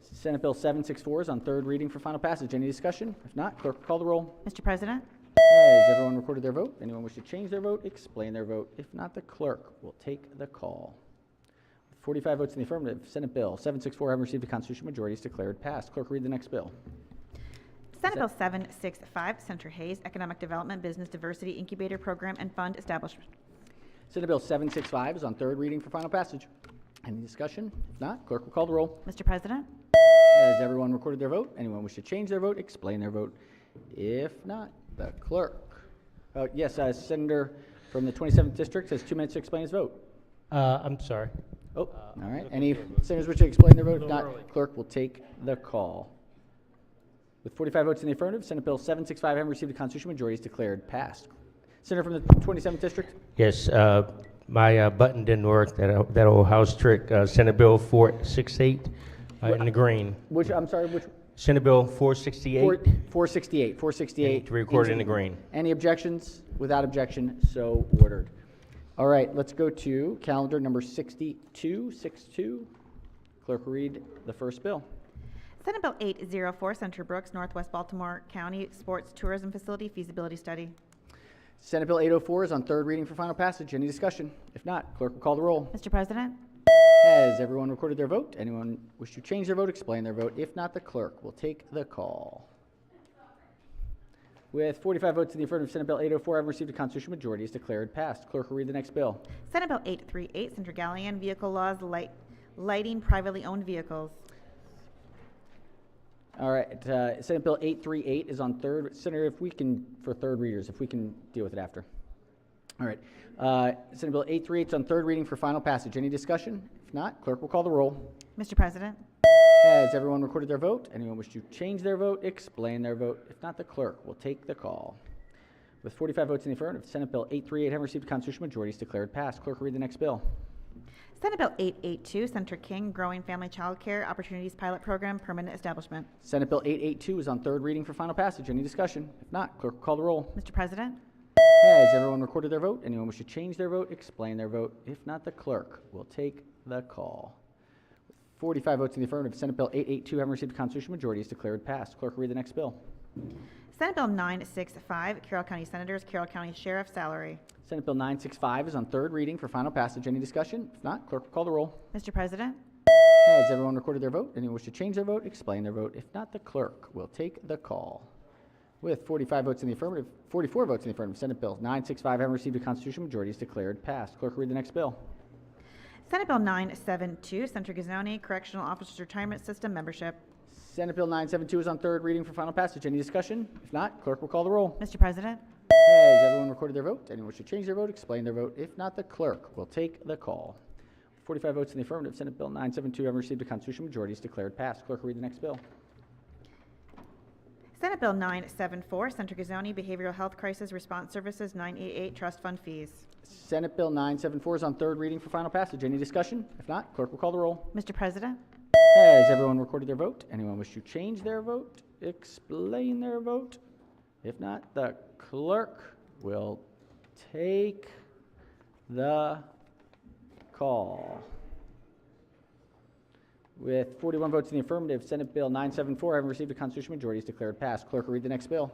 Senate Bill 764 is on third reading for final passage. Any discussion? If not, clerk will call the roll. Mr. President? Has everyone recorded their vote? Anyone wish to change their vote, explain their vote? If not, the clerk will take the call. With 45 votes in the affirmative, Senate Bill 764 having received a constitutional majority is declared passed. Clerk will read the next bill. Senate Bill 765, Senator Hayes, Economic Development Business Diversity Incubator Program and Fund establishment. Senate Bill 765 is on third reading for final passage. Any discussion? If not, clerk will call the roll. Mr. President? Has everyone recorded their vote? Anyone wish to change their vote, explain their vote? If not, the clerk. Yes, Senator from the 27th District has 2 minutes to explain his vote. I'm sorry. Oh, all right. Any senators wish to explain their vote? If not, clerk will take the call. With 45 votes in the affirmative, Senate Bill 765 having received a constitutional majority is declared passed. Senator from the 27th District? Yes, my button didn't work, that old house trick. Senate Bill 468 in the green. Which, I'm sorry, which? Senate Bill 468. 468. To be recorded in the green. Any objections? Without objection, so ordered. All right, let's go to calendar number 6262. Clerk will read the first bill. Senate Bill 804, Senator Brooks, Northwest Baltimore County Sports Tourism Facility Feasibility Study. Senate Bill 804 is on third reading for final passage. Any discussion? If not, clerk will call the roll. Mr. President? Has everyone recorded their vote? Anyone wish to change their vote, explain their vote? If not, the clerk will take the call. With 45 votes in the affirmative, Senate Bill 804 having received a constitutional majority is declared passed. Clerk will read the next bill. Senate Bill 838, Senator Gallion, Vehicle Laws, Lighting Privately Owned Vehicles. All right, Senate Bill 838 is on third. Senator, if we can, for third readers, if we can deal with it after. All right, Senate Bill 838 is on third reading for final passage. Any discussion? If not, clerk will call the roll. Mr. President? Has everyone recorded their vote? Anyone wish to change their vote, explain their vote? If not, the clerk will take the call. With 45 votes in the affirmative, Senate Bill 838 having received a constitutional majority is declared passed. Clerk will read the next bill. Senate Bill 882, Senator King, Growing Family Child Care Opportunities Pilot Program, Permanent Establishment. Senate Bill 882 is on third reading for final passage. Any discussion? If not, clerk will call the roll. Mr. President? Has everyone recorded their vote? Anyone wish to change their vote, explain their vote? If not, the clerk will take the call. 45 votes in the affirmative, Senate Bill 882 having received a constitutional majority is declared passed. Clerk will read the next bill. Senate Bill 965, Carroll County Senators, Carroll County Sheriff Salary. Senate Bill 965 is on third reading for final passage. Any discussion? If not, clerk will call the roll. Mr. President? Has everyone recorded their vote? Anyone wish to change their vote, explain their vote? If not, the clerk will take the call. With 45 votes in the affirmative, 44 votes in the affirmative, Senate Bill 965 having received a constitutional majority is declared passed. Clerk will read the next bill. Senate Bill 972, Senator Gazzoni, Correctional Officers Retirement System Membership. Senate Bill 972 is on third reading for final passage. Any discussion? If not, clerk will call the roll. Mr. President? Has everyone recorded their vote? Anyone wish to change their vote, explain their vote? If not, the clerk will take the call. 45 votes in the affirmative, Senate Bill 972 having received a constitutional majority is declared passed. Clerk will read the next bill. Senate Bill 974, Senator Gazzoni, Behavioral Health Crisis Response Services, 988, Trust Fund Fees. Senate Bill 974 is on third reading for final passage. Any discussion? If not, clerk will call the roll. Mr. President? Has everyone recorded their vote? Anyone wish to change their vote, explain their vote? If not, the clerk will take the call. With 41 votes in the affirmative, Senate Bill 974 having received a constitutional majority is declared passed. Clerk will read the next bill.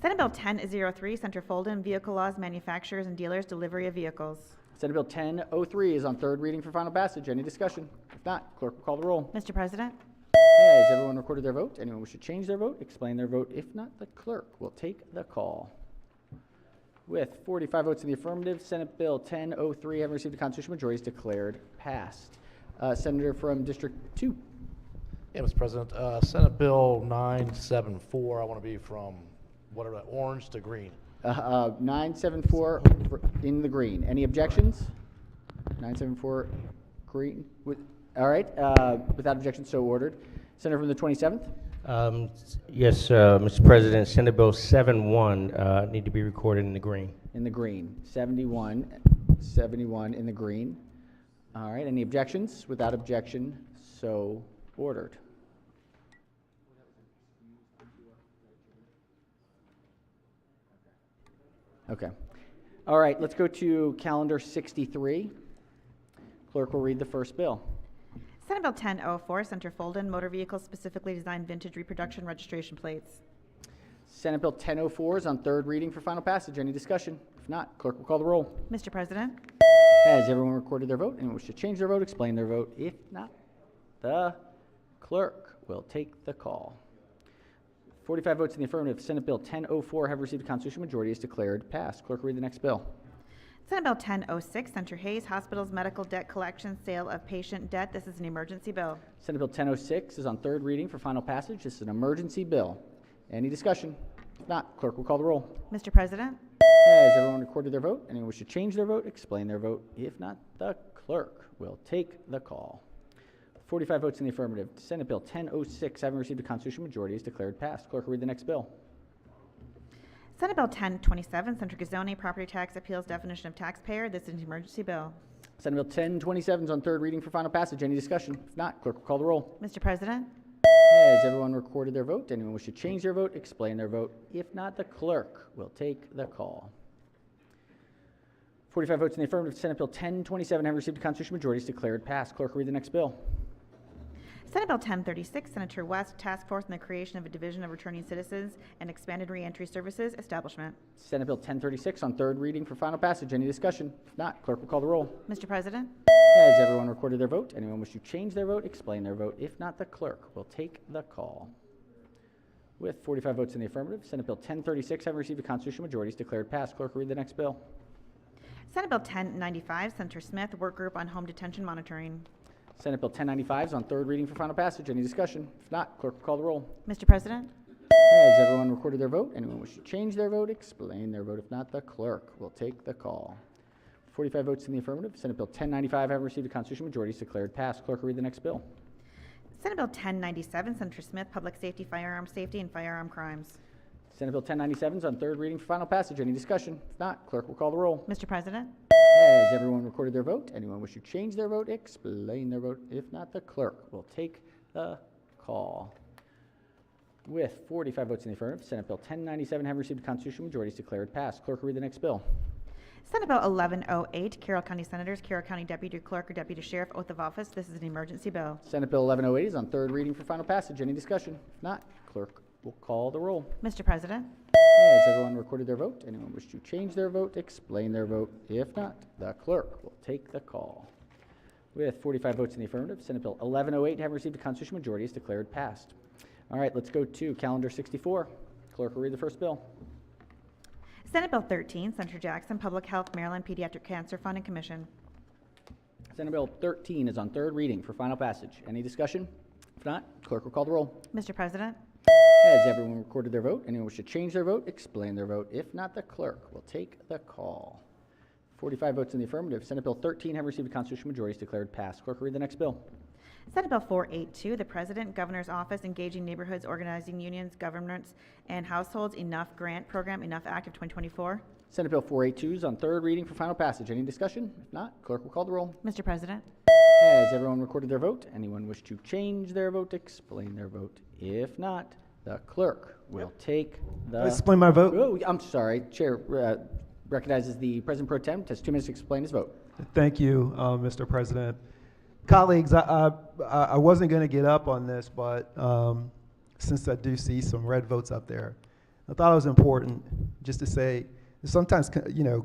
Senate Bill 1003, Senator Folden, Vehicle Laws, Manufacturers and Dealers, Delivery of Vehicles. Senate Bill 1003 is on third reading for final passage. Any discussion? If not, clerk will call the roll. Mr. President? Has everyone recorded their vote? Anyone wish to change their vote, explain their vote? If not, the clerk will take the call. With 45 votes in the affirmative, Senate Bill 1003, having received a constitutional majority, is declared passed. Senator from District 2. Yeah, Mr. President, Senate Bill 974, I want to be from whatever, orange to green. 974 in the green. Any objections? 974 green. All right. Without objection, so ordered. Senator from the 27th. Yes, Mr. President, Senate Bill 71 need to be recorded in the green. In the green. 71 in the green. All right. Any objections? Without objection, so ordered. Okay. All right, let's go to calendar 63. Clerk will read the first bill. Senate Bill 1004, Senator Folden, motor vehicles specifically designed vintage reproduction registration plates. Senate Bill 1004 is on third reading for final passage. Any discussion? If not, clerk will call the roll. Mr. President, Has everyone recorded their vote? Anyone wish to change their vote, explain their vote? If not, the clerk will take the call. 45 votes in the affirmative. Senate Bill 1004 have received a constitutional majority, is declared passed. Clerk will read the next bill. Senate Bill 1006, Senator Hayes, hospitals medical debt collection, sale of patient debt. This is an emergency bill. Senate Bill 1006 is on third reading for final passage. This is an emergency bill. Any discussion? If not, clerk will call the roll. Mr. President, Has everyone recorded their vote? Anyone wish to change their vote, explain their vote? If not, the clerk will take the call. 45 votes in the affirmative. Senate Bill 1006, having received a constitutional majority, is declared passed. Clerk will read the next bill. Senate Bill 1027, Senator Gazzone, property tax appeals definition of taxpayer. This is an emergency bill. Senate Bill 1027 is on third reading for final passage. Any discussion? If not, clerk will call the roll. Mr. President, Has everyone recorded their vote? Anyone wish to change their vote, explain their vote? If not, the clerk will take the call. 45 votes in the affirmative. Senate Bill 1027, having received a constitutional majority, is declared passed. Clerk will read the next bill. Senate Bill 1036, Senator West, task force on the creation of a division of returning citizens and expanded reentry services establishment. Senate Bill 1036 on third reading for final passage. Any discussion? If not, clerk will call the roll. Mr. President, Has everyone recorded their vote? Anyone wish to change their vote, explain their vote? If not, the clerk will take the call. With 45 votes in the affirmative, Senate Bill 1036, having received a constitutional majority, is declared passed. Clerk will read the next bill. Senate Bill 1095, Senator Smith, work group on home detention monitoring. Senate Bill 1095 is on third reading for final passage. Any discussion? If not, clerk will call the roll. Mr. President, Has everyone recorded their vote? Anyone wish to change their vote, explain their vote? If not, the clerk will take the call. 45 votes in the affirmative. Senate Bill 1095, having received a constitutional majority, is declared passed. Clerk will read the next bill. Senate Bill 1097, Senator Smith, public safety, firearm safety, and firearm crimes. Senate Bill 1097 is on third reading for final passage. Any discussion? If not, clerk will call the roll. Mr. President, Has everyone recorded their vote? Anyone wish to change their vote, explain their vote? If not, the clerk will take the call. With 45 votes in the affirmative, Senate Bill 1097, having received a constitutional majority, is declared passed. Clerk will read the next bill. Senate Bill 1108, Carroll County Senators, Carroll County Deputy Clerk or Deputy Sheriff, oath of office. This is an emergency bill. Senate Bill 1108 is on third reading for final passage. Any discussion? If not, clerk will call the roll. Mr. President, Has everyone recorded their vote? Anyone wish to change their vote, explain their vote? If not, the clerk will take the call. With 45 votes in the affirmative, Senate Bill 1108, having received a constitutional majority, is declared passed. All right, let's go to calendar 64. Clerk will read the first bill. Senate Bill 13, Senator Jackson, Public Health, Maryland Pediatric Cancer Fund and Commission. Senate Bill 13 is on third reading for final passage. Any discussion? If not, clerk will call the roll. Mr. President, Has everyone recorded their vote? Anyone wish to change their vote, explain their vote? If not, the clerk will take the call. 45 votes in the affirmative. Senate Bill 13, having received a constitutional majority, is declared passed. Clerk will read the next bill. Senate Bill 482, the President, Governor's Office, Engaging Neighborhoods, Organizing Unions, Governments, and Households, Enough Grant Program, Enough Act of 2024. Senate Bill 482 is on third reading for final passage. Any discussion? If not, clerk will call the roll. Mr. President, Has everyone recorded their vote? Anyone wish to change their vote, explain their vote? If not, the clerk will take the... Explain my vote. Oh, I'm sorry. Chair recognizes the President Pro Tem. Has 2 minutes to explain his vote. Thank you, Mr. President. Colleagues, I wasn't going to get up on this, but since I do see some red votes up there, I thought it was important just to say sometimes,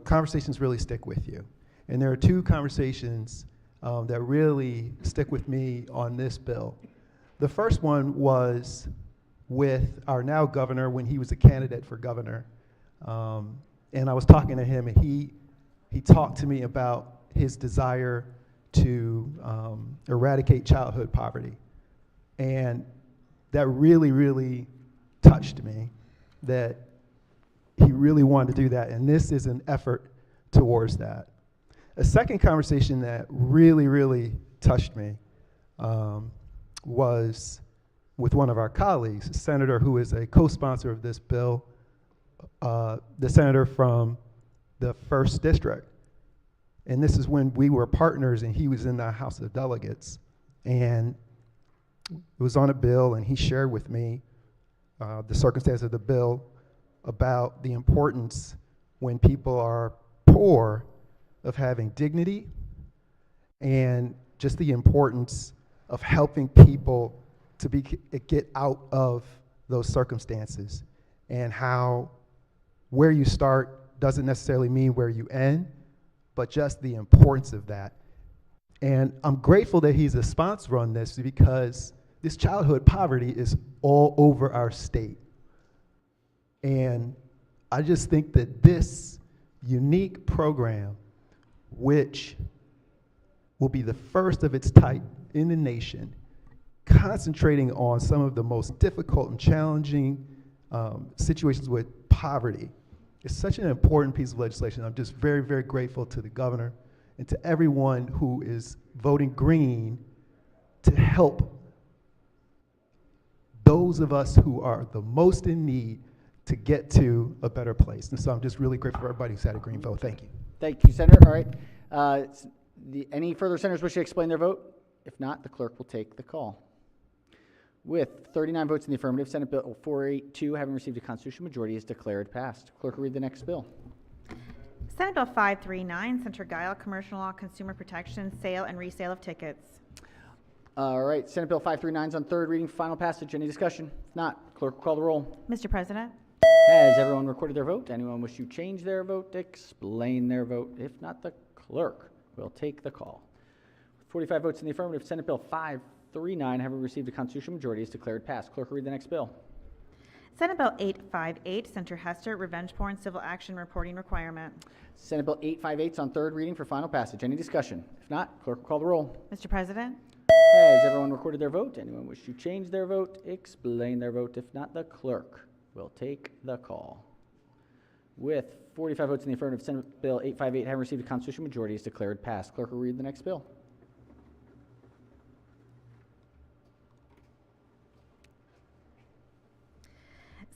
conversations really stick with you. And there are 2 conversations that really stick with me on this bill. The first one was with our now governor when he was a candidate for governor. And I was talking to him, and he talked to me about his desire to eradicate childhood poverty. And that really, really touched me, that he really wanted to do that. And this is an effort towards that. A second conversation that really, really touched me was with one of our colleagues, a senator who is a co-sponsor of this bill, the senator from the 1st District. And this is when we were partners and he was in the House of Delegates. And it was on a bill, and he shared with me the circumstance of the bill about the importance when people are poor of having dignity, and just the importance of helping people to get out of those circumstances, and how where you start doesn't necessarily mean where you end, but just the importance of that. And I'm grateful that he's a sponsor on this, because this childhood poverty is all over our state. And I just think that this unique program, which will be the first of its type in the nation, concentrating on some of the most difficult and challenging situations with poverty, is such an important piece of legislation. I'm just very, very grateful to the governor and to everyone who is voting green to help those of us who are the most in need to get to a better place. And so I'm just really grateful for everybody who's had a green vote. Thank you. Thank you, Senator. All right. Any further senators wish to explain their vote? If not, the clerk will take the call. With 39 votes in the affirmative, Senate Bill 482, having received a constitutional majority, is declared passed. Clerk will read the next bill. Senate Bill 539, Senator Guile, Commercial Law, Consumer Protection, Sale and Resale of Tickets. All right, Senate Bill 539 is on third reading for final passage. Any discussion? If not, clerk will call the roll. Mr. President? Has everyone recorded their vote? Anyone wish to change their vote, explain their vote? If not, the clerk will take the call. With 45 votes in the affirmative, Senate Bill 539, having received a constitutional majority, is declared passed. Clerk will read the next bill. Senate Bill 858, Senator Hester, Revenge Porn Civil Action Reporting Requirement. Senate Bill 858 is on third reading for final passage. Any discussion? If not, clerk will call the roll. Mr. President? Has everyone recorded their vote? Anyone wish to change their vote, explain their vote? If not, the clerk will take the call. With 45 votes in the affirmative, Senate Bill 858, having received a constitutional majority, is declared passed. Clerk will read the next bill.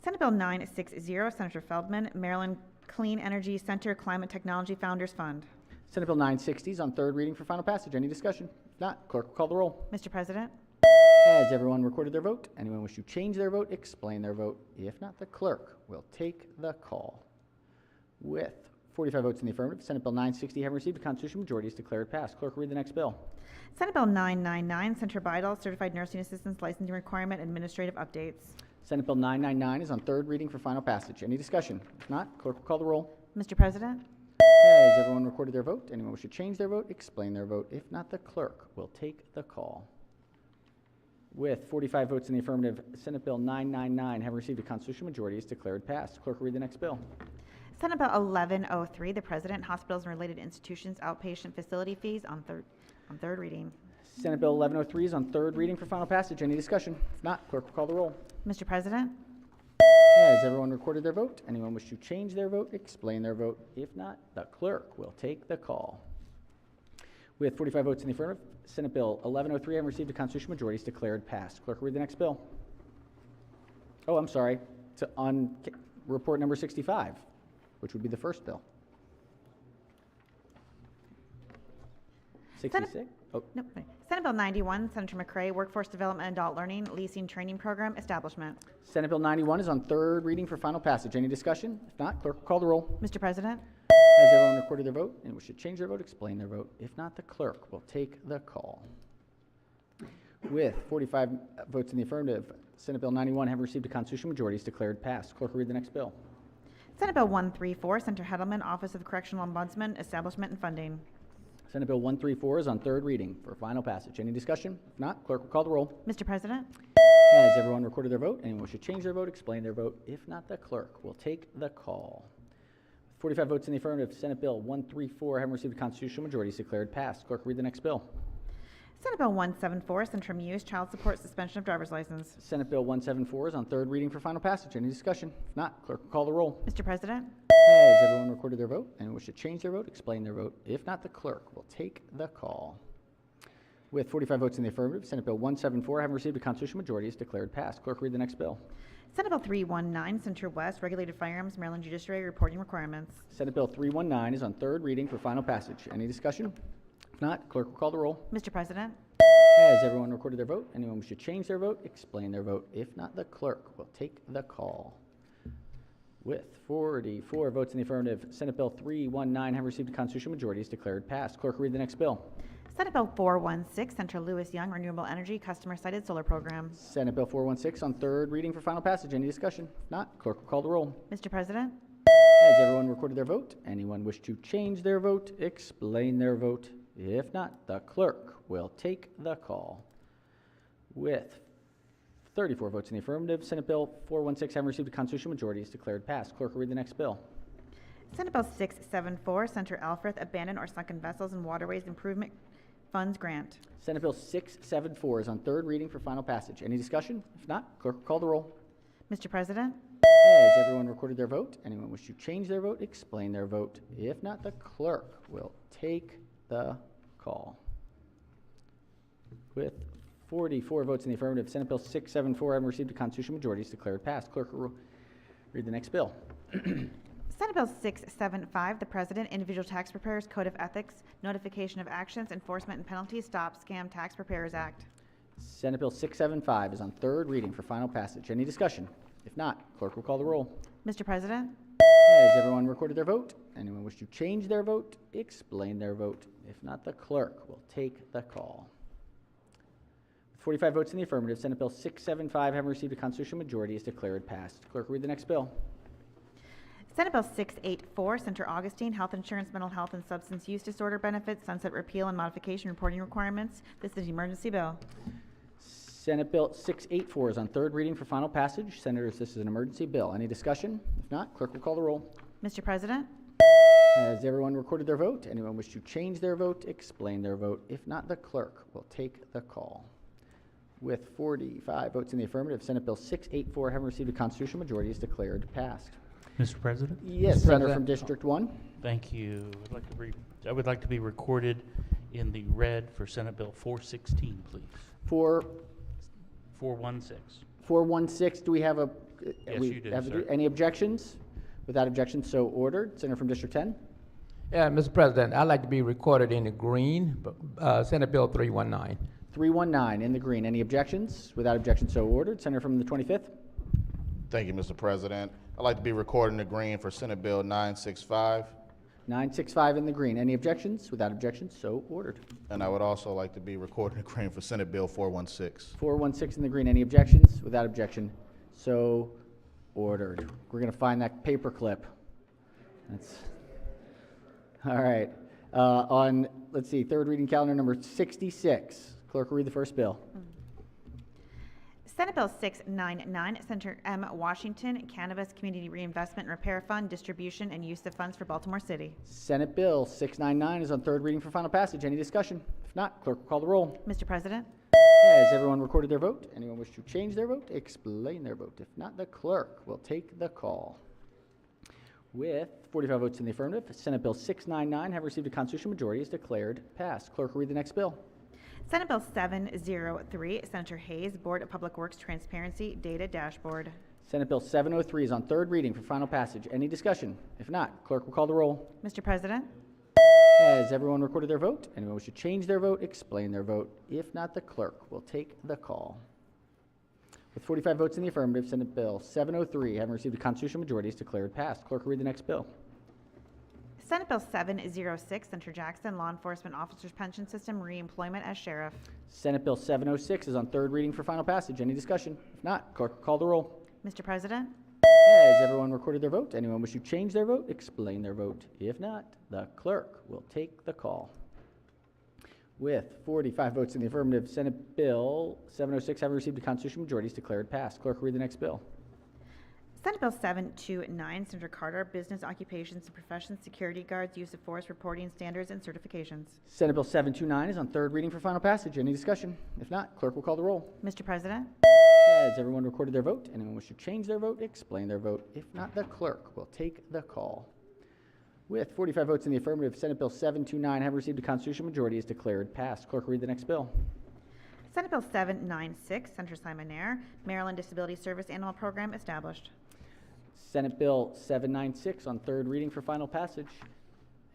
Senate Bill 960, Senator Feldman, Maryland Clean Energy Center Climate Technology Founders Fund. Senate Bill 960 is on third reading for final passage. Any discussion? If not, clerk will call the roll. Mr. President? Has everyone recorded their vote? Anyone wish to change their vote, explain their vote? If not, the clerk will take the call. With 45 votes in the affirmative, Senate Bill 960, having received a constitutional majority, is declared passed. Clerk will read the next bill. Senate Bill 999, Senator Bidel, Certified Nursing Assistants Licensing Requirement, Administrative Updates. Senate Bill 999 is on third reading for final passage. Any discussion? If not, clerk will call the roll. Mr. President? Has everyone recorded their vote? Anyone wish to change their vote, explain their vote? If not, the clerk will take the call. With 45 votes in the affirmative, Senate Bill 999, having received a constitutional majority, is declared passed. Clerk will read the next bill. Senate Bill 1103, the President, Hospitals and Related Institutions Outpatient Facility Fees on third reading. Senate Bill 1103 is on third reading for final passage. Any discussion? If not, clerk will call the roll. Mr. President? Has everyone recorded their vote? Anyone wish to change their vote, explain their vote? If not, the clerk will take the call. With 45 votes in the affirmative, Senate Bill 1103, having received a constitutional majority, is declared passed. Clerk will read the next bill. Oh, I'm sorry. On report number 65, which would be the first bill. 66? Oh. Nope. Senate Bill 91, Senator McCray, Workforce Development and Adult Learning Leasing Training Program Establishment. Senate Bill 91 is on third reading for final passage. Any discussion? If not, clerk will call the roll. Mr. President? Has everyone recorded their vote? And we should change their vote, explain their vote. If not, the clerk will take the call. With 45 votes in the affirmative, Senate Bill 91, having received a constitutional majority, is declared passed. Clerk will read the next bill. Senate Bill 134, Senator Hedelman, Office of Correctional Ombudsman, Establishment and Funding. Senate Bill 134 is on third reading for final passage. Any discussion? If not, clerk will call the roll. Mr. President? Has everyone recorded their vote? Anyone wish to change their vote, explain their vote? If not, the clerk will take the call. 45 votes in the affirmative, Senate Bill 134 having received a constitutional majority is declared passed. Clerk, read the next bill. Senate Bill 174, Centrum Use, Child Support, Suspension of Driver's License. Senate Bill 174 is on third reading for final passage. Any discussion? If not, clerk will call the roll. Mr. President? Has everyone recorded their vote? Anyone wish to change their vote, explain their vote? If not, the clerk will take the call. With 45 votes in the affirmative, Senate Bill 174 having received a constitutional majority is declared passed. Clerk, read the next bill. Senate Bill 319, Center West, Regulated Firearms, Maryland Judiciary Reporting Requirements. Senate Bill 319 is on third reading for final passage. Any discussion? If not, clerk will call the roll. Mr. President? Has everyone recorded their vote? Anyone wish to change their vote, explain their vote? If not, the clerk will take the call. With 44 votes in the affirmative, Senate Bill 319 having received a constitutional majority is declared passed. Clerk, read the next bill. Senate Bill 416, Senator Lewis Young, Renewable Energy Customer-Sited Solar Program. Senate Bill 416 on third reading for final passage. Any discussion? If not, clerk will call the roll. Mr. President? Has everyone recorded their vote? Anyone wish to change their vote, explain their vote? If not, the clerk will take the call. With 34 votes in the affirmative, Senate Bill 416 having received a constitutional majority is declared passed. Clerk will read the next bill. Senate Bill 674, Senator Alfrith, Abandoned or Sunken Vessels and Waterways Improvement Funds Grant. Senate Bill 674 is on third reading for final passage. Any discussion? If not, clerk will call the roll. Mr. President? Has everyone recorded their vote? Anyone wish to change their vote, explain their vote? If not, the clerk will take the call. With 44 votes in the affirmative, Senate Bill 674 having received a constitutional majority is declared passed. Clerk will read the next bill. Senate Bill 675, the President, Individual Tax Preparers Code of Ethics, Notification of Actions, Enforcement and Penalties, Stop Scam Tax Preparers Act. Senate Bill 675 is on third reading for final passage. Any discussion? If not, clerk will call the roll. Mr. President? Has everyone recorded their vote? Anyone wish to change their vote, explain their vote? If not, the clerk will take the call. With 45 votes in the affirmative, Senate Bill 675 having received a constitutional majority is declared passed. Clerk will read the next bill. Senate Bill 684, Senator Augustine, Health Insurance, Mental Health and Substance Use Disorder Benefits, Sunset Repeal and Modification Reporting Requirements. This is an emergency bill. Senate Bill 684 is on third reading for final passage. Senators, this is an emergency bill. Any discussion? If not, clerk will call the roll. Mr. President? Has everyone recorded their vote? Anyone wish to change their vote, explain their vote? If not, the clerk will take the call. With 45 votes in the affirmative, Senate Bill 684 having received a constitutional majority is declared passed. Mr. President? Yes, Mr. Senator President. from District 1. Thank you. I would like to be recorded in the red for Senate Bill 416, please. 416. 416, do we have a... Yes, you do, sir. Any objections? Without objection, so ordered. Senator from District 10. Yeah, Mr. President, I'd like to be recorded in the green, Senate Bill 319. 319 in the green. Any objections? Without objection, so ordered. Senator from the 25th. Thank you, Mr. President. I'd like to be recorded in the green for Senate Bill 965. 965 in the green. Any objections? Without objection, so ordered. And I would also like to be recorded in the green for Senate Bill 416. 416 in the green. Any objections? Without objection, so ordered. We're going to find that paper clip. That's all right. On, let's see, third reading calendar number 66. Clerk will read the first bill. Senate Bill 699, Senator M. Washington, Cannabis Community Reinvestment and Repair Fund, Distribution and Use of Funds for Baltimore City. Senate Bill 699 is on third reading for final passage. Any discussion? If not, clerk will call the roll. Mr. President? Has everyone recorded their vote? Anyone wish to change their vote? Explain their vote. If not, the clerk will take the call. With 45 votes in the affirmative, Senate Bill 699 have received a constitutional majority is declared passed. Clerk will read the next bill. Senate Bill 703, Senator Hayes, Board of Public Works Transparency Data Dashboard. Senate Bill 703 is on third reading for final passage. Any discussion? If not, clerk will call the roll. Mr. President? Has everyone recorded their vote? Anyone wish to change their vote? Explain their vote. If not, the clerk will take the call. With 45 votes in the affirmative, Senate Bill 703, having received a constitutional majority, is declared passed. Clerk will read the next bill. Senate Bill 706, Senator Jackson, Law Enforcement Officers Pension System, Reemployment as Sheriff. Senate Bill 706 is on third reading for final passage. Any discussion? If not, clerk will call the roll. Mr. President? Has everyone recorded their vote? Anyone wish to change their vote? Explain their vote. If not, the clerk will take the call. With 45 votes in the affirmative, Senate Bill 706, having received a constitutional majority, is declared passed. Clerk will read the next bill. Senate Bill 729, Senator Carter, Business Occupations and Professions, Security Guards, Use of Force, Reporting Standards, and Certifications. Senate Bill 729 is on third reading for final passage. Any discussion? If not, clerk will call the roll. Mr. President? Has everyone recorded their vote? Anyone wish to change their vote, explain their vote? If not, the clerk will take the call. With 45 votes in the affirmative, Senate Bill 729, having received a constitutional majority, is declared passed. Clerk will read the next bill. Senate Bill 796, Senator Simon Nair, Maryland Disability Service Animal Program established. Senate Bill 796 on third reading for final passage.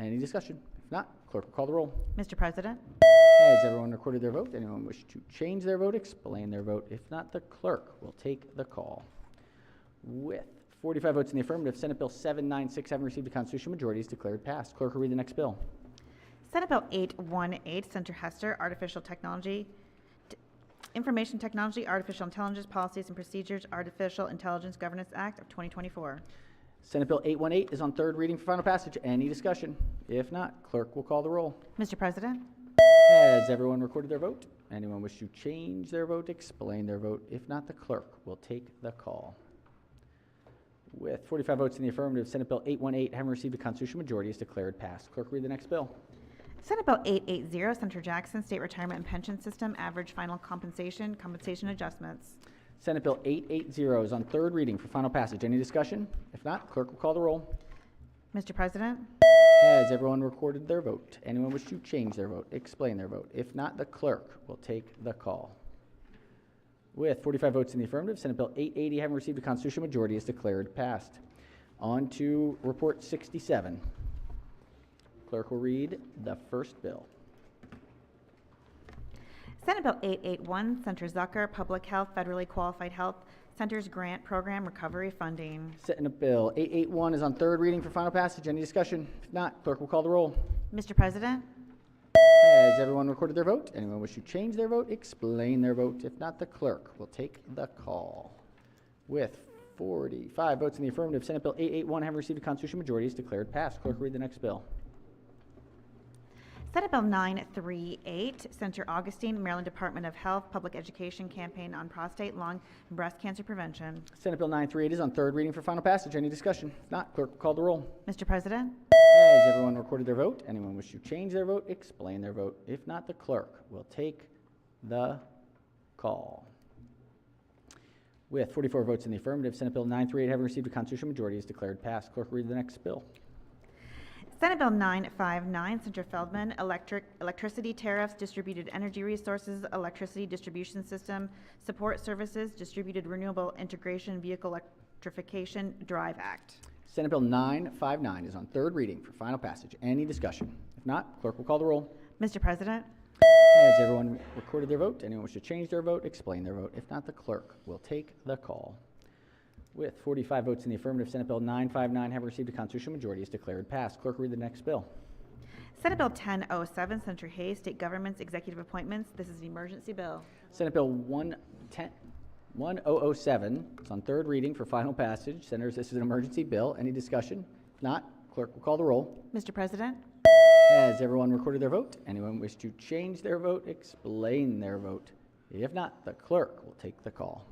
Any discussion? If not, clerk will call the roll. Mr. President? Has everyone recorded their vote? Anyone wish to change their vote, explain their vote? If not, the clerk will take the call. With 45 votes in the affirmative, Senate Bill 796, having received a constitutional majority, is declared passed. Clerk will read the next bill. Senate Bill 818, Senator Hester, Artificial Technology, Information Technology, Artificial Intelligence Policies and Procedures, Artificial Intelligence Governance Act of 2024. Senate Bill 818 is on third reading for final passage. Any discussion? If not, clerk will call the roll. Mr. President? Has everyone recorded their vote? Anyone wish to change their vote, explain their vote? If not, the clerk will take the call. With 45 votes in the affirmative, Senate Bill 818, having received a constitutional majority, is declared passed. Clerk, read the next bill. Senate Bill 880, Senator Jackson, State Retirement and Pension System, Average Final Compensation, Compensation Adjustments. Senate Bill 880 is on third reading for final passage. Any discussion? If not, clerk will call the roll. Mr. President? Has everyone recorded their vote? Anyone wish to change their vote, explain their vote? If not, the clerk will take the call. With 45 votes in the affirmative, Senate Bill 880, having received a constitutional majority, is declared passed. On to Report 67. Clerk will read the first bill. Senate Bill 881, Senator Zucker, Public Health, Federally Qualified Health Centers Grant Program Recovery Funding. Senate Bill 881 is on third reading for final passage. Any discussion? If not, clerk will call the roll. Mr. President? Has everyone recorded their vote? Anyone wish to change their vote, explain their vote? If not, the clerk will take the call. With 45 votes in the affirmative, Senate Bill 881, having received a constitutional majority, is declared passed. Clerk, read the next bill. Senate Bill 938, Senator Augustine, Maryland Department of Health, Public Education Campaign on Prostate, Lung, and Breast Cancer Prevention. Senate Bill 938 is on third reading for final passage. Any discussion? If not, clerk will call the roll. Mr. President? Has everyone recorded their vote? Anyone wish to change their vote, explain their vote? If not, the clerk will take the call. With 44 votes in the affirmative, Senate Bill 938, having received a constitutional majority, is declared passed. Clerk will read the next bill. Senate Bill 959, Senator Feldman, Electricity Tariffs, Distributed Energy Resources, Electricity Distribution System, Support Services, Distributed Renewable Integration, Vehicle Electrification, DRIVE Act. Senate Bill 959 is on third reading for final passage. Any discussion? If not, clerk will call the roll. Mr. President? Has everyone recorded their vote? Anyone wish to change their vote, explain their vote? If not, the clerk will take the call. With 45 votes in the affirmative, Senate Bill 959, having received a constitutional majority, is declared passed. Clerk, read the next bill. Senate Bill 1007, Senator Hayes, State Government's Executive Appointments. This is an emergency bill. Senate Bill 1007 is on third reading for final passage. Senators, this is an emergency bill. Any discussion? If not, clerk will call the roll. Mr. President? Has everyone recorded their vote? Anyone wish to change their vote, explain their vote? If not, the clerk will take the call.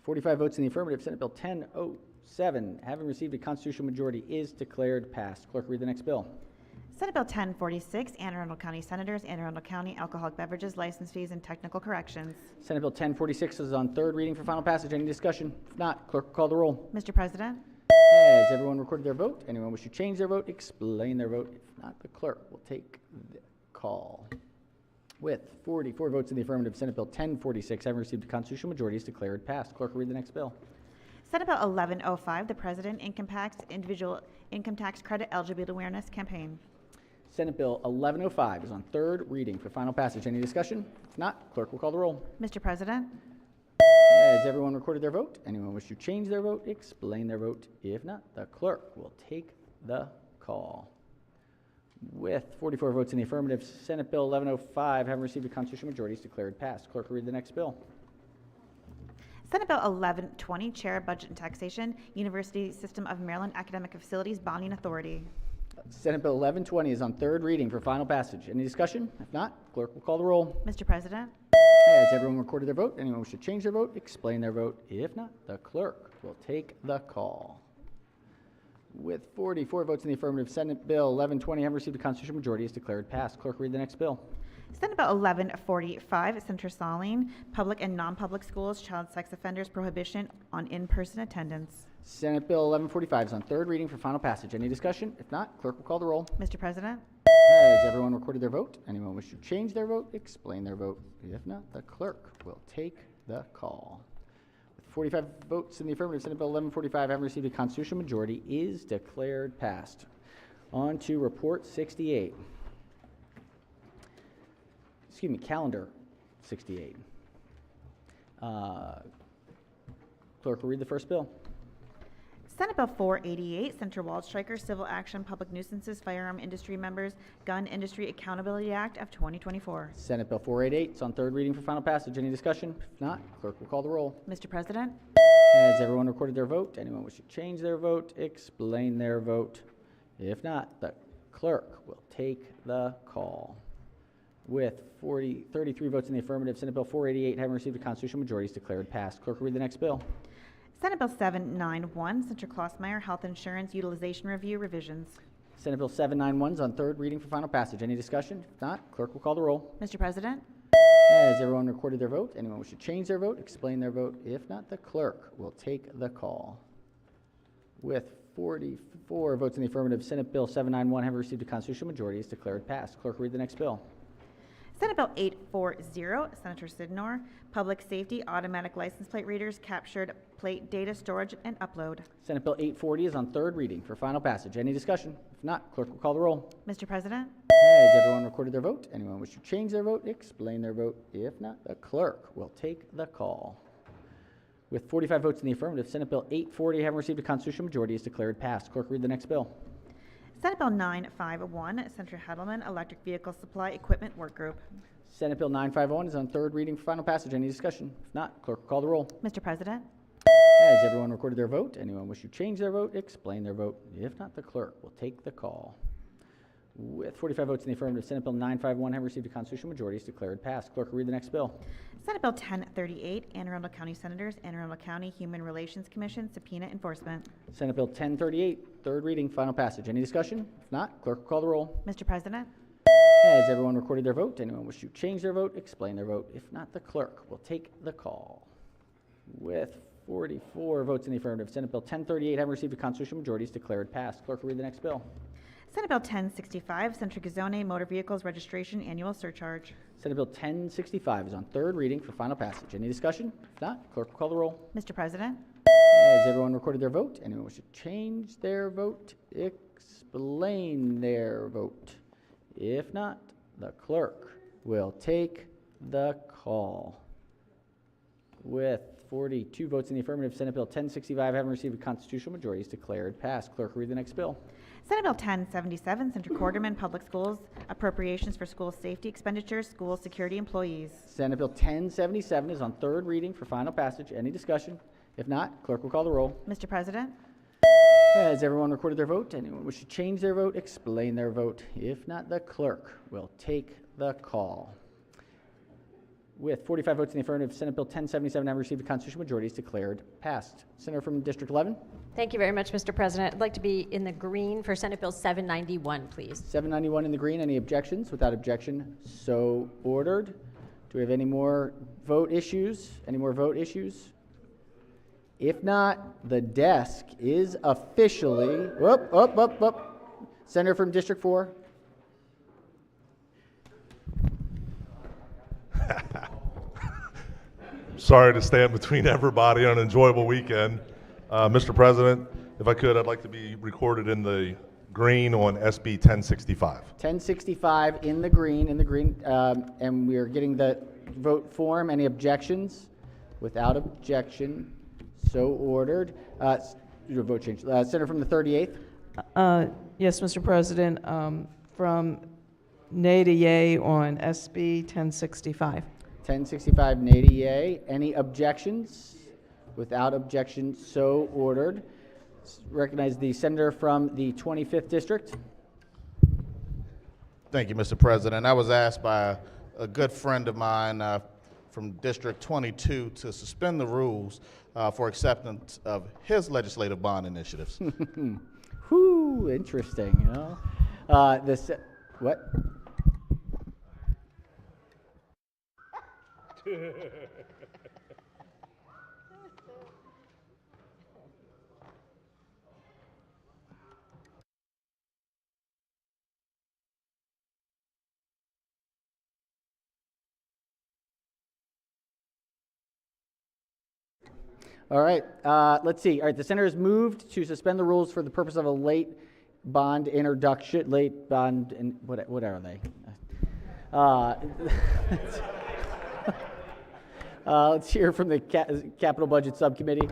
45 votes in the affirmative, Senate Bill 1007, having received a constitutional majority, is declared passed. Clerk, read the next bill. Senate Bill 1046, Anne Arundel County Senators, Anne Arundel County Alcoholic Beverages, License Fees, and Technical Corrections. Senate Bill 1046 is on third reading for final passage. Any discussion? If not, clerk will call the roll. Mr. President? Has everyone recorded their vote? Anyone wish to change their vote, explain their vote? If not, the clerk will take the call. With 44 votes in the affirmative, Senate Bill 1046, having received a constitutional majority, is declared passed. Clerk will read the next bill. Senate Bill 1105, the President Income Tax Individual Income Tax Credit Eligibility Awareness Campaign. Senate Bill 1105 is on third reading for final passage. Any discussion? If not, clerk will call the roll. Mr. President? Has everyone recorded their vote? Anyone wish to change their vote, explain their vote? If not, the clerk will take the call. With 44 votes in the affirmative, Senate Bill 1105, having received a constitutional majority, is declared passed. Clerk will read the next bill. Senate Bill 1120, Chair, Budget and Taxation, University System of Maryland Academic Facilities Bonding Authority. Senate Bill 1120 is on third reading for final passage. Any discussion? If not, clerk will call the roll. Mr. President? Has everyone recorded their vote? Anyone wish to change their vote, explain their vote? If not, the clerk will take the call. With 44 votes in the affirmative, Senate Bill 1120 having received a constitutional majority is declared passed. Clerk, read the next bill. Senate Bill 1145, Senator Saling, Public and Non-Public Schools, Child Sex Offenders Prohibition on In-Person Attendance. Senate Bill 1145 is on third reading for final passage. Any discussion? If not, clerk will call the roll. Mr. President? Has everyone recorded their vote? Anyone wish to change their vote, explain their vote? If not, the clerk will take the call. With 45 votes in the affirmative, Senate Bill 1145 having received a constitutional majority is declared passed. On to Report 68. Excuse me, Calendar 68. Clerk will read the first bill. Senate Bill 488, Senator Waldstreicher, Civil Action, Public Nuisances, Firearm Industry Members, Gun Industry Accountability Act of 2024. Senate Bill 488 is on third reading for final passage. Any discussion? If not, clerk will call the roll. Mr. President? Has everyone recorded their vote? Anyone wish to change their vote, explain their vote? If not, the clerk will take the call. With 33 votes in the affirmative, Senate Bill 488 having received a constitutional majority is declared passed. Clerk will read the next bill. Senate Bill 791, Senator Klossmeyer, Health Insurance Utilization Review Revisions. Senate Bill 791 is on third reading for final passage. Any discussion? If not, clerk will call the roll. Mr. President? Has everyone recorded their vote? Anyone wish to change their vote, explain their vote? If not, the clerk will take the call. With 44 votes in the affirmative, Senate Bill 791 having received a constitutional majority is declared passed. Clerk will read the next bill. Senate Bill 840, Senator Sidnor, Public Safety Automatic License Plate Readers, Captured Plate Data Storage and Upload. Senate Bill 840 is on third reading for final passage. Any discussion? If not, clerk will call the roll. Mr. President? Has everyone recorded their vote? Anyone wish to change their vote, explain their vote? If not, the clerk will take the call. With 45 votes in the affirmative, Senate Bill 840 having received a constitutional majority is declared passed. Clerk, read the next bill. Senate Bill 951, Senator Hedelman, Electric Vehicle Supply Equipment Work Group. Senate Bill 951 is on third reading for final passage. Any discussion? If not, clerk will call the roll. Mr. President? Has everyone recorded their vote? Anyone wish to change their vote, explain their vote? If not, the clerk will take the call. With 45 votes in the affirmative, Senate Bill 951 having received a constitutional majority is declared passed. Clerk will read the next bill. Senate Bill 1038, Anne Arundel County Senators, Anne Arundel County Human Relations Commission, subpoena enforcement. Senate Bill 1038, third reading, final passage. Any discussion? If not, clerk will call the roll. Mr. President? Has everyone recorded their vote? Anyone wish to change their vote, explain their vote? If not, the clerk will take the call. With 44 votes in the affirmative, Senate Bill 1038 having received a constitutional majority is declared passed. Clerk will read the next bill. Senate Bill 1065, Senator Gazzone, Motor Vehicles Registration Annual Surcharge. Senate Bill 1065 is on third reading for final passage. Any discussion? If not, clerk will call the roll. Mr. President? Has everyone recorded their vote? Anyone wish to change their vote, explain their vote? If not, the clerk will take the call. With 42 votes in the affirmative, Senate Bill 1065 having received a constitutional majority is declared passed. Clerk will read the next bill. Senate Bill 1077, Senator Corderman, Public Schools, Appropriations for School Safety Expenditures, School Security Employees. Senate Bill 1077 is on third reading for final passage. Any discussion? If not, clerk will call the roll. Mr. President? Has everyone recorded their vote? Anyone wish to change their vote, explain their vote? If not, the clerk will take the call. With 45 votes in the affirmative, Senate Bill 1077 having received a constitutional majority is declared passed. Senator from District 11. Thank you very much, Mr. President. I'd like to be in the green for Senate Bill 791, please. 791 in the green. Any objections? Without objection, so ordered. Do we have any more vote issues? Any more vote issues? If not, the desk is officially, Senator from District 4. Sorry to stand between everybody on an enjoyable weekend. Mr. President, if I could, I'd like to be recorded in the green on SB 1065. 1065 in the green, and we are getting the vote form. Any objections? Without objection, so ordered. Vote change. Senator from the 38th. Yes, Mr. President, from nay to yay on SB 1065. 1065, nay to yay. Any objections? Without objection, so ordered. Recognize the senator from the 25th district. Thank you, Mr. President. I was asked by a good friend of mine from District 22 to suspend the rules for acceptance of his legislative bond initiatives. Whew, interesting, you know. What? All right, let's see. All right, the Senate has moved to suspend the rules for the purpose of a late bond introduction, what are they? Let's hear from the Capital Budget Subcommittee.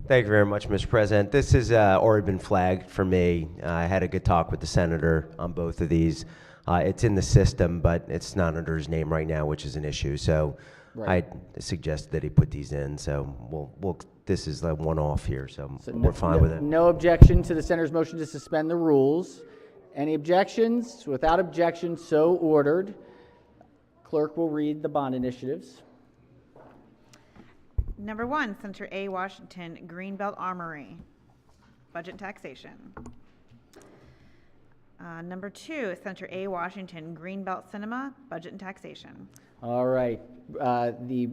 Thank you very much, Mr. President. This has already been flagged for me. I had a good talk with the senator on both of these. It's in the system, but it's not under his name right now, which is an issue. So Right. I suggested that he put these in. So this is the one-off here, so we're fine with it. No objection to the Senator's motion to suspend the rules. Any objections? Without objection, so ordered. Clerk will read the bond initiatives. Number 1, Senator A. Washington, Greenbelt Armory, budget and taxation. Number 2, Senator A. Washington, Greenbelt Cinema, budget and taxation. All right. The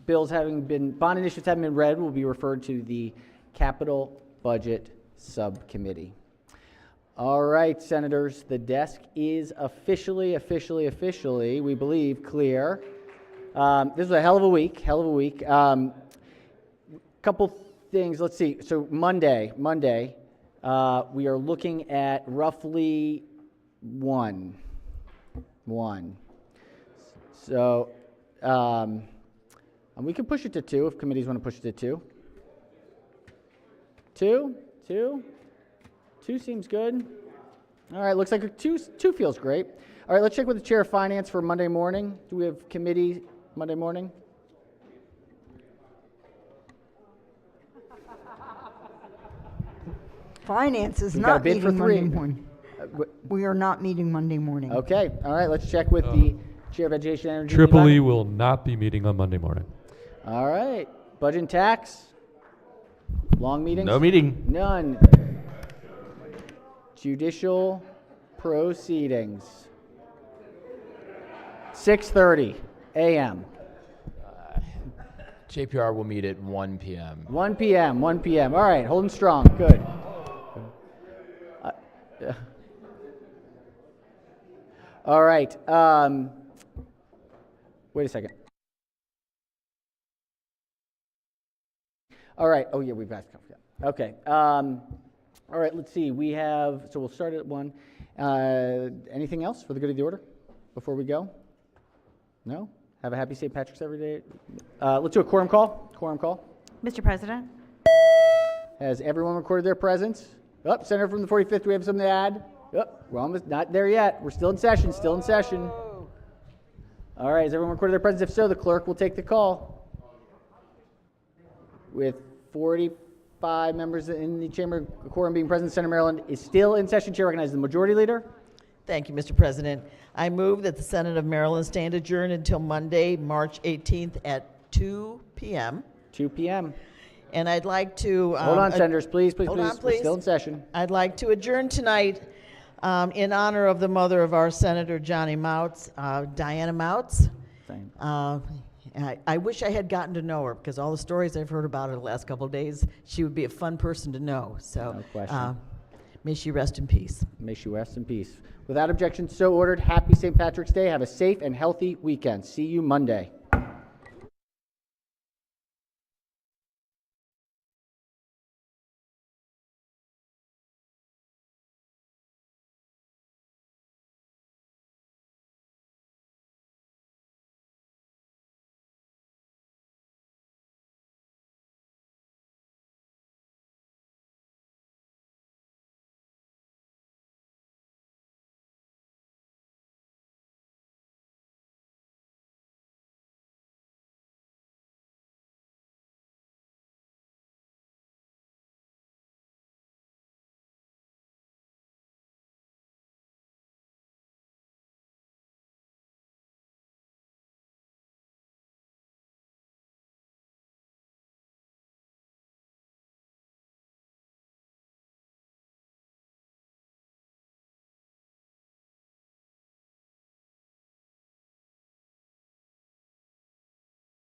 bond initiatives having been read will be referred to the Capital Budget Subcommittee. All right, Senators, the desk is officially, we believe, clear. This was a hell of a week. Couple things, let's see. So Monday, we are looking at roughly one. So, and we can push it to 2 if committees want to push it to 2. 2 seems good. All right, looks like 2 feels great. All right, let's check with the Chair of Finance for Monday morning. Do we have committee Monday morning? Finance is We've got a not bid for meeting 3. Monday morning. We are not meeting Monday morning. Okay, all right, let's check with the Chair of Education, Energy, and Triple E Environment. will not be meeting on Monday morning. All right, Budget and Tax. Long meetings? No meeting. None. Judicial proceedings. 6:30 a.m. JPR will meet at 1 p.m. 1 p.m. All right, holding strong. Good. All right. Wait a second. All right. Oh, yeah, we've asked. Okay. All right, let's see. So we'll start at 1. Anything else for the good of the order before we go? No? Have a happy St. Patrick's every day. Let's do a quorum call. Mr. President? Has everyone recorded their presence? Senator from the 45th, do we have something to add? We're almost not there yet. We're still in session. All right, has everyone recorded their presence? If so, the clerk will take the call. With 45 members in the chamber, quorum being present, Senator Maryland is still in session. Chair recognizes the Majority Leader. Thank you, Mr. President. I move that the Senate of Maryland stand adjourned until Monday, March 18th at 2 p.m. 2 p.m. And I'd like to... Hold on, Senators, please. Hold on, We're still in session. I'd like to adjourn tonight in honor of the mother of our Senator Johnny Mouts, Diana Mouts. I wish I had gotten to know her, because all the stories I've heard about her the last couple of days, she would be a fun person to know. So, no question. May she rest in peace. May she rest in peace. Without objection, so ordered. Happy St. Patrick's Day. Have a safe and healthy weekend. See you Monday.